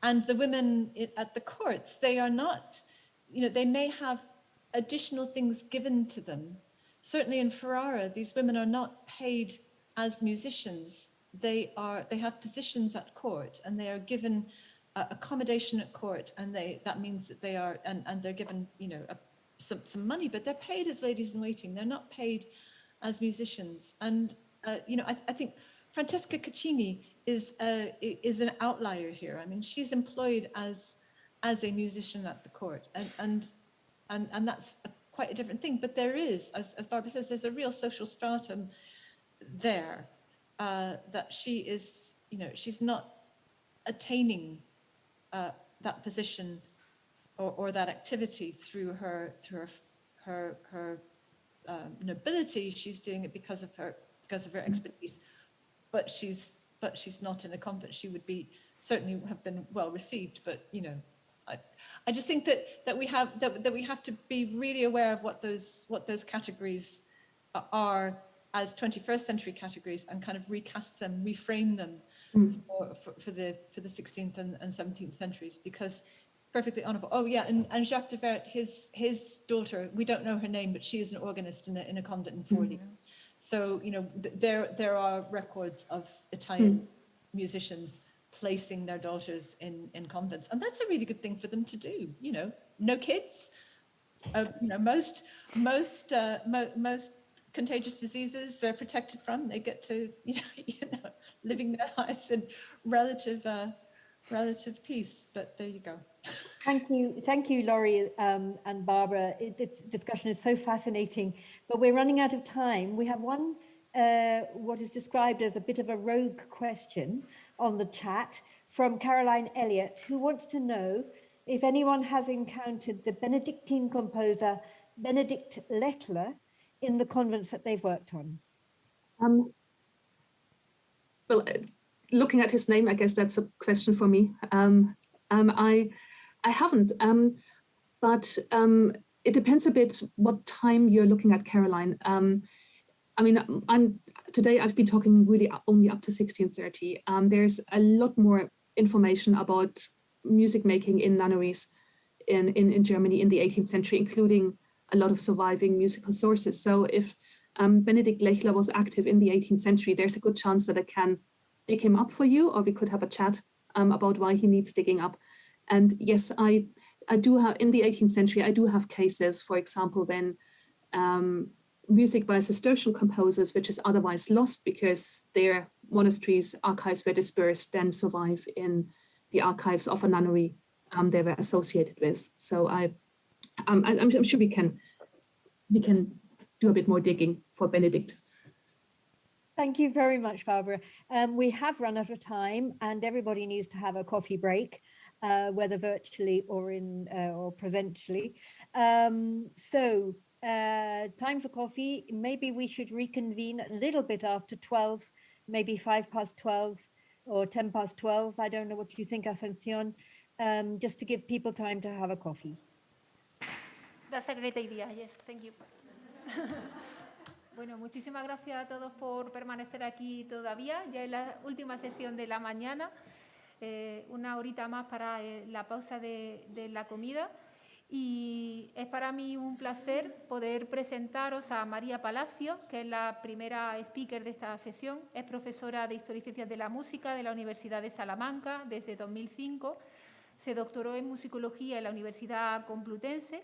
And the women at the courts, they are not, they may have additional things given to them. Certainly in Ferrara, these women are not paid as musicians. They have positions at court, and they are given accommodation at court, and that means that they are, and they're given, some money, but they're paid as ladies in waiting. They're not paid as musicians. And I think Francesca Caccini is an outlier here. I mean, she's employed as a musician at the court, and that's quite a different thing. But there is, as Barbara says, there's a real social stratum there that she is, she's not attaining that position or that activity through her nobility. She's doing it because of her expertise, but she's not in a convent. She would be certainly have been well received, but I just think that we have to be really aware of what those categories are as 21st century categories, and kind of recast them, reframe them for the 16th and 17th centuries, because perfectly honorable. Oh yeah, and Jacques de Vert, his daughter, we don't know her name, but she is an organist in a convent in Forlì. So there are records of Italian musicians placing their daughters in convents, and that's a really good thing for them to do. No kids. Most contagious diseases they're protected from. They get to living their lives in relative peace. But there you go. Thank you, Laurie and Barbara. This discussion is so fascinating, but we're running out of time. We have one, what is described as a bit of a rogue question on the chat from Caroline Elliott, who wants to know if anyone has encountered the Benedictine composer Benedict Lechler in the convents that they've worked on. Well, looking at his name, I guess that's a question for me. I haven't, but it depends a bit what time you're looking at, Caroline. I mean, today I've been talking really only up to 1630. There's a lot more information about music making in nunneries in Germany in the 18th century, including a lot of surviving musical sources. So if Benedict Lechler was active in the 18th century, there's a good chance that I can dig him up for you, or we could have a chat about why he needs digging up. And yes, I do have, in the 18th century, I do have cases, for example, when music by Cistercian composers, which is otherwise lost because their monasteries' archives were dispersed, then survive in the archives of a nunnery they were associated with. So I'm sure we can do a bit more digging for Benedict. Thank you very much, Barbara. We have run out of time, and everybody needs to have a coffee break, whether virtually or or presentially. So time for coffee. Maybe we should reconvene a little bit after 12, maybe 12:05 or 12:10. I don't know what you think, Ascensión, just to give people time to have a coffee. That's a great idea, yes, thank you. Bueno, muchísimas gracias a todos por permanecer aquí todavía. Ya es la última sesión de la mañana, una horita más para la pausa de la comida. Y es para mí un placer poder presentaros a María Palacio, que es la primera speaker de esta sesión. Es profesora de Historia y Ciencias de la Música de la Universidad de Salamanca desde 2005. Se doctoró en musicología en la Universidad Complutense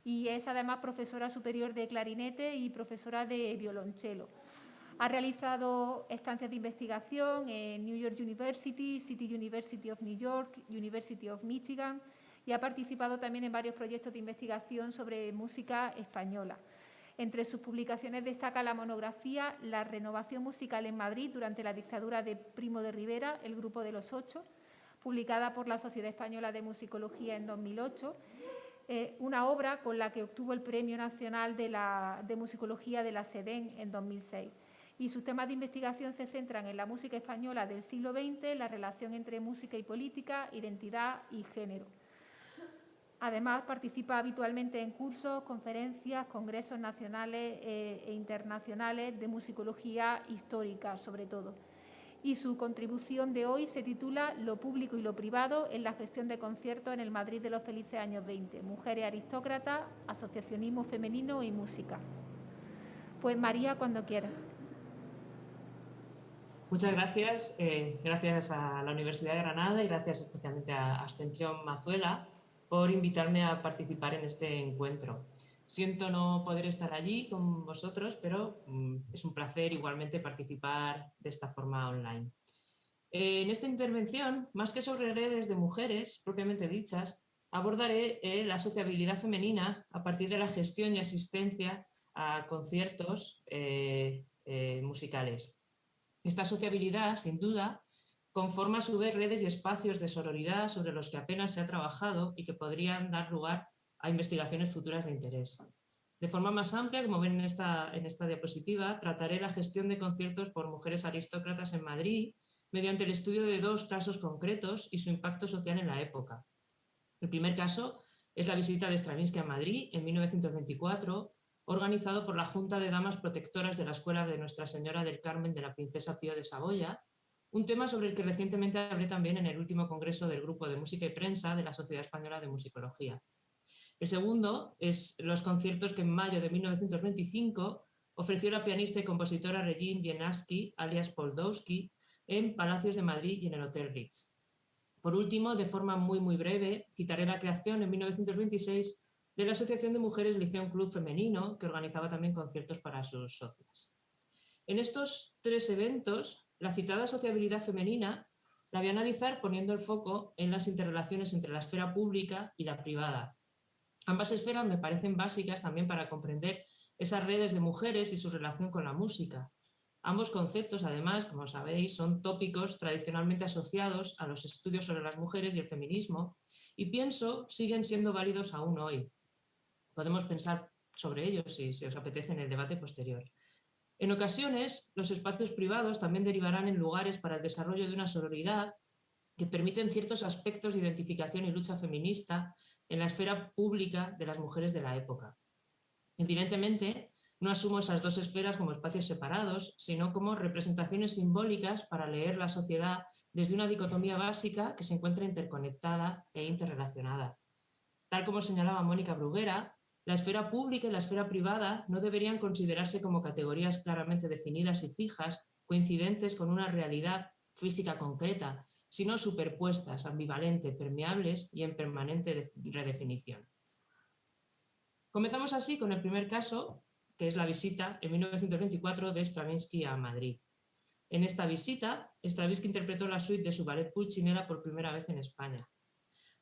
y es además profesora superior de clarinete y profesora de violonchelo. Ha realizado estancias de investigación en New York University, City University of New York, University of Michigan, y ha participado también en varios proyectos de investigación sobre música española. Entre sus publicaciones destaca la monografía La renovación musical en Madrid durante la dictadura de Primo de Rivera, el grupo de los 8, publicada por la Sociedad Española de Musicología en 2008, una obra con la que obtuvo el Premio Nacional de Musicología de la SEDEN en 2006. Y sus temas de investigación se centran en la música española del siglo XX, la relación entre música y política, identidad y género. Además, participa habitualmente en cursos, conferencias, congresos nacionales e internacionales de musicología histórica, sobre todo. Y su contribución de hoy se titula Lo público y lo privado en la gestión de conciertos en el Madrid de los felices años 20. Mujeres aristócratas, asociacionismo femenino y música. Pues María, cuando quieras. Muchas gracias. Gracias a la Universidad de Granada y gracias especialmente a Ascensión Mazuela por invitarme a participar en este encuentro. Siento no poder estar allí con vosotros, pero es un placer igualmente participar de esta forma online. En esta intervención, más que sobre redes de mujeres propiamente dichas, abordaré la sociabilidad femenina a partir de la gestión y asistencia a conciertos musicales. Esta sociabilidad, sin duda, conforma a su vez redes y espacios de sororidad sobre los que apenas se ha trabajado y que podrían dar lugar a investigaciones futuras de interés. De forma más amplia, como ven en esta diapositiva, trataré la gestión de conciertos por mujeres aristócratas en Madrid mediante el estudio de dos casos concretos y su impacto social en la época. El primer caso es la visita de Stravinsky a Madrid en 1924, organizado por la Junta de Damas Protectoras de la Escuela de Nuestra Señora del Carmen de la Princesa Pío de Saboya, un tema sobre el que recientemente hablé también en el último congreso del Grupo de Música y Prensa de la Sociedad Española de Musicología. El segundo es los conciertos que en mayo de 1925 ofreció la pianista y compositora Regine Wieniawski, alias Poldowski, en Palacios de Madrid y en el Hotel Ritz. Por último, de forma muy breve, citaré la creación en 1926 de la Asociación de Mujeres Liceum Club Femenino, que organizaba también conciertos para sus socias. En estos tres eventos, la citada sociabilidad femenina la voy a analizar poniendo el foco en las interrelaciones entre la esfera pública y la privada. Ambas esferas me parecen básicas también para comprender esas redes de mujeres y su relación con la música. Ambos conceptos, además, como sabéis, son tópicos tradicionalmente asociados a los estudios sobre las mujeres y el feminismo y pienso siguen siendo válidos aún hoy. Podemos pensar sobre ellos si os apetece en el debate posterior. En ocasiones, los espacios privados también derivarán en lugares para el desarrollo de una sororidad que permiten ciertos aspectos de identificación y lucha feminista en la esfera pública de las mujeres de la época. Evidentemente, no asumo esas dos esferas como espacios separados, sino como representaciones simbólicas para leer la sociedad desde una dicotomía básica que se encuentra interconectada e interrelacionada. Tal como señalaba Mónica Bruguera, la esfera pública y la esfera privada no deberían considerarse como categorías claramente definidas y fijas, coincidentes con una realidad física concreta, sino superpuestas, ambivalentes, permeables y en permanente redefinición. Comenzamos así con el primer caso, que es la visita en 1924 de Stravinsky a Madrid. En esta visita, Stravinsky interpretó la suite de su ballet Pulcinella por primera vez en España.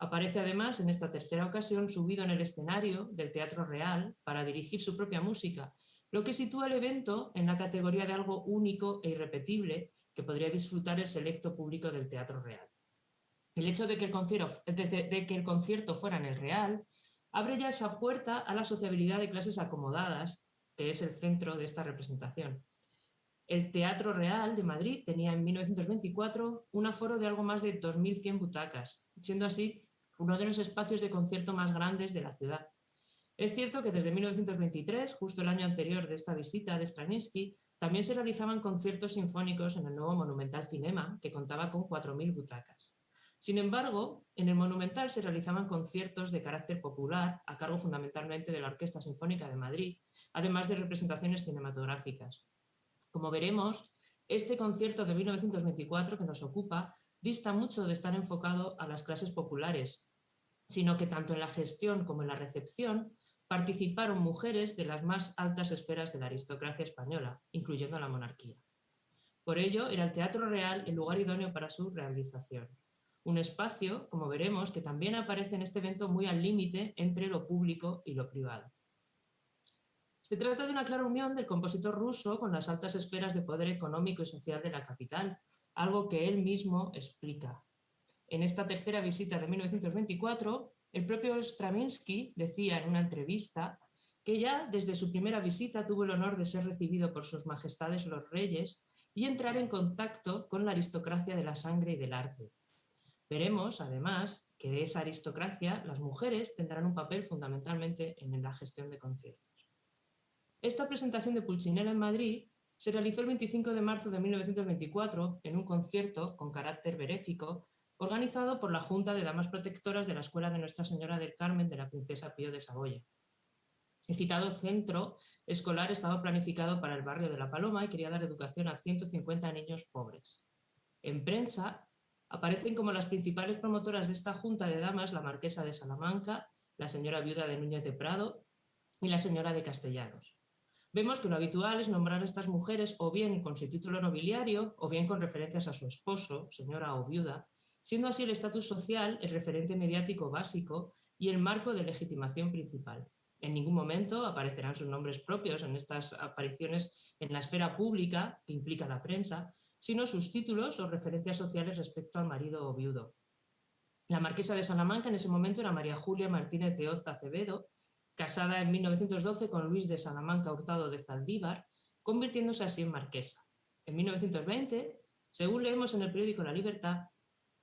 Aparece además en esta tercera ocasión subido en el escenario del Teatro Real para dirigir su propia música, lo que sitúa el evento en la categoría de algo único e irrepetible que podría disfrutar el selecto público del Teatro Real. El hecho de que el concierto fuera en el Real abre ya esa puerta a la sociabilidad de clases acomodadas, que es el centro de esta representación. El Teatro Real de Madrid tenía en 1924 un aforo de algo más de 2.100 butacas, siendo así uno de los espacios de concierto más grandes de la ciudad. Es cierto que desde 1923, justo el año anterior de esta visita de Stravinsky, también se realizaban conciertos sinfónicos en el nuevo Monumental Cinema, que contaba con 4.000 butacas. Sin embargo, en el Monumental se realizaban conciertos de carácter popular, a cargo fundamentalmente de la Orquesta Sinfónica de Madrid, además de representaciones cinematográficas. Como veremos, este concierto de 1924 que nos ocupa dista mucho de estar enfocado a las clases populares, sino que tanto en la gestión como en la recepción participaron mujeres de las más altas esferas de la aristocracia española, incluyendo a la monarquía. Por ello, era el Teatro Real el lugar idóneo para su realización. Un espacio, como veremos, que también aparece en este evento muy al límite entre lo público y lo privado. Se trata de una clara unión del compositor ruso con las altas esferas de poder económico y social de la capital, algo que él mismo explica. En esta tercera visita de 1924, el propio Stravinsky decía en una entrevista que ya desde su primera visita tuvo el honor de ser recibido por sus majestades los reyes y entrar en contacto con la aristocracia de la sangre y del arte. Veremos, además, que de esa aristocracia las mujeres tendrán un papel fundamentalmente en la gestión de conciertos. Esta presentación de Pulcinella en Madrid se realizó el 25 de marzo de 1924 en un concierto con carácter benéfico organizado por la Junta de Damas Protectoras de la Escuela de Nuestra Señora del Carmen de la Princesa Pío de Saboya. El citado centro escolar estaba planificado para el barrio de La Paloma y quería dar educación a 150 niños pobres. En prensa aparecen como las principales promotoras de esta junta de damas la marquesa de Salamanca, la señora viuda de Núñez de Prado y la señora de Castellanos. Vemos que lo habitual es nombrar a estas mujeres o bien con su título nobiliario o bien con referencias a su esposo, señora o viuda, siendo así el estatus social el referente mediático básico y el marco de legitimación principal. En ningún momento aparecerán sus nombres propios en estas apariciones en la esfera pública, que implica la prensa, sino sus títulos o referencias sociales respecto al marido o viudo. La marquesa de Salamanca en ese momento era María Julia Martínez de Oz Acevedo, casada en 1912 con Luis de Salamanca Hurtado de Zaldívar, convirtiéndose así en marquesa. En 1920, según leemos en el periódico La Libertad,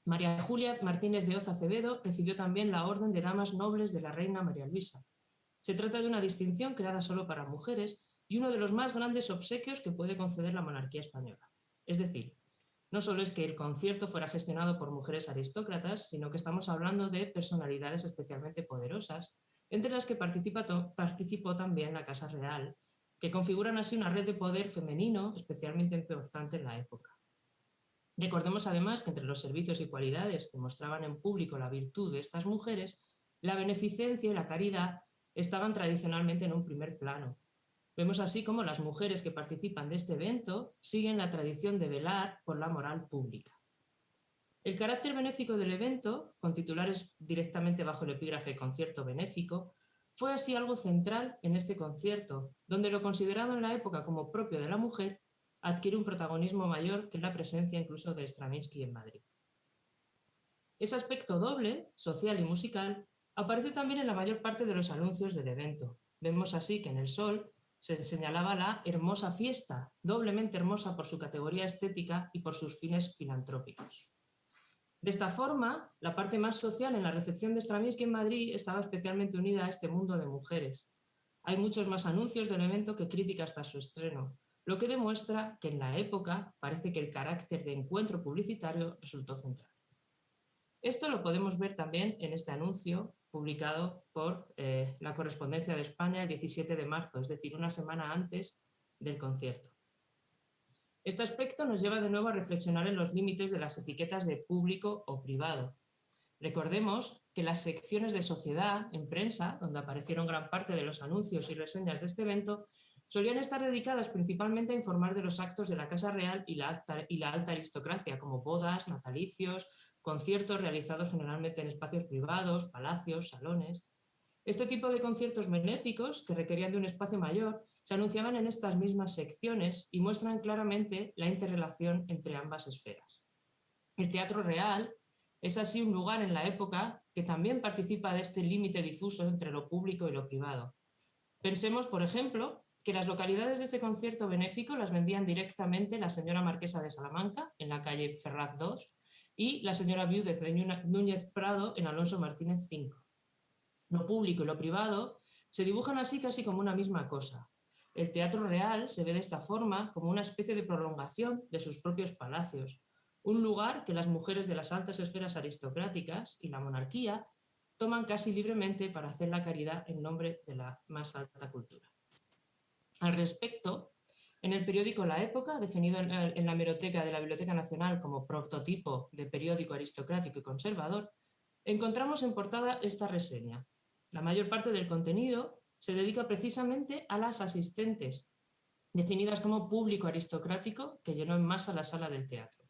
María Julia Martínez de Oz Acevedo recibió también la Orden de Damas Nobles de la Reina María Luisa. Se trata de una distinción creada solo para mujeres y uno de los más grandes obsequios que puede conceder la monarquía española. Es decir, no solo es que el concierto fuera gestionado por mujeres aristócratas, sino que estamos hablando de personalidades especialmente poderosas, entre las que participó también la Casa Real, que configuran así una red de poder femenino especialmente importante en la época. Recordemos además que entre los servicios y cualidades que mostraban en público la virtud de estas mujeres, la beneficencia y la caridad estaban tradicionalmente en un primer plano. Vemos así como las mujeres que participan de este evento siguen la tradición de velar por la moral pública. El carácter benéfico del evento, con titulares directamente bajo el epígrafe concierto benéfico, fue así algo central en este concierto, donde lo considerado en la época como propio de la mujer adquiere un protagonismo mayor que la presencia incluso de Stravinsky en Madrid. Ese aspecto doble, social y musical, aparece también en la mayor parte de los anuncios del evento. Vemos así que en el Sol se señalaba la hermosa fiesta, doblemente hermosa por su categoría estética y por sus fines filantrópicos. De esta forma, la parte más social en la recepción de Stravinsky en Madrid estaba especialmente unida a este mundo de mujeres. Hay muchos más anuncios del evento que críticas hasta su estreno, lo que demuestra que en la época parece que el carácter de encuentro publicitario resultó central. Esto lo podemos ver también en este anuncio publicado por la Correspondencia de España el 17 de marzo, es decir, una semana antes del concierto. Este aspecto nos lleva de nuevo a reflexionar en los límites de las etiquetas de público o privado. Recordemos que las secciones de sociedad en prensa, donde aparecieron gran parte de los anuncios y reseñas de este evento, solían estar dedicadas principalmente a informar de los actos de la Casa Real y la alta aristocracia, como bodas, natalicios, conciertos realizados generalmente en espacios privados, palacios, salones. Este tipo de conciertos benéficos, que requerían de un espacio mayor, se anunciaban en estas mismas secciones y muestran claramente la interrelación entre ambas esferas. El Teatro Real es así un lugar en la época que también participa de este límite difuso entre lo público y lo privado. Pensemos, por ejemplo, que las localidades de este concierto benéfico las vendían directamente la señora marquesa de Salamanca, en la calle Ferraz 2, y la señora Viúdez de Núñez Prado en Alonso Martínez 5. Lo público y lo privado se dibujan así casi como una misma cosa. El Teatro Real se ve de esta forma como una especie de prolongación de sus propios palacios, un lugar que las mujeres de las altas esferas aristocráticas y la monarquía toman casi libremente para hacer la caridad en nombre de la más alta cultura. Al respecto, en el periódico La Época, definido en la hemeroteca de la Biblioteca Nacional como prototipo de periódico aristocrático y conservador, encontramos en portada esta reseña. La mayor parte del contenido se dedica precisamente a las asistentes, definidas como público aristocrático que llenó en masa la sala del teatro.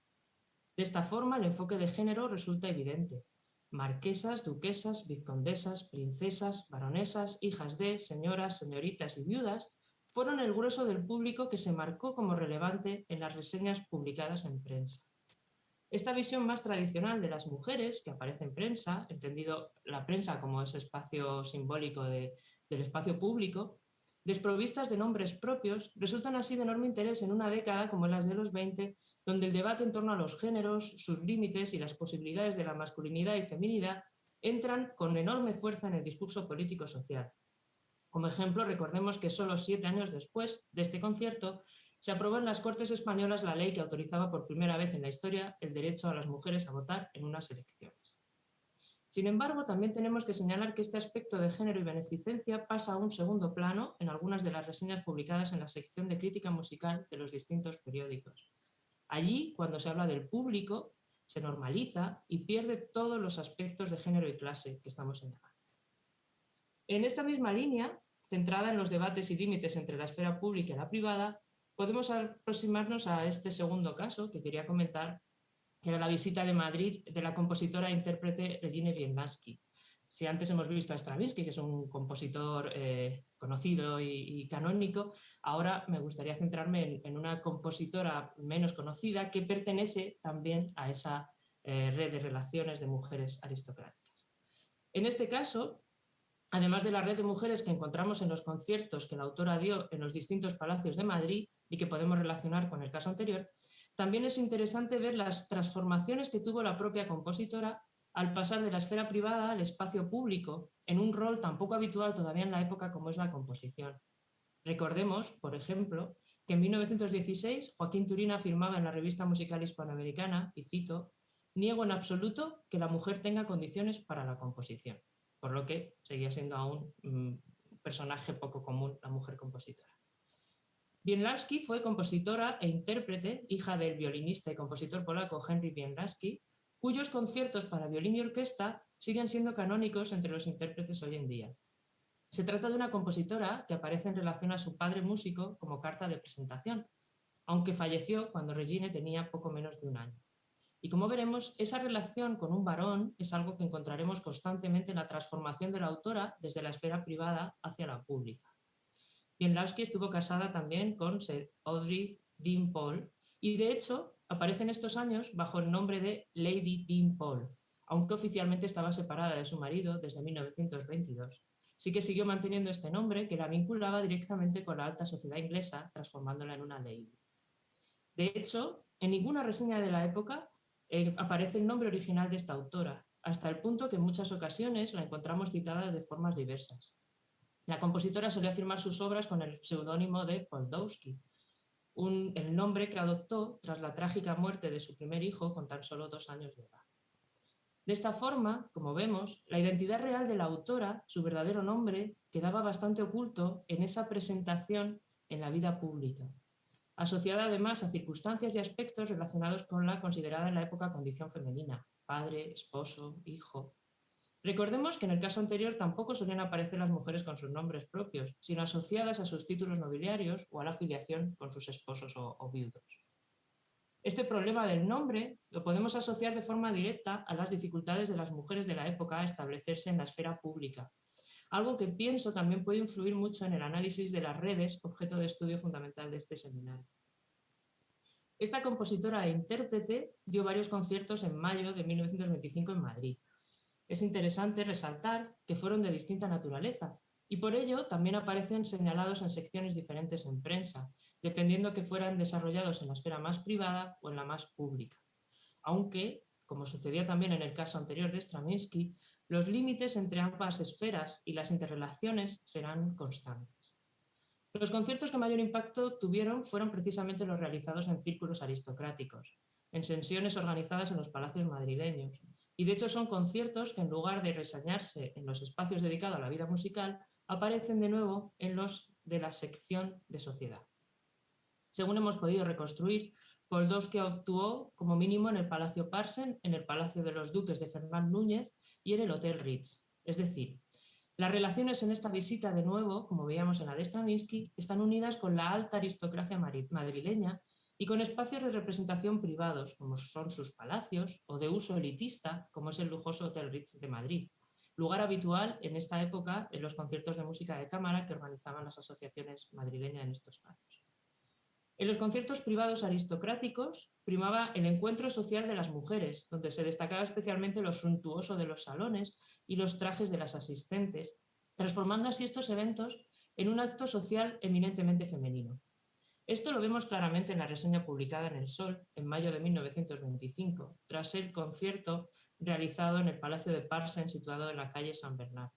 De esta forma, el enfoque de género resulta evidente. Marquesas, duquesas, vizcondesas, princesas, baronesas, hijas de, señoras, señoritas y viudas fueron el grueso del público que se marcó como relevante en las reseñas publicadas en prensa. Esta visión más tradicional de las mujeres que aparece en prensa, entendido la prensa como ese espacio simbólico del espacio público, desprovistas de nombres propios, resultan así de enorme interés en una década como las de los 20, donde el debate en torno a los géneros, sus límites y las posibilidades de la masculinidad y feminidad entran con enorme fuerza en el discurso político-social. Como ejemplo, recordemos que solo 7 años después de este concierto se aprobó en las Cortes Españolas la ley que autorizaba por primera vez en la historia el derecho a las mujeres a votar en unas elecciones. Sin embargo, también tenemos que señalar que este aspecto de género y beneficencia pasa a un segundo plano en algunas de las reseñas publicadas en la sección de crítica musical de los distintos periódicos. Allí, cuando se habla del público, se normaliza y pierde todos los aspectos de género y clase que estamos señalando. En esta misma línea, centrada en los debates y límites entre la esfera pública y la privada, podemos aproximarnos a este segundo caso que quería comentar, que era la visita de Madrid de la compositora e intérprete Regine Bienlansky. Si antes hemos visto a Stravinsky, que es un compositor conocido y canónico, ahora me gustaría centrarme en una compositora menos conocida que pertenece también a esa red de relaciones de mujeres aristocráticas. En este caso, además de la red de mujeres que encontramos en los conciertos que la autora dio en los distintos palacios de Madrid y que podemos relacionar con el caso anterior, también es interesante ver las transformaciones que tuvo la propia compositora al pasar de la esfera privada al espacio público, en un rol tan poco habitual todavía en la época como es la composición. Recordemos, por ejemplo, que en 1916 Joaquín Turín afirmaba en la revista musical hispanoamericana, y cito, «Niego en absoluto que la mujer tenga condiciones para la composición», por lo que seguía siendo aún un personaje poco común la mujer compositora. Bienlansky fue compositora e intérprete, hija del violinista y compositor polaco Henryk Bienlansky, cuyos conciertos para violín y orquesta siguen siendo canónicos entre los intérpretes hoy en día. Se trata de una compositora que aparece en relación a su padre músico como carta de presentación, aunque falleció cuando Regine tenía poco menos de 1 año. Y como veremos, esa relación con un varón es algo que encontraremos constantemente en la transformación de la autora desde la esfera privada hacia la pública. Bienlansky estuvo casada también con Sir Audrey Dean Paul y de hecho aparece en estos años bajo el nombre de Lady Dean Paul, aunque oficialmente estaba separada de su marido desde 1922. Sí que siguió manteniendo este nombre que la vinculaba directamente con la alta sociedad inglesa, transformándola en una lady. De hecho, en ninguna reseña de la época aparece el nombre original de esta autora, hasta el punto que en muchas ocasiones la encontramos citada de formas diversas. La compositora solía firmar sus obras con el seudónimo de Poldowski, el nombre que adoptó tras la trágica muerte de su primer hijo con tan solo 2 años de edad. De esta forma, como vemos, la identidad real de la autora, su verdadero nombre, quedaba bastante oculto en esa presentación en la vida pública, asociada además a circunstancias y aspectos relacionados con la considerada en la época condición femenina, padre, esposo, hijo. Recordemos que en el caso anterior tampoco solían aparecer las mujeres con sus nombres propios, sino asociadas a sus títulos nobiliarios o a la filiación con sus esposos o viudos. Este problema del nombre lo podemos asociar de forma directa a las dificultades de las mujeres de la época a establecerse en la esfera pública, algo que pienso también puede influir mucho en el análisis de las redes, objeto de estudio fundamental de este seminario. Esta compositora e intérprete dio varios conciertos en mayo de 1925 en Madrid. Es interesante resaltar que fueron de distinta naturaleza y por ello también aparecen señalados en secciones diferentes en prensa, dependiendo que fueran desarrollados en la esfera más privada o en la más pública. Aunque, como sucedía también en el caso anterior de Stravinsky, los límites entre ambas esferas y las interrelaciones serán constantes. Los conciertos que mayor impacto tuvieron fueron precisamente los realizados en círculos aristocráticos, en sesiones organizadas en los palacios madrileños, y de hecho son conciertos que en lugar de reseñarse en los espacios dedicados a la vida musical, aparecen de nuevo en los de la sección de sociedad. Según hemos podido reconstruir, Poldowski actuó como mínimo en el Palacio Parsen, en el Palacio de los Duques de Fernán Núñez y en el Hotel Ritz. Es decir, las relaciones en esta visita de nuevo, como veíamos en la de Stravinsky, están unidas con la alta aristocracia madrileña y con espacios de representación privados, como son sus palacios, o de uso elitista, como es el lujoso Hotel Ritz de Madrid, lugar habitual en esta época en los conciertos de música de cámara que organizaban las asociaciones madrileñas en estos años. En los conciertos privados aristocráticos primaba el encuentro social de las mujeres, donde se destacaba especialmente lo suntuoso de los salones y los trajes de las asistentes, transformando así estos eventos en un acto social eminentemente femenino. Esto lo vemos claramente en la reseña publicada en El Sol en mayo de 1925, tras el concierto realizado en el Palacio de Parsens, situado en la calle San Bernat.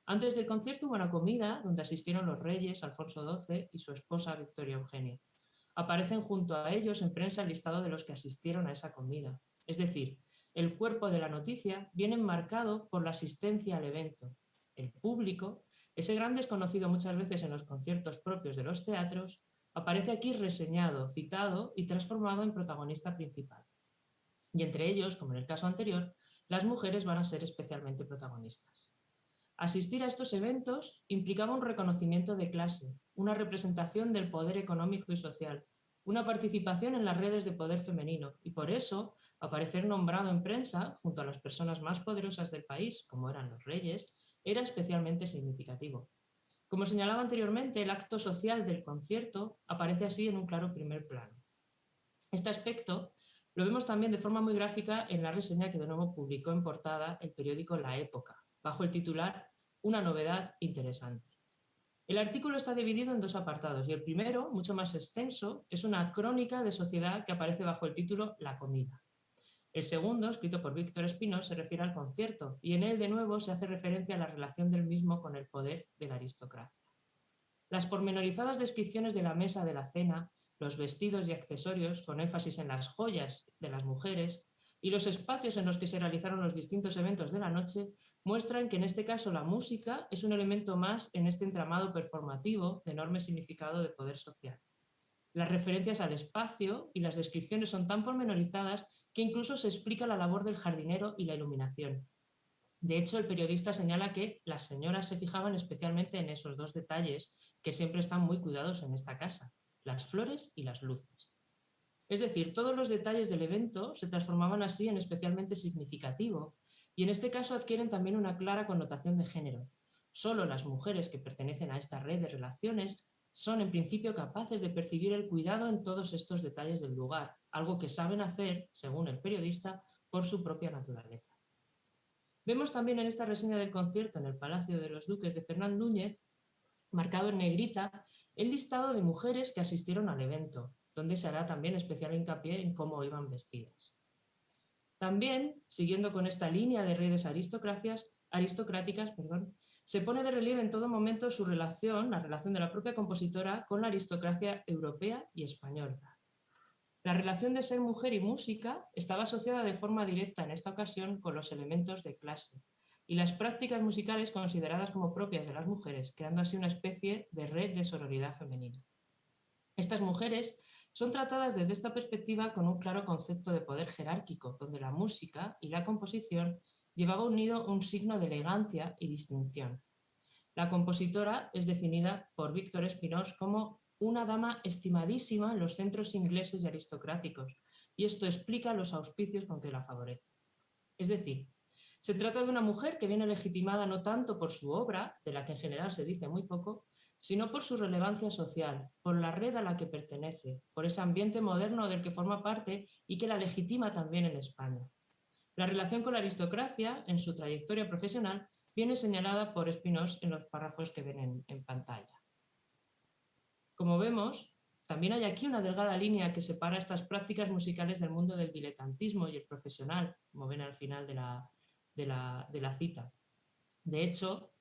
Antes del concierto hubo una comida donde asistieron los reyes Alfonso XII y su esposa Victoria Eugenia. Aparecen junto a ellos en prensa el listado de los que asistieron a esa comida. Es decir, el cuerpo de la noticia viene enmarcado por la asistencia al evento. El público, ese gran desconocido muchas veces en los conciertos propios de los teatros, aparece aquí reseñado, citado y transformado en protagonista principal. Y entre ellos, como en el caso anterior, las mujeres van a ser especialmente protagonistas. Asistir a estos eventos implicaba un reconocimiento de clase, una representación del poder económico y social, una participación en las redes de poder femenino y por eso aparecer nombrado en prensa junto a las personas más poderosas del país, como eran los reyes, era especialmente significativo. Como señalaba anteriormente, el acto social del concierto aparece así en un claro primer plano. Este aspecto lo vemos también de forma muy gráfica en la reseña que de nuevo publicó en portada el periódico La Época, bajo el titular Una novedad interesante. El artículo está dividido en dos apartados y el primero, mucho más extenso, es una crónica de sociedad que aparece bajo el título La comida. El segundo, escrito por Víctor Espinós, se refiere al concierto y en él de nuevo se hace referencia a la relación del mismo con el poder de la aristocracia. Las pormenorizadas descripciones de la mesa de la cena, los vestidos y accesorios, con énfasis en las joyas de las mujeres, y los espacios en los que se realizaron los distintos eventos de la noche, muestran que en este caso la música es un elemento más en este entramado performativo de enorme significado de poder social. Las referencias al espacio y las descripciones son tan pormenorizadas que incluso se explica la labor del jardinero y la iluminación. De hecho, el periodista señala que las señoras se fijaban especialmente en esos dos detalles que siempre están muy cuidados en esta casa, las flores y las luces. Es decir, todos los detalles del evento se transformaban así en especialmente significativo y en este caso adquieren también una clara connotación de género. Solo las mujeres que pertenecen a esta red de relaciones son en principio capaces de percibir el cuidado en todos estos detalles del lugar, algo que saben hacer, según el periodista, por su propia naturaleza. Vemos también en esta reseña del concierto en el Palacio de los Duques de Fernán Núñez, marcado en negrita, el listado de mujeres que asistieron al evento, donde se hará también especial hincapié en cómo iban vestidas. También, siguiendo con esta línea de redes aristocráticas, se pone de relieve en todo momento su relación, la relación de la propia compositora con la aristocracia europea y española. La relación de ser mujer y música estaba asociada de forma directa en esta ocasión con los elementos de clase y las prácticas musicales consideradas como propias de las mujeres, creando así una especie de red de sororidad femenina. Estas mujeres son tratadas desde esta perspectiva con un claro concepto de poder jerárquico, donde la música y la composición llevaba unido un signo de elegancia y distinción. La compositora es definida por Víctor Espinós como una dama estimadísima en los centros ingleses y aristocráticos, y esto explica los auspicios con que la favorece. Es decir, se trata de una mujer que viene legitimada no tanto por su obra, de la que en general se dice muy poco, sino por su relevancia social, por la red a la que pertenece, por ese ambiente moderno del que forma parte y que la legitima también en España. La relación con la aristocracia, en su trayectoria profesional, viene señalada por Espinós en los párrafos que ven en pantalla. Como vemos, también hay aquí una delgada línea que separa estas prácticas musicales del mundo del diletantismo y el profesional, como ven al final de la cita. De hecho,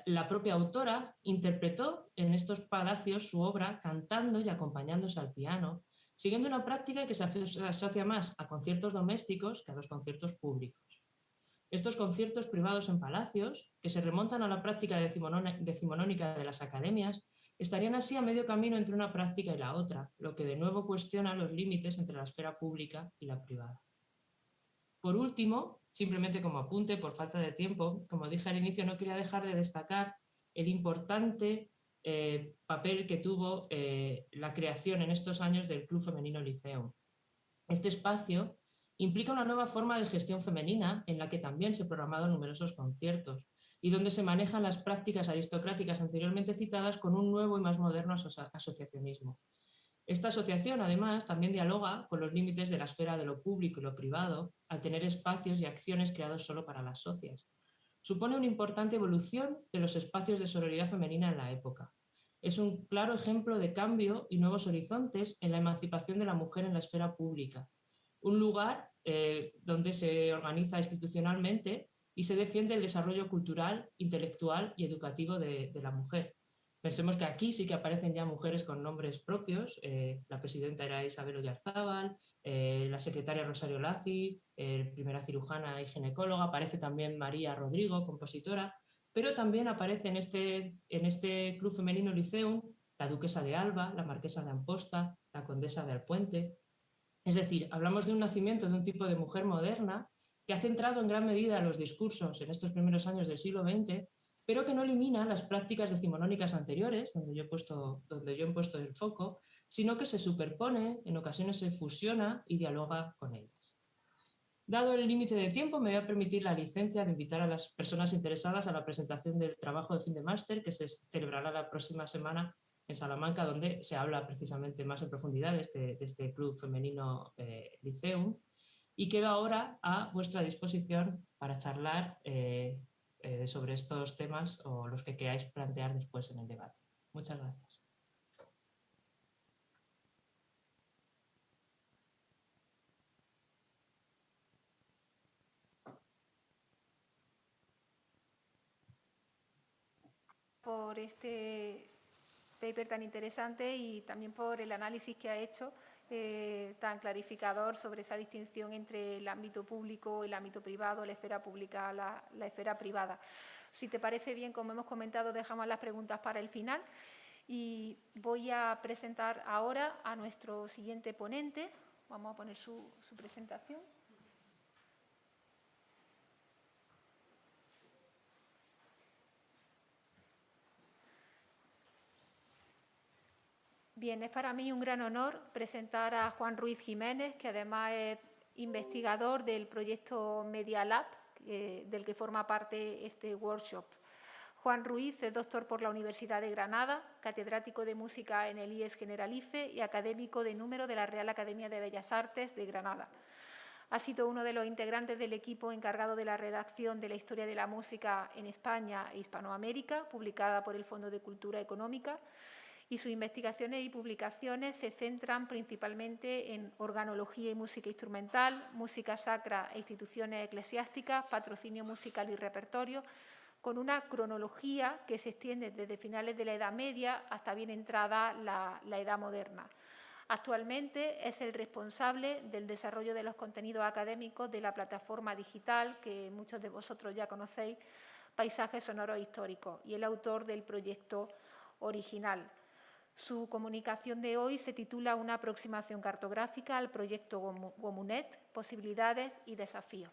la propia autora interpretó en estos palacios su obra cantando y acompañándose al piano, siguiendo una práctica que se asocia más a conciertos domésticos que a los conciertos públicos. Estos conciertos privados en palacios, que se remontan a la práctica decimonónica de las academias, estarían así a medio camino entre una práctica y la otra, lo que de nuevo cuestiona los límites entre la esfera pública y la privada. Por último, simplemente como apunte por falta de tiempo, como dije al inicio, no quería dejar de destacar el importante papel que tuvo la creación en estos años del Club Femenino Liceum. Este espacio Implica una nueva forma de gestión femenina en la que también se han programado numerosos conciertos y donde se manejan las prácticas aristocráticas anteriormente citadas con un nuevo y más moderno asociacionismo. Esta asociación, además, también dialoga con los límites de la esfera de lo público y lo privado, al tener espacios y acciones creados solo para las socias. Supone una importante evolución de los espacios de sororidad femenina en la época. Es un claro ejemplo de cambio y nuevos horizontes en la emancipación de la mujer en la esfera pública. Un lugar donde se organiza institucionalmente y se defiende el desarrollo cultural, intelectual y educativo de la mujer. Pensemos que aquí sí que aparecen ya mujeres con nombres propios, la presidenta era Isabel Oyarzábal, la secretaria Rosario Lazi, primera cirujana y ginecóloga, aparece también María Rodrigo, compositora, pero también aparece en este Club Femenino Liceum la duquesa de Alba, la marquesa de Amposta, la condesa de Alpuente. Es decir, hablamos de un nacimiento de un tipo de mujer moderna que ha centrado en gran medida los discursos en estos primeros años del siglo XX, pero que no elimina las prácticas decimonónicas anteriores, donde yo he puesto el foco, sino que se superpone, en ocasiones se fusiona y dialoga con ellas. Dado el límite de tiempo, me voy a permitir la licencia de invitar a las personas interesadas a la presentación del trabajo de fin de máster que se celebrará la próxima semana en Salamanca, donde se habla precisamente más en profundidad de este Club Femenino Liceum, y quedo ahora a vuestra disposición para charlar sobre estos temas o los que queráis plantear después en el debate. Muchas gracias. Por este paper tan interesante y también por el análisis que ha hecho tan clarificador sobre esa distinción entre el ámbito público, el ámbito privado, la esfera pública, la esfera privada. Si te parece bien, como hemos comentado, dejamos las preguntas para el final y voy a presentar ahora a nuestro siguiente ponente. Vamos a poner su presentación. Bien, es para mí un gran honor presentar a Juan Ruiz Jiménez, que además es investigador del proyecto MediaLab, del que forma parte este workshop. Juan Ruiz es doctor por la Universidad de Granada, catedrático de música en el IES Generalife y académico de número de la Real Academia de Bellas Artes de Granada. Ha sido uno de los integrantes del equipo encargado de la redacción de la historia de la música en España e Hispanoamérica, publicada por el Fondo de Cultura Económica, y sus investigaciones y publicaciones se centran principalmente en organología y música instrumental, música sacra e instituciones eclesiásticas, patrocinio musical y repertorio, con una cronología que se extiende desde finales de la Edad Media hasta bien entrada la Edad Moderna. Actualmente es el responsable del desarrollo de los contenidos académicos de la plataforma digital que muchos de vosotros ya conocéis, Paisajes Sonoros Históricos, y el autor del proyecto original. Su comunicación de hoy se titula Una aproximación cartográfica al proyecto Womunet, posibilidades y desafíos.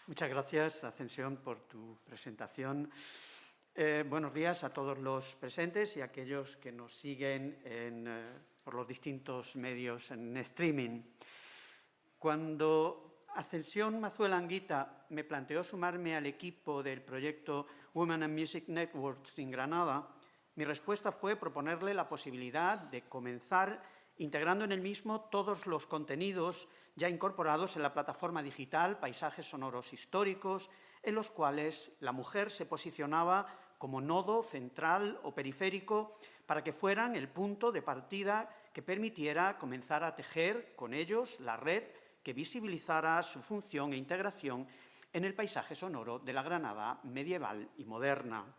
Muchas gracias, Ascensión, por tu presentación. Buenos días a todos los presentes y a aquellos que nos siguen por los distintos medios en streaming. Cuando Ascensión Mazuela-Anguita me planteó sumarme al equipo del proyecto Women and Music Networks en Granada, mi respuesta fue proponerle la posibilidad de comenzar integrando en el mismo todos los contenidos ya incorporados en la plataforma digital Paisajes Sonoros Históricos, en los cuales la mujer se posicionaba como nodo central o periférico para que fueran el punto de partida que permitiera comenzar a tejer con ellos la red que visibilizara su función e integración en el paisaje sonoro de la Granada medieval y moderna.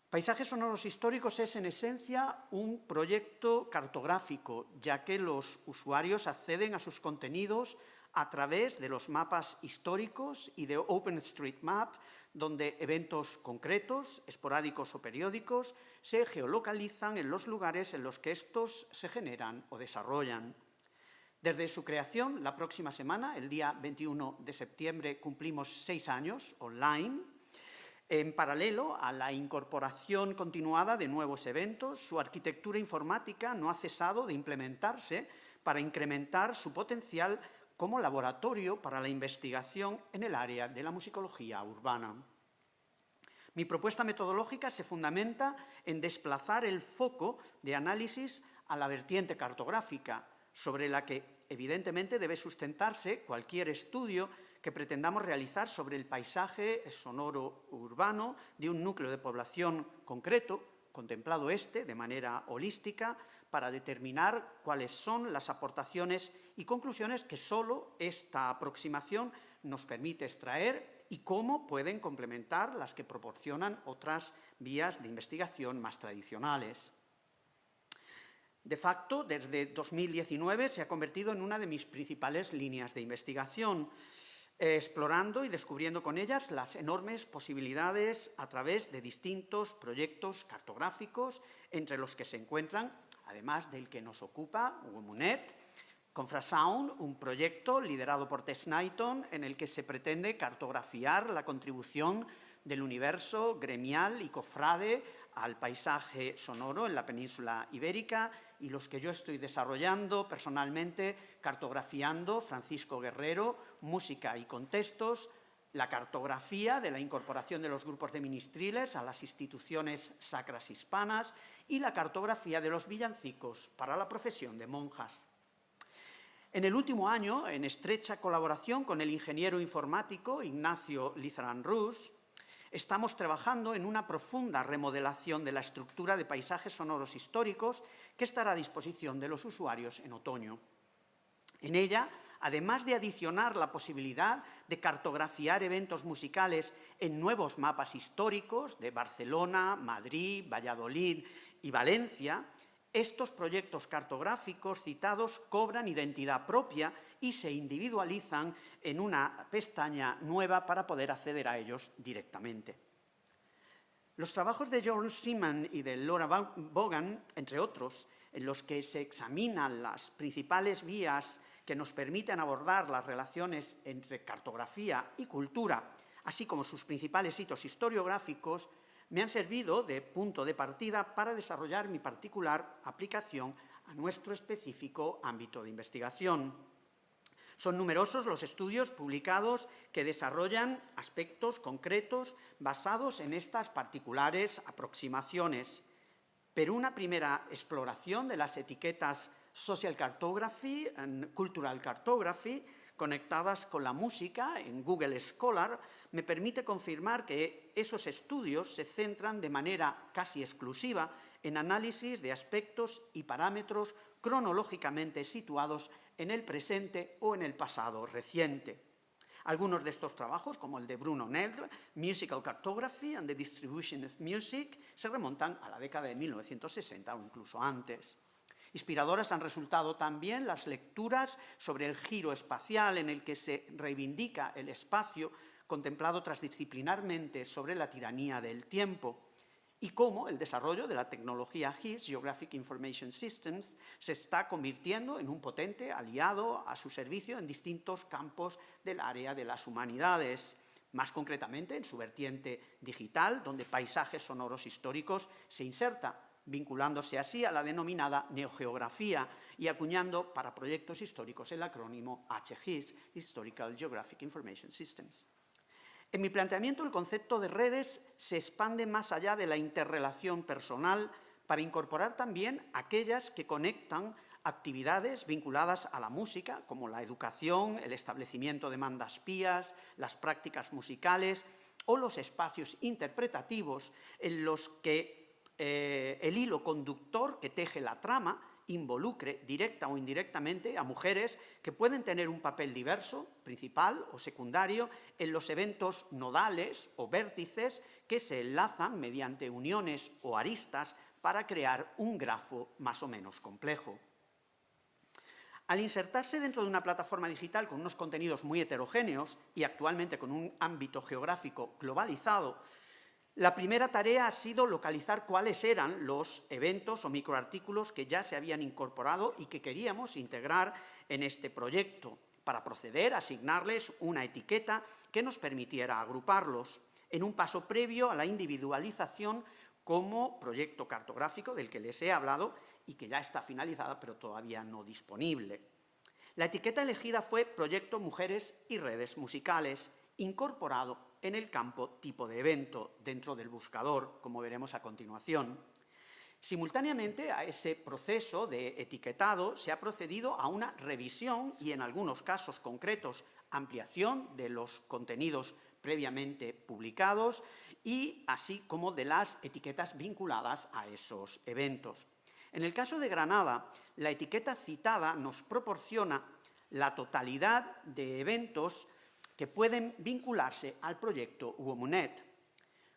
Paisajes Sonoros Históricos es en esencia un proyecto cartográfico, ya que los usuarios acceden a sus contenidos a través de los mapas históricos y de OpenStreetMap donde eventos concretos, esporádicos o periódicos, se geolocalizan en los lugares en los que estos se generan o desarrollan. Desde su creación, la próxima semana, el día 21 de septiembre, cumplimos 6 años online. En paralelo a la incorporación continuada de nuevos eventos, su arquitectura informática no ha cesado de implementarse para incrementar su potencial como laboratorio para la investigación en el área de la musicología urbana. Mi propuesta metodológica se fundamenta en desplazar el foco de análisis a la vertiente cartográfica, sobre la que evidentemente debe sustentarse cualquier estudio que pretendamos realizar sobre el paisaje sonoro urbano de un núcleo de población concreto, contemplado de manera holística, para determinar cuáles son las aportaciones y conclusiones que solo esta aproximación nos permite extraer y cómo pueden complementar las que proporcionan otras vías de investigación más tradicionales. De facto, desde 2019 se ha convertido en una de mis principales líneas de investigación, explorando y descubriendo con ellas las enormes posibilidades a través de distintos proyectos cartográficos, entre los que se encuentran, además del que nos ocupa, Womunet, Confrasound, un proyecto liderado por Tess Knighton en el que se pretende cartografiar la contribución del universo gremial y cofrade al paisaje sonoro en la península ibérica, y los que yo estoy desarrollando personalmente, cartografiando Francisco Guerrero, música y contextos, la cartografía de la incorporación de los grupos de ministriles a las instituciones sacras hispanas y la cartografía de los villancicos para la profesión de monjas. En el último año, en estrecha colaboración con el ingeniero informático Ignacio Lizarán-Rus, estamos trabajando en una profunda remodelación de la estructura de paisajes sonoros históricos que estará a disposición de los usuarios en otoño. En ella, además de adicionar la posibilidad de cartografiar eventos musicales en nuevos mapas históricos de Barcelona, Madrid, Valladolid y Valencia, estos proyectos cartográficos citados cobran identidad propia y se individualizan en una pestaña nueva para poder acceder a ellos directamente. Los trabajos de John Seaman y de Laura Vaughan, entre otros, en los que se examinan las principales vías que nos permiten abordar las relaciones entre cartografía y cultura, así como sus principales hitos historiográficos, me han servido de punto de partida para desarrollar mi particular aplicación a nuestro específico ámbito de investigación. Son numerosos los estudios publicados que desarrollan aspectos concretos basados en estas particulares aproximaciones, pero una primera exploración de las etiquetas Social Cartography y Cultural Cartography conectadas con la música en Google Scholar me permite confirmar que esos estudios se centran de manera casi exclusiva en análisis de aspectos y parámetros cronológicamente situados en el presente o en el pasado reciente. Algunos de estos trabajos, como el de Bruno Nedre, Musical Cartography and the Distribution of Music, se remontan a la década de 1960 o incluso antes. Inspiradoras han resultado también las lecturas sobre el giro espacial en el que se reivindica el espacio contemplado transdisciplinarmente sobre la tiranía del tiempo, y cómo el desarrollo de la tecnología GIS, Geographic Information Systems, se está convirtiendo en un potente aliado a su servicio en distintos campos del área de las humanidades, más concretamente en su vertiente digital, donde paisajes sonoros históricos se inserta, vinculándose así a la denominada neogeografía y acuñando para proyectos históricos el acrónimo HGIS, Historical Geographic Information Systems. En mi planteamiento, el concepto de redes se expande más allá de la interrelación personal para incorporar también aquellas que conectan actividades vinculadas a la música, como la educación, el establecimiento de bandas pías, las prácticas musicales o los espacios interpretativos en los que el hilo conductor que teje la trama involucre directa o indirectamente a mujeres que pueden tener un papel diverso, principal o secundario, en los eventos nodales o vértices que se enlazan mediante uniones o aristas para crear un grafo más o menos complejo. Al insertarse dentro de una plataforma digital con unos contenidos muy heterogéneos y actualmente con un ámbito geográfico globalizado, la primera tarea ha sido localizar cuáles eran los eventos o microartículos que ya se habían incorporado y que queríamos integrar en este proyecto, para proceder a asignarles una etiqueta que nos permitiera agruparlos, en un paso previo a la individualización como proyecto cartográfico del que les he hablado y que ya está finalizada pero todavía no disponible. La etiqueta elegida fue Proyecto Mujeres y Redes Musicales, incorporado en el campo tipo de evento dentro del buscador, como veremos a continuación. Simultáneamente a ese proceso de etiquetado se ha procedido a una revisión y, en algunos casos concretos, ampliación de los contenidos previamente publicados y así como de las etiquetas vinculadas a esos eventos. En el caso de Granada, la etiqueta citada nos proporciona la totalidad de eventos que pueden vincularse al proyecto Womunet.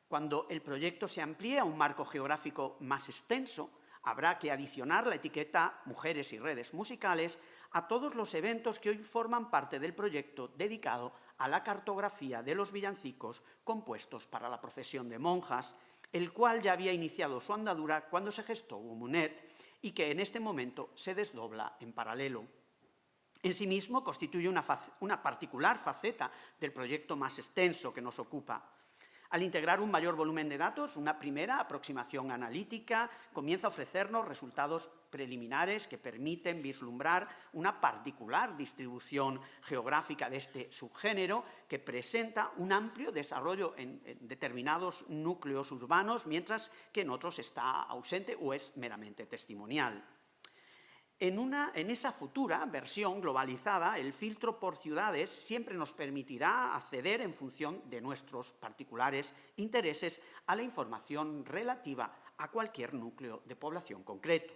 Cuando el proyecto se amplíe a un marco geográfico más extenso, habrá que adicionar la etiqueta Mujeres y Redes Musicales a todos los eventos que hoy forman parte del proyecto dedicado a la cartografía de los villancicos compuestos para la profesión de monjas, el cual ya había iniciado su andadura cuando se gestó Womunet y que en este momento se desdobla en paralelo. En sí mismo constituye una particular faceta del proyecto más extenso que nos ocupa. Al integrar un mayor volumen de datos, una primera aproximación analítica comienza a ofrecernos resultados preliminares que permiten vislumbrar una particular distribución geográfica de este subgénero que presenta un amplio desarrollo en determinados núcleos urbanos, mientras que en otros está ausente o es meramente testimonial. En esa futura versión globalizada, el filtro por ciudades siempre nos permitirá acceder en función de nuestros particulares intereses a la información relativa a cualquier núcleo de población concreto.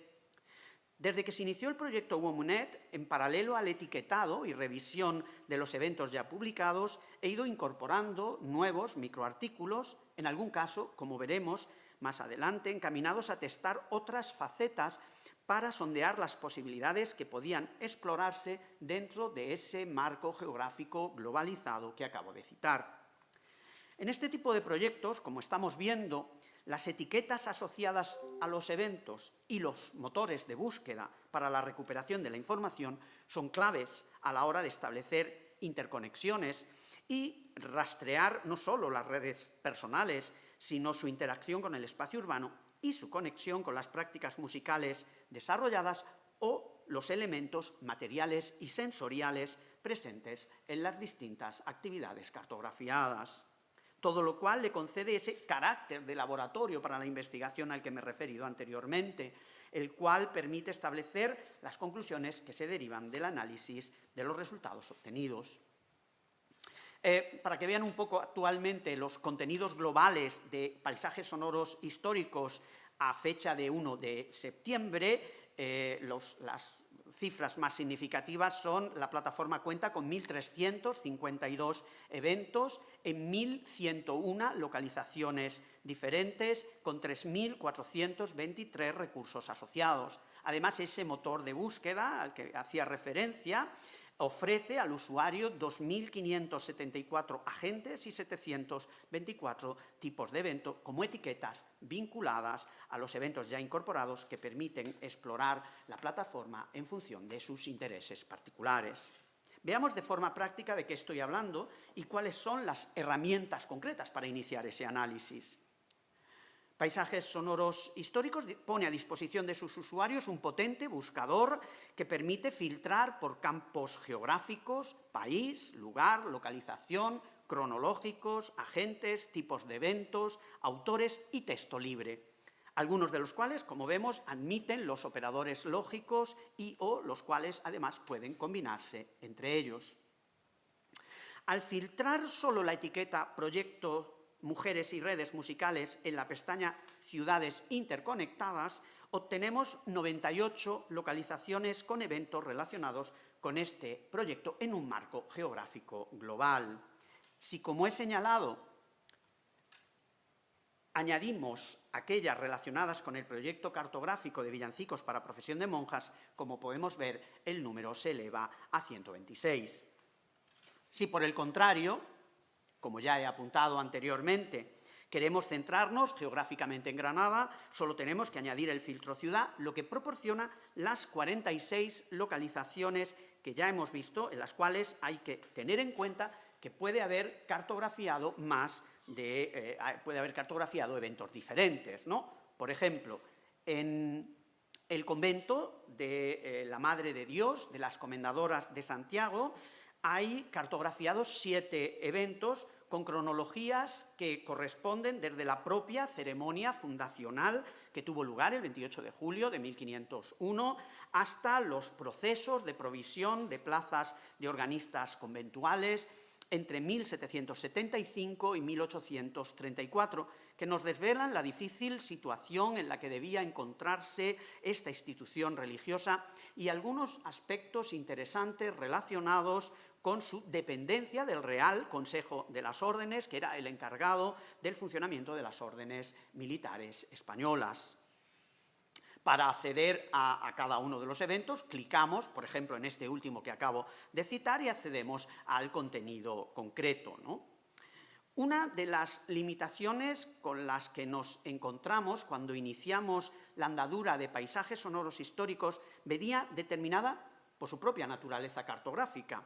Desde que se inició el proyecto Womunet, en paralelo al etiquetado y revisión de los eventos ya publicados, he ido incorporando nuevos microartículos, en algún caso, como veremos más adelante, encaminados a testar otras facetas para sondear las posibilidades que podían explorarse dentro de ese marco geográfico globalizado que acabo de citar. En este tipo de proyectos, como estamos viendo, las etiquetas asociadas a los eventos y los motores de búsqueda para la recuperación de la información son claves a la hora de establecer interconexiones y rastrear no solo las redes personales, sino su interacción con el espacio urbano y su conexión con las prácticas musicales desarrolladas o los elementos materiales y sensoriales presentes en las distintas actividades cartografiadas. Todo lo cual le concede ese carácter de laboratorio para la investigación al que me he referido anteriormente, el cual permite establecer las conclusiones que se derivan del análisis de los resultados obtenidos. Para que vean un poco actualmente los contenidos globales de paisajes sonoros históricos a fecha de 1 de septiembre, las cifras más significativas son: la plataforma cuenta con 1.352 eventos en 1.101 localizaciones diferentes, con 3.423 recursos asociados. Además, ese motor de búsqueda al que hacía referencia ofrece al usuario 2.574 agentes y 724 tipos de evento como etiquetas vinculadas a los eventos ya incorporados que permiten explorar la plataforma en función de sus intereses particulares. Veamos de forma práctica de qué estoy hablando y cuáles son las herramientas concretas para iniciar ese análisis. Paisajes sonoros históricos pone a disposición de sus usuarios un potente buscador que permite filtrar por campos geográficos, país, lugar, localización, cronológicos, agentes, tipos de eventos, autores y texto libre, algunos de los cuales, como vemos, admiten los operadores lógicos y o los cuales además pueden combinarse entre ellos. Al filtrar solo la etiqueta Proyecto Mujeres y Redes Musicales en la pestaña Ciudades interconectadas, obtenemos 98 localizaciones con eventos relacionados con este proyecto en un marco geográfico global. Si, como he señalado Añadimos aquellas relacionadas con el proyecto cartográfico de villancicos para profesión de monjas. Como podemos ver, el número se eleva a 126. Si por el contrario, como ya he apuntado anteriormente, queremos centrarnos geográficamente en Granada, solo tenemos que añadir el filtro ciudad, lo que proporciona las 46 localizaciones que ya hemos visto, en las cuales hay que tener en cuenta que puede haber cartografiado eventos diferentes, ¿no? Por ejemplo, en el convento de la Madre de Dios, de las Comendadoras de Santiago, hay cartografiados 7 eventos con cronologías que corresponden desde la propia ceremonia fundacional que tuvo lugar el 28 de julio de 1501 hasta los procesos de provisión de plazas de organistas conventuales entre 1775 y 1834, que nos desvelan la difícil situación en la que debía encontrarse esta institución religiosa y algunos aspectos interesantes relacionados con su dependencia del Real Consejo de las Órdenes, que era el encargado del funcionamiento de las órdenes militares españolas. Para acceder a cada uno de los eventos, clicamos, por ejemplo, en este último que acabo de citar y accedemos al contenido concreto, ¿no? Una de las limitaciones con las que nos encontramos cuando iniciamos la andadura de paisajes sonoros históricos venía determinada por su propia naturaleza cartográfica,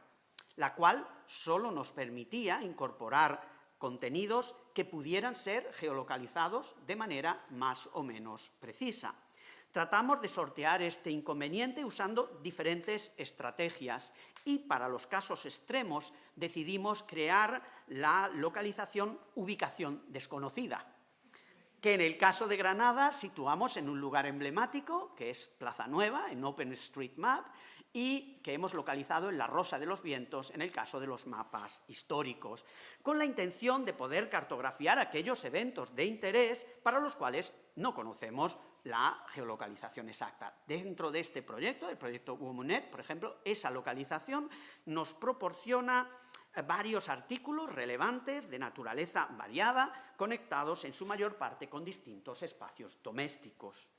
la cual solo nos permitía incorporar contenidos que pudieran ser geolocalizados de manera más o menos precisa. Tratamos de sortear este inconveniente usando diferentes estrategias y para los casos extremos decidimos crear la localización ubicación desconocida, que en el caso de Granada situamos en un lugar emblemático, que es Plaza Nueva, en OpenStreetMap, y que hemos localizado en la Rosa de los Vientos en el caso de los mapas históricos, con la intención de poder cartografiar aquellos eventos de interés para los cuales no conocemos la geolocalización exacta. Dentro de este proyecto, el proyecto Womunet, por ejemplo, esa localización nos proporciona varios artículos relevantes de naturaleza variada, conectados en su mayor parte con distintos espacios domésticos.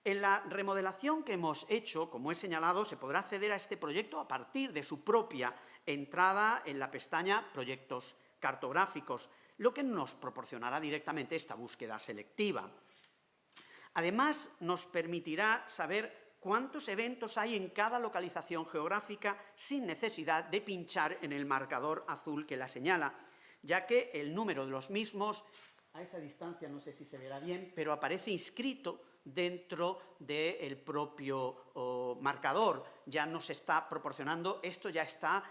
En la remodelación que hemos hecho, como he señalado, se podrá acceder a este proyecto a partir de su propia entrada en la pestaña Proyectos cartográficos, lo que nos proporcionará directamente esta búsqueda selectiva. Además, nos permitirá saber cuántos eventos hay en cada localización geográfica sin necesidad de pinchar en el marcador azul que la señala, ya que el número de los mismos, a esa distancia no sé si se verá bien, pero aparece inscrito dentro del propio marcador. Ya nos está proporcionando, esto ya está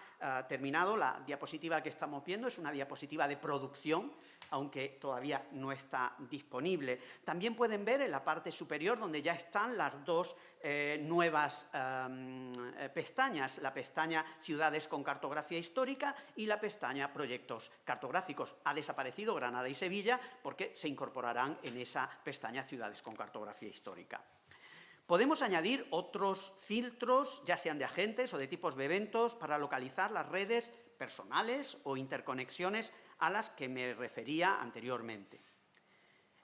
terminado, la diapositiva que estamos viendo es una diapositiva de producción, aunque todavía no está disponible. También pueden ver en la parte superior donde ya están las dos nuevas pestañas, la pestaña Ciudades con cartografía histórica y la pestaña Proyectos cartográficos. Ha desaparecido Granada y Sevilla porque se incorporarán en esa pestaña Ciudades con cartografía histórica. Podemos añadir otros filtros, ya sean de agentes o de tipos de eventos, para localizar las redes personales o interconexiones a las que me refería anteriormente.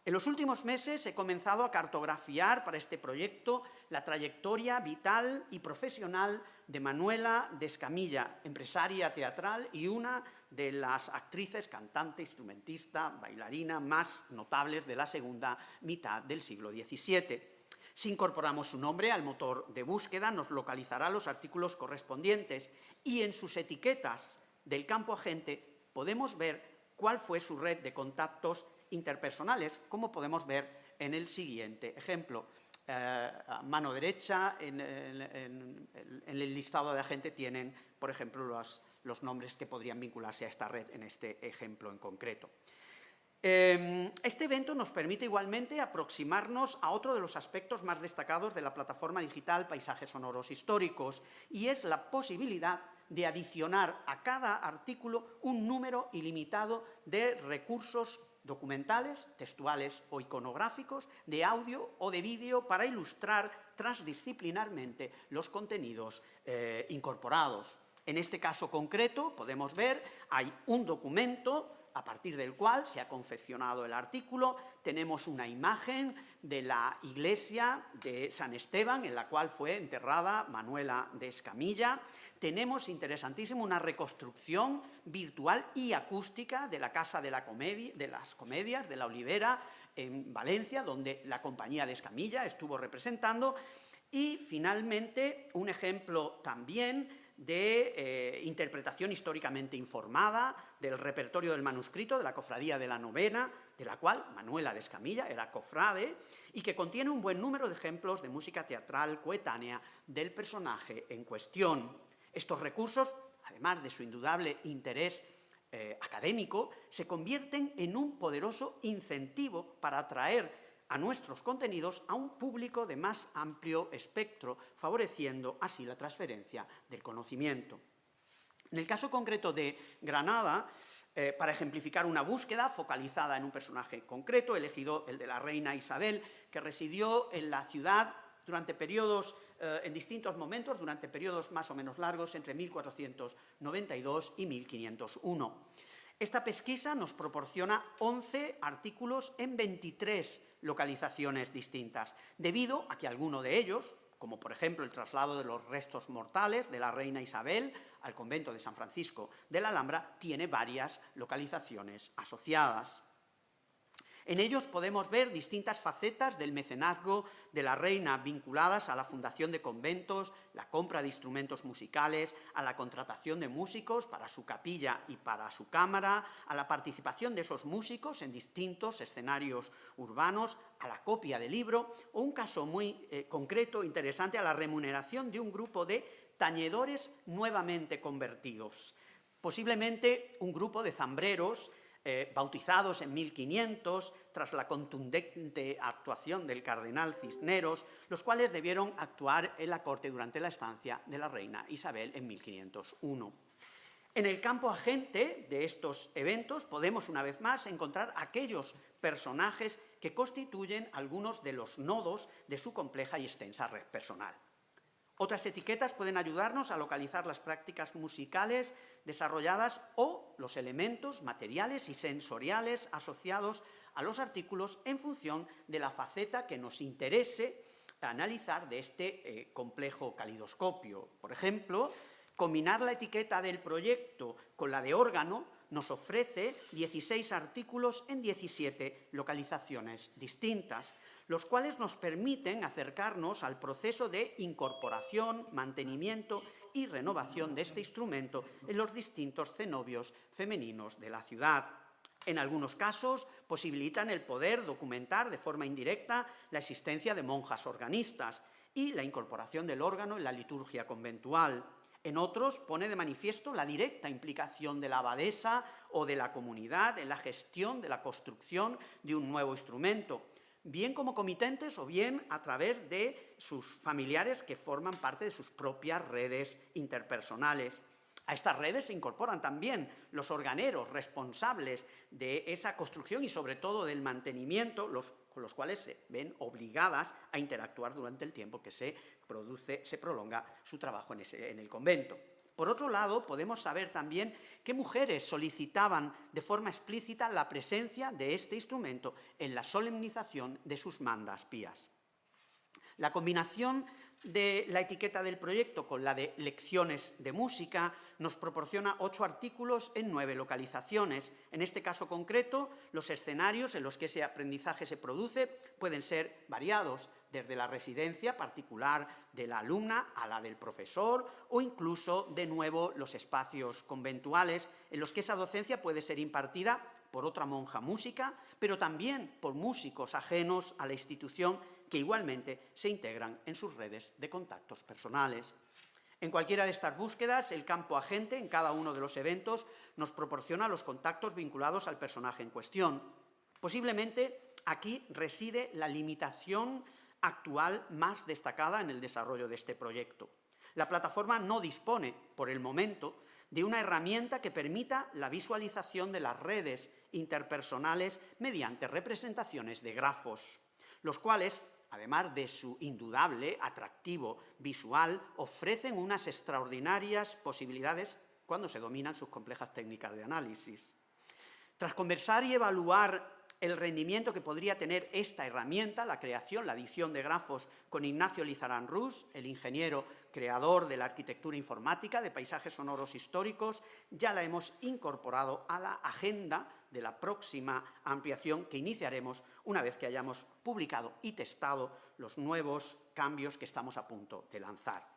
En los últimos meses he comenzado a cartografiar para este proyecto la trayectoria vital y profesional de Manuela de Escamilla, empresaria teatral y una de las actrices, cantante, instrumentista, bailarina más notables de la segunda mitad del siglo XVII. Si incorporamos su nombre al motor de búsqueda, nos localizará los artículos correspondientes y en sus etiquetas del campo agente podemos ver cuál fue su red de contactos interpersonales, como podemos ver en el siguiente ejemplo. A mano derecha, en el listado de agente tienen, por ejemplo, los nombres que podrían vincularse a esta red en este ejemplo en concreto. Este evento nos permite igualmente aproximarnos a otro de los aspectos más destacados de la plataforma digital Paisajes Sonoros Históricos, y es la posibilidad de adicionar a cada artículo un número ilimitado de recursos documentales, textuales o iconográficos, de audio o de vídeo para ilustrar transdisciplinarmente los contenidos incorporados. En este caso concreto podemos ver, hay un documento a partir del cual se ha confeccionado el artículo. Tenemos una imagen de la iglesia de San Esteban, en la cual fue enterrada Manuela de Escamilla. Tenemos, interesantísimo, una reconstrucción virtual y acústica de la Casa de las Comedias, de la Olivera, en Valencia, donde la compañía de Escamilla estuvo representando. Y, finalmente, un ejemplo también de interpretación históricamente informada del repertorio del manuscrito de la Cofradía de la Novena, de la cual Manuela de Escamilla era cofrade, y que contiene un buen número de ejemplos de música teatral coetánea del personaje en cuestión. Estos recursos, además de su indudable interés académico, se convierten en un poderoso incentivo para atraer a nuestros contenidos a un público de más amplio espectro, favoreciendo así la transferencia del conocimiento. En el caso concreto de Granada, para ejemplificar una búsqueda focalizada en un personaje concreto, he elegido el de la reina Isabel, que residió en la ciudad durante periodos, en distintos momentos, durante periodos más o menos largos, entre 1492 y 1501. Esta pesquisa nos proporciona 11 artículos en 23 localizaciones distintas, debido a que alguno de ellos, como por ejemplo el traslado de los restos mortales de la reina Isabel al convento de San Francisco de la Alhambra, tiene varias localizaciones asociadas. En ellos podemos ver distintas facetas del mecenazgo de la reina vinculadas a la fundación de conventos, la compra de instrumentos musicales, a la contratación de músicos para su capilla y para su cámara, a la participación de esos músicos en distintos escenarios urbanos, a la copia de libro, o un caso muy concreto, interesante, a la remuneración de un grupo de tañedores nuevamente convertidos. Posiblemente un grupo de zambreros bautizados en 1500 tras la contundente actuación del cardenal Cisneros, los cuales debieron actuar en la corte durante la estancia de la reina Isabel en 1501. En el campo agente de estos eventos podemos una vez más encontrar aquellos personajes que constituyen algunos de los nodos de su compleja y extensa red personal. Otras etiquetas pueden ayudarnos a localizar las prácticas musicales desarrolladas o los elementos materiales y sensoriales asociados a los artículos en función de la faceta que nos interese analizar de este complejo calidoscopio. Por ejemplo, combinar la etiqueta del proyecto con la de órgano nos ofrece 16 artículos en 17 localizaciones distintas, los cuales nos permiten acercarnos al proceso de incorporación, mantenimiento y renovación de este instrumento en los distintos cenobios femeninos de la ciudad. En algunos casos, posibilitan el poder documentar de forma indirecta la existencia de monjas organistas y la incorporación del órgano en la liturgia conventual. En otros, pone de manifiesto la directa implicación de la abadesa o de la comunidad en la gestión de la construcción de un nuevo instrumento, bien como comitentes o bien a través de sus familiares que forman parte de sus propias redes interpersonales. A estas redes se incorporan también los organeros responsables de esa construcción y sobre todo del mantenimiento, con los cuales se ven obligadas a interactuar durante el tiempo que se prolonga su trabajo en el convento. Por otro lado, podemos saber también qué mujeres solicitaban de forma explícita la presencia de este instrumento en la solemnización de sus mandas pías. La combinación de la etiqueta del proyecto con la de lecciones de música nos proporciona 8 artículos en 9 localizaciones. En este caso concreto, los escenarios en los que ese aprendizaje se produce pueden ser variados, desde la residencia particular de la alumna a la del profesor, o incluso, de nuevo, los espacios conventuales en los que esa docencia puede ser impartida por otra monja música, pero también por músicos ajenos a la institución que igualmente se integran en sus redes de contactos personales. En cualquiera de estas búsquedas, el campo agente en cada uno de los eventos nos proporciona los contactos vinculados al personaje en cuestión. Posiblemente aquí reside la limitación actual más destacada en el desarrollo de este proyecto. La plataforma no dispone, por el momento, de una herramienta que permita la visualización de las redes interpersonales mediante representaciones de grafos, los cuales, además de su indudable atractivo visual, ofrecen unas extraordinarias posibilidades cuando se dominan sus complejas técnicas de análisis. Tras conversar y evaluar el rendimiento que podría tener esta herramienta, la creación, la edición de grafos con Ignacio Lizarán Rus, el ingeniero creador de la arquitectura informática de paisajes sonoros históricos, ya la hemos incorporado a la agenda de la próxima ampliación que iniciaremos una vez que hayamos publicado y testado los nuevos cambios que estamos a punto de lanzar.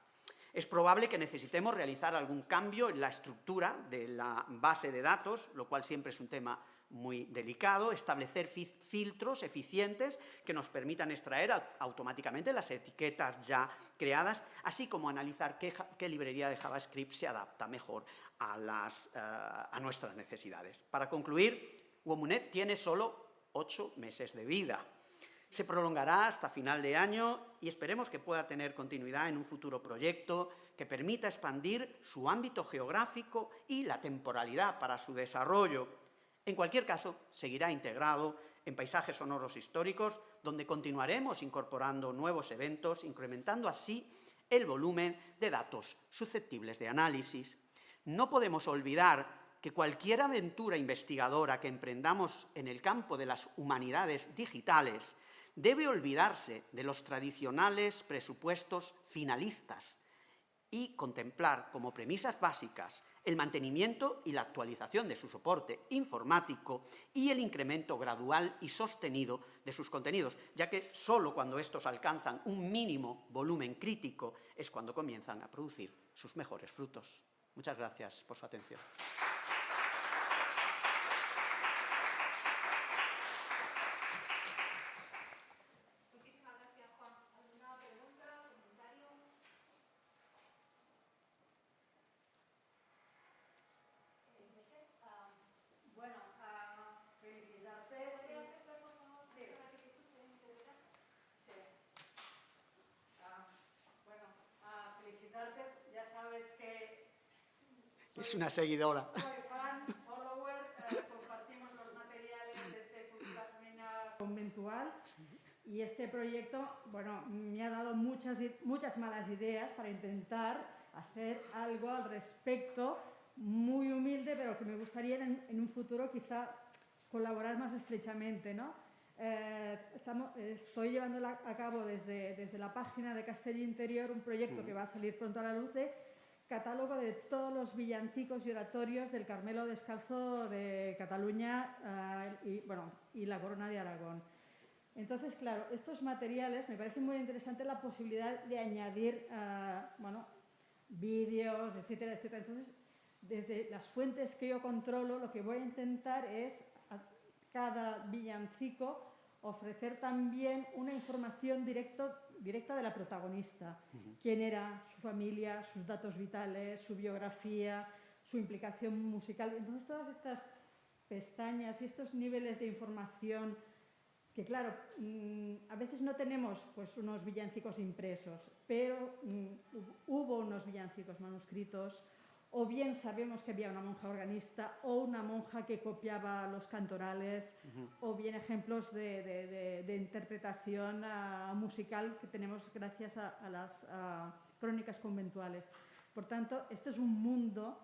Es probable que necesitemos realizar algún cambio en la estructura de la base de datos, lo cual siempre es un tema muy delicado, establecer filtros eficientes que nos permitan extraer automáticamente las etiquetas ya creadas, así como analizar qué librería de JavaScript se adapta mejor a nuestras necesidades. Para concluir, Womunet tiene solo 8 meses de vida. Se prolongará hasta final de año y esperemos que pueda tener continuidad en un futuro proyecto que permita expandir su ámbito geográfico y la temporalidad para su desarrollo. En cualquier caso, seguirá integrado en paisajes sonoros históricos, donde continuaremos incorporando nuevos eventos, incrementando así el volumen de datos susceptibles de análisis. No podemos olvidar que cualquier aventura investigadora que emprendamos en el campo de las humanidades digitales debe olvidarse de los tradicionales presupuestos finalistas y contemplar como premisas básicas el mantenimiento y la actualización de su soporte informático y el incremento gradual y sostenido de sus contenidos, ya que solo cuando estos alcanzan un mínimo volumen crítico es cuando comienzan a producir sus mejores frutos. Muchas gracias por su atención. Es una seguidora. Soy fan, follower, compartimos los materiales desde Cultura Femenina Conventual y este proyecto, bueno, me ha dado muchas malas ideas para intentar hacer algo al respecto, muy humilde, pero que me gustaría en un futuro quizá colaborar más estrechamente, ¿no? Estoy llevando a cabo desde la página de Castell Interior un proyecto que va a salir pronto a la luz de catálogo de todos los villancicos y oratorios del Carmelo Descalzo de Cataluña y la Corona de Aragón. Entonces, claro, estos materiales me parece muy interesante la posibilidad de añadir vídeos, etcétera, etcétera. Entonces, desde las fuentes que yo controlo, lo que voy a intentar es a cada villancico ofrecer también una información directa de la protagonista. Quién era, su familia, sus datos vitales, su biografía, su implicación musical. Entonces, todas estas pestañas y estos niveles de información que, claro, a veces no tenemos pues, unos villancicos impresos, pero hubo unos villancicos manuscritos, o bien sabemos que había una monja organista o una monja que copiaba los cantorales, o bien ejemplos de interpretación musical que tenemos gracias a las crónicas conventuales. Por tanto, este es un mundo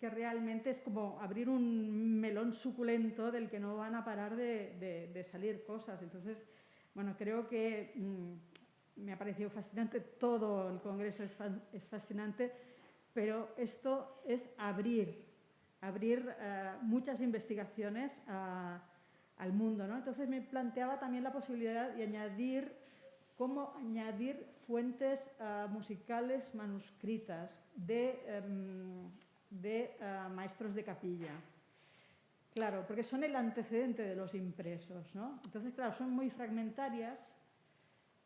que realmente es como abrir un melón suculento del que no van a parar de salir cosas. Entonces, bueno, creo que me ha parecido fascinante, todo el congreso es fascinante, pero esto es abrir muchas investigaciones al mundo, ¿no? Entonces me planteaba también la posibilidad de cómo añadir fuentes musicales manuscritas de maestros de capilla. Claro, porque son el antecedente de los impresos, ¿no? Entonces, claro, son muy fragmentarias.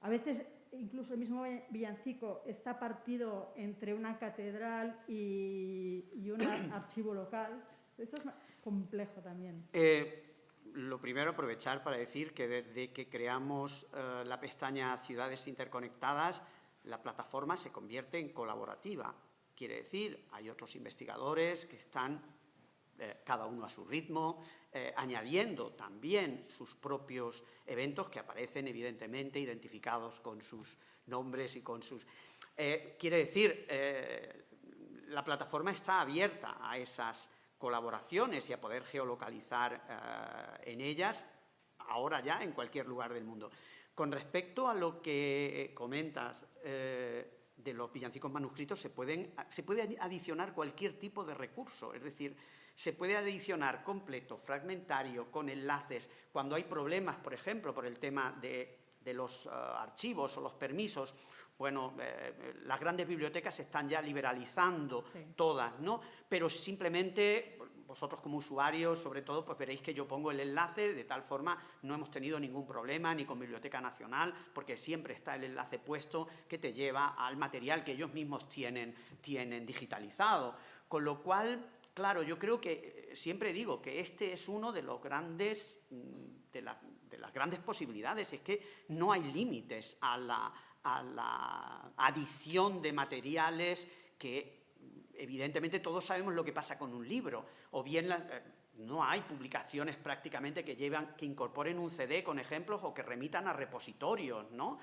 A veces incluso el mismo villancico está partido entre una catedral y un archivo local. Esto es complejo también. Lo primero, aprovechar para decir que desde que creamos la pestaña Ciudades Interconectadas, la plataforma se convierte en colaborativa. Quiere decir, hay otros investigadores que están cada uno a su ritmo, añadiendo también sus propios eventos que aparecen evidentemente identificados con sus nombres y con sus... quiere decir, la plataforma está abierta a esas colaboraciones y a poder geolocalizar en ellas, ahora ya en cualquier lugar del mundo. Con respecto a lo que comentas de los villancicos manuscritos, se puede adicionar cualquier tipo de recurso, es decir, se puede adicionar completo, fragmentario, con enlaces. Cuando hay problemas, por ejemplo, por el tema de los archivos o los permisos, bueno, las grandes bibliotecas están ya liberalizando todas, ¿no? Pero simplemente vosotros como usuarios, sobre todo, pues veréis que yo pongo el enlace, de tal forma no hemos tenido ningún problema ni con Biblioteca Nacional, porque siempre está el enlace puesto que te lleva al material que ellos mismos tienen digitalizado. Con lo cual, claro, yo creo que siempre digo que este es uno de los grandes, de las grandes posibilidades, es que no hay límites a la adición de materiales que evidentemente todos sabemos lo que pasa con un libro, o bien no hay publicaciones prácticamente que incorporen un CD con ejemplos o que remitan a repositorios, ¿no?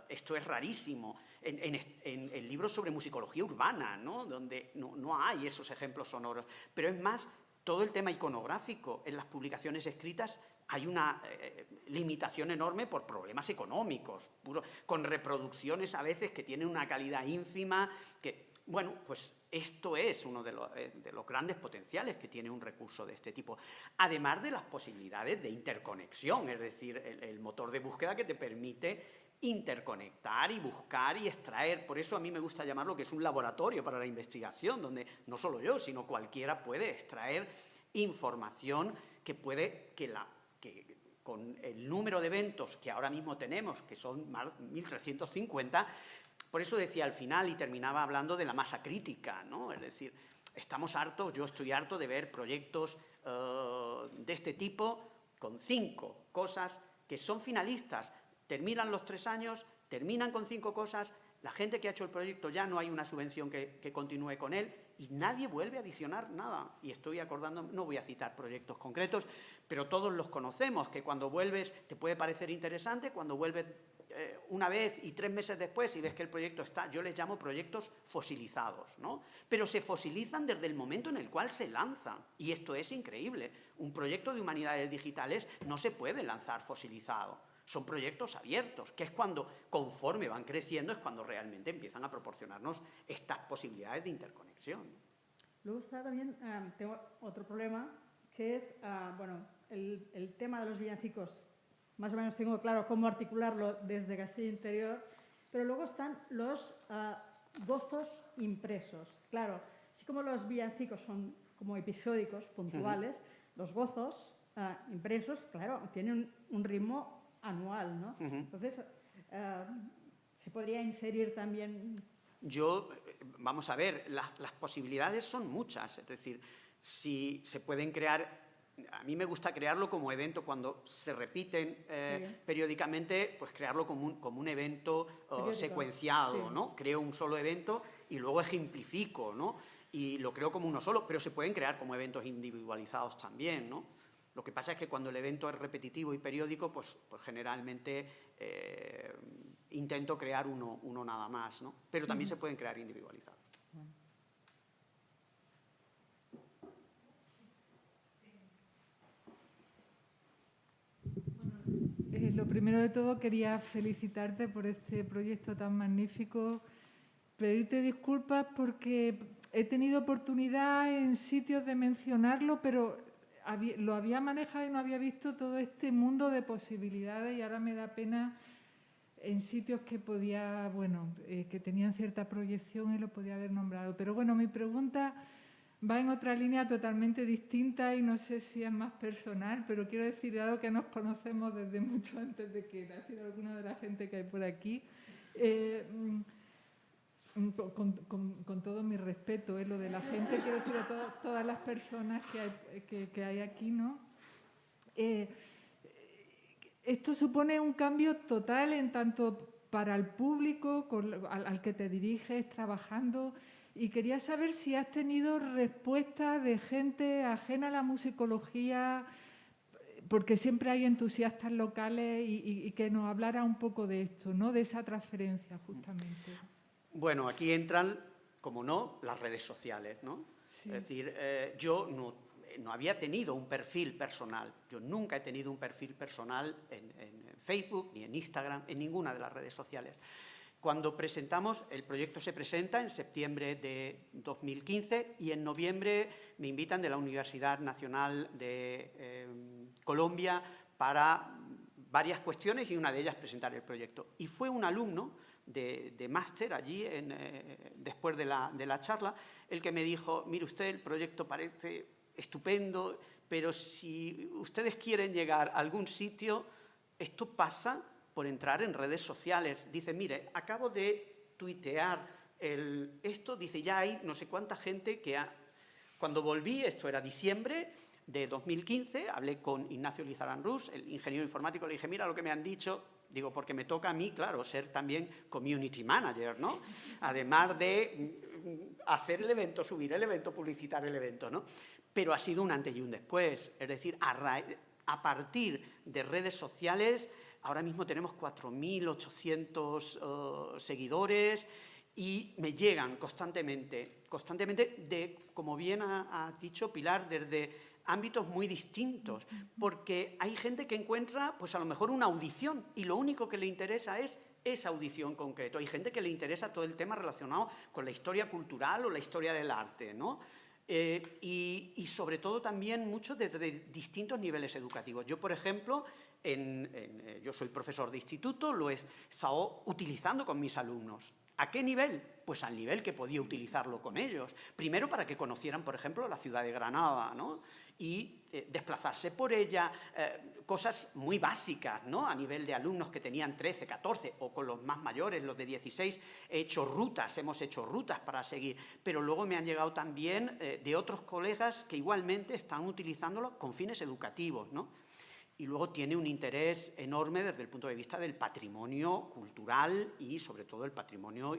Esto es rarísimo. En libros sobre musicología urbana, ¿no? Donde no hay esos ejemplos sonoros, pero es más, todo el tema iconográfico en las publicaciones escritas hay una limitación enorme por problemas económicos, con reproducciones a veces que tienen una calidad ínfima, que, bueno, pues esto es uno de los grandes potenciales que tiene un recurso de este tipo, además de las posibilidades de interconexión, es decir, el motor de búsqueda que te permite interconectar y buscar y extraer. Por eso a mí me gusta llamarlo que es un laboratorio para la investigación, donde no solo yo, sino cualquiera puede extraer información que con el número de eventos que ahora mismo tenemos, que son más de 1.350, por eso decía al final y terminaba hablando de la masa crítica, ¿no? Es decir, estamos hartos, yo estoy harto de ver proyectos de este tipo con 5 cosas que son finalistas, terminan los 3 años, terminan con 5 cosas, la gente que ha hecho el proyecto ya no hay una subvención que continúe con él y nadie vuelve a adicionar nada. Y estoy acordando, no voy a citar proyectos concretos, pero todos los conocemos, que cuando vuelves te puede parecer interesante, cuando vuelves una vez y 3 meses después y ves que el proyecto está, yo les llamo proyectos fosilizados, ¿no? Pero se fosilizan desde el momento en el cual se lanzan y esto es increíble. Un proyecto de humanidades digitales no se puede lanzar fosilizado. Son proyectos abiertos, que es cuando, conforme van creciendo, es cuando realmente empiezan a proporcionarnos estas posibilidades de interconexión. Luego está también, tengo otro problema, que es, bueno, el tema de los villancicos. Más o menos tengo claro cómo articularlo desde Castilla Interior, pero luego están los gozos impresos. Claro, así como los villancicos son como episódicos, puntuales, los gozos impresos, claro, tienen un ritmo anual, ¿no? Entonces, se podría inserir también... Vamos a ver, las posibilidades son muchas, es decir, si se pueden crear... A mí me gusta crearlo como evento, cuando se repiten periódicamente, pues crearlo como un evento secuenciado, sí, ¿no? Creo un solo evento y luego ejemplifico, ¿no? Y lo creo como uno solo, pero se pueden crear como eventos individualizados también, ¿no? Lo que pasa es que cuando el evento es repetitivo y periódico, pues generalmente intento crear uno nada más, ¿no? Pero también se pueden crear individualizados. Lo primero de todo quería felicitarte por este proyecto tan magnífico, pedirte disculpas porque he tenido oportunidad en sitios de mencionarlo, pero lo había manejado y no había visto todo este mundo de posibilidades y ahora me da pena en sitios que podía, bueno, que tenían cierta proyección y lo podía haber nombrado. Pero bueno, mi pregunta va en otra línea totalmente distinta y no sé si es más personal, pero quiero decir, dado que nos conocemos desde mucho antes de que naciera alguna de la gente que hay por aquí, con todo mi respeto, lo de la gente, quiero decir a todas las personas que hay aquí, ¿no? Esto supone un cambio total en tanto para el público al que te diriges trabajando. Y quería saber si has tenido respuesta de gente ajena a la musicología, porque siempre hay entusiastas locales y que nos hablara un poco de esto, ¿no? De esa transferencia, justamente. Bueno, aquí entran, como no, las redes sociales, ¿no? Sí. Es decir, yo no había tenido un perfil personal. Yo nunca he tenido un perfil personal en Facebook, ni en Instagram, en ninguna de las redes sociales. Cuando presentamos, el proyecto se presenta en septiembre de 2015 y en noviembre me invitan de la Universidad Nacional de Colombia para varias cuestiones y una de ellas presentar el proyecto. Y fue un alumno de máster allí, después de la charla, el que me dijo, mire usted, el proyecto parece estupendo, pero si ustedes quieren llegar a algún sitio, esto pasa por entrar en redes sociales. Dice, mire, acabo de tuitear esto, dice, ya hay no sé cuánta gente que ha... Cuando volví, esto era diciembre de 2015, hablé con Ignacio Lizarán Rus, el ingeniero informático, le dije, mira lo que me han dicho, digo, porque me toca a mí, claro, ser también community manager, ¿no? Además de hacer el evento, subir el evento, publicitar el evento, ¿no? Pero ha sido un antes y un después, es decir, a partir de redes sociales, ahora mismo tenemos 4.800 seguidores y me llegan constantemente de, como bien has dicho, Pilar, desde ámbitos muy distintos, porque hay gente que encuentra, pues a lo mejor una audición y lo único que le interesa es esa audición concreto. Hay gente que le interesa todo el tema relacionado con la historia cultural o la historia del arte, ¿no? Y sobre todo también mucho desde distintos niveles educativos. Yo, por ejemplo, yo soy profesor de instituto, lo he estado utilizando con mis alumnos. ¿A qué nivel? Pues al nivel que podía utilizarlo con ellos. Primero para que conocieran, por ejemplo, la ciudad de Granada, ¿no? Y desplazarse por ella, cosas muy básicas, ¿no? A nivel de alumnos que tenían 13, 14 o con los más mayores, los de 16, hemos hecho rutas para seguir. Pero luego me han llegado también de otros colegas que igualmente están utilizándolo con fines educativos, ¿no? Y luego tiene un interés enorme desde el punto de vista del patrimonio cultural y sobre todo el patrimonio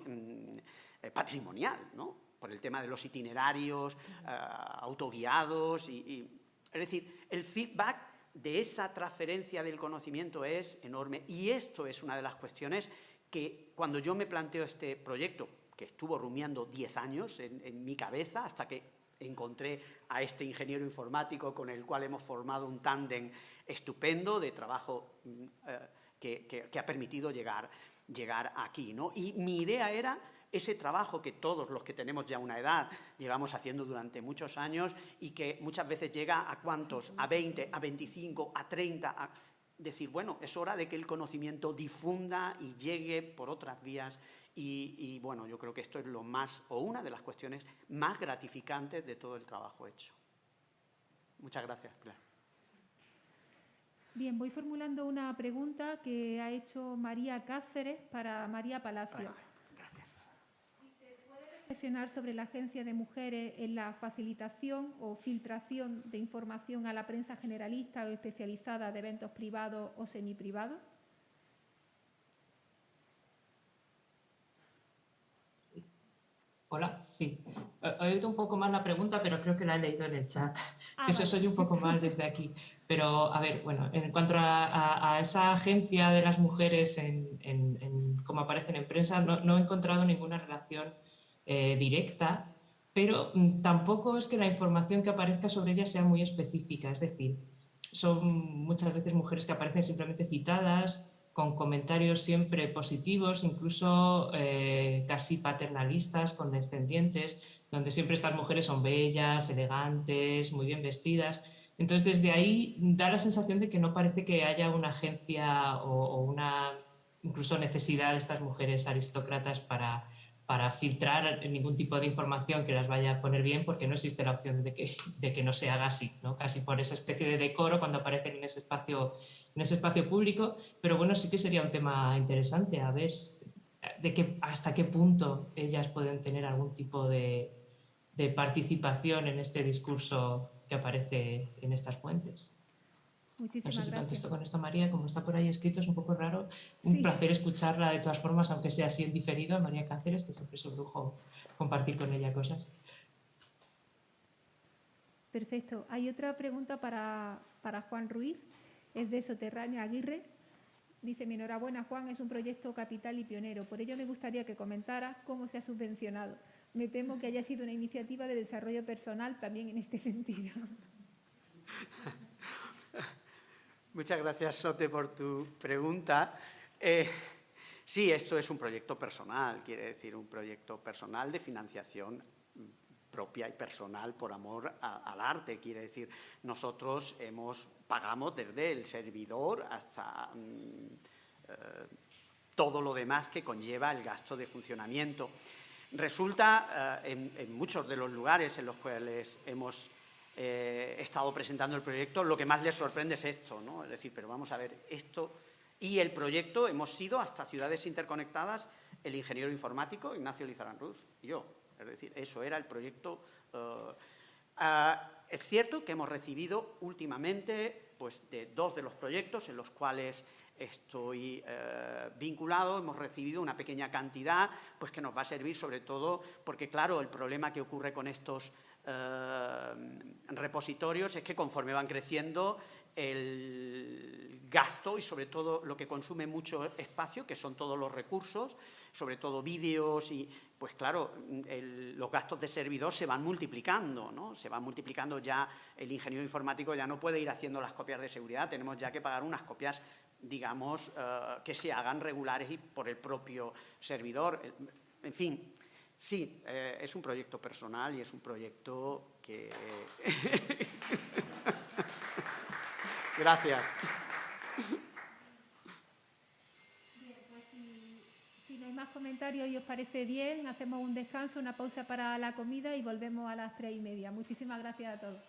patrimonial, ¿no? Por el tema de los itinerarios autoguiados. Es decir, el feedback de esa transferencia del conocimiento es enorme. Y esto es una de las cuestiones que cuando yo me planteo este proyecto, que estuvo rumiando 10 años en mi cabeza hasta que encontré a este ingeniero informático con el cual hemos formado un tándem estupendo de trabajo que ha permitido llegar aquí, ¿no? Y mi idea era ese trabajo que todos los que tenemos ya una edad llevamos haciendo durante muchos años y que muchas veces llega a ¿cuántos? A 20, a 25, a 30, decir, bueno, es hora de que el conocimiento difunda y llegue por otras vías. Y bueno, yo creo que esto es lo más, o una de las cuestiones más gratificantes de todo el trabajo hecho. Muchas gracias, Pilar. Bien, voy formulando una pregunta que ha hecho María Cáceres para María Palacio. Gracias. ¿Se puede reflexionar sobre la agencia de mujeres en la facilitación o filtración de información a la prensa generalista o especializada de eventos privados o semiprivados? Hola, sí. He oído un poco mal la pregunta, pero creo que la he leído en el chat. Que se oye un poco mal desde aquí. Pero, a ver, bueno, en cuanto a esa agencia de las mujeres como aparecen en prensa, no he encontrado ninguna relación directa, pero tampoco es que la información que aparezca sobre ellas sea muy específica. Es decir, son muchas veces mujeres que aparecen simplemente citadas, con comentarios siempre positivos, incluso casi paternalistas, condescendientes, donde siempre estas mujeres son bellas, elegantes, muy bien vestidas. Entonces, desde ahí da la sensación de que no parece que haya una agencia o una incluso necesidad de estas mujeres aristócratas para filtrar ningún tipo de información que las vaya a poner bien, porque no existe la opción de que no se haga así, ¿no? Casi por esa especie de decoro cuando aparecen en ese espacio público. Pero bueno, sí que sería un tema interesante a ver hasta qué punto ellas pueden tener algún tipo de participación en este discurso que aparece en estas fuentes. Muchísimas no sé si gracias. contesto con esto, María, como está por ahí escrito, es un poco raro. Un Sí. placer escucharla de todas formas, aunque sea así en diferido, María Cáceres, que siempre es un lujo compartir con ella cosas. Perfecto. Hay otra pregunta para Juan Ruiz, es de Soterránea Aguirre. Dice, mi enhorabuena, Juan, es un proyecto capital y pionero. Por ello me gustaría que comentara cómo se ha subvencionado. me temo que haya sido una iniciativa de desarrollo personal también en este sentido. Muchas gracias, Sote, por tu pregunta. Sí, esto es un proyecto personal, quiere decir un proyecto personal de financiación propia y personal por amor al arte. Quiere decir, nosotros pagamos desde el servidor hasta todo lo demás que conlleva el gasto de funcionamiento. Resulta, en muchos de los lugares en los cuales hemos estado presentando el proyecto, lo que más les sorprende es esto, ¿no? Es decir, pero vamos a ver, esto y el proyecto, hemos ido hasta ciudades interconectadas, el ingeniero informático Ignacio Lizarán Rus y yo. Es decir, eso era el proyecto. Es cierto que hemos recibido últimamente pues, de 2 de los proyectos en los cuales estoy vinculado, hemos recibido una pequeña cantidad pues, que nos va a servir sobre todo porque, claro, el problema que ocurre con estos repositorios es que conforme van creciendo el gasto y sobre todo lo que consume mucho espacio, que son todos los recursos, sobre todo vídeos y, pues claro, los gastos de servidor se van multiplicando, ¿no? Se van multiplicando ya, el ingeniero informático ya no puede ir haciendo las copias de seguridad, tenemos ya que pagar unas copias, digamos, que se hagan regulares y por el propio servidor. En fin, sí, es un proyecto personal y es un proyecto que... Gracias. Bien, pues si no hay más comentarios y os parece bien, hacemos un descanso, una pausa para la comida y volvemos a las 3:30. Muchísimas gracias a todos.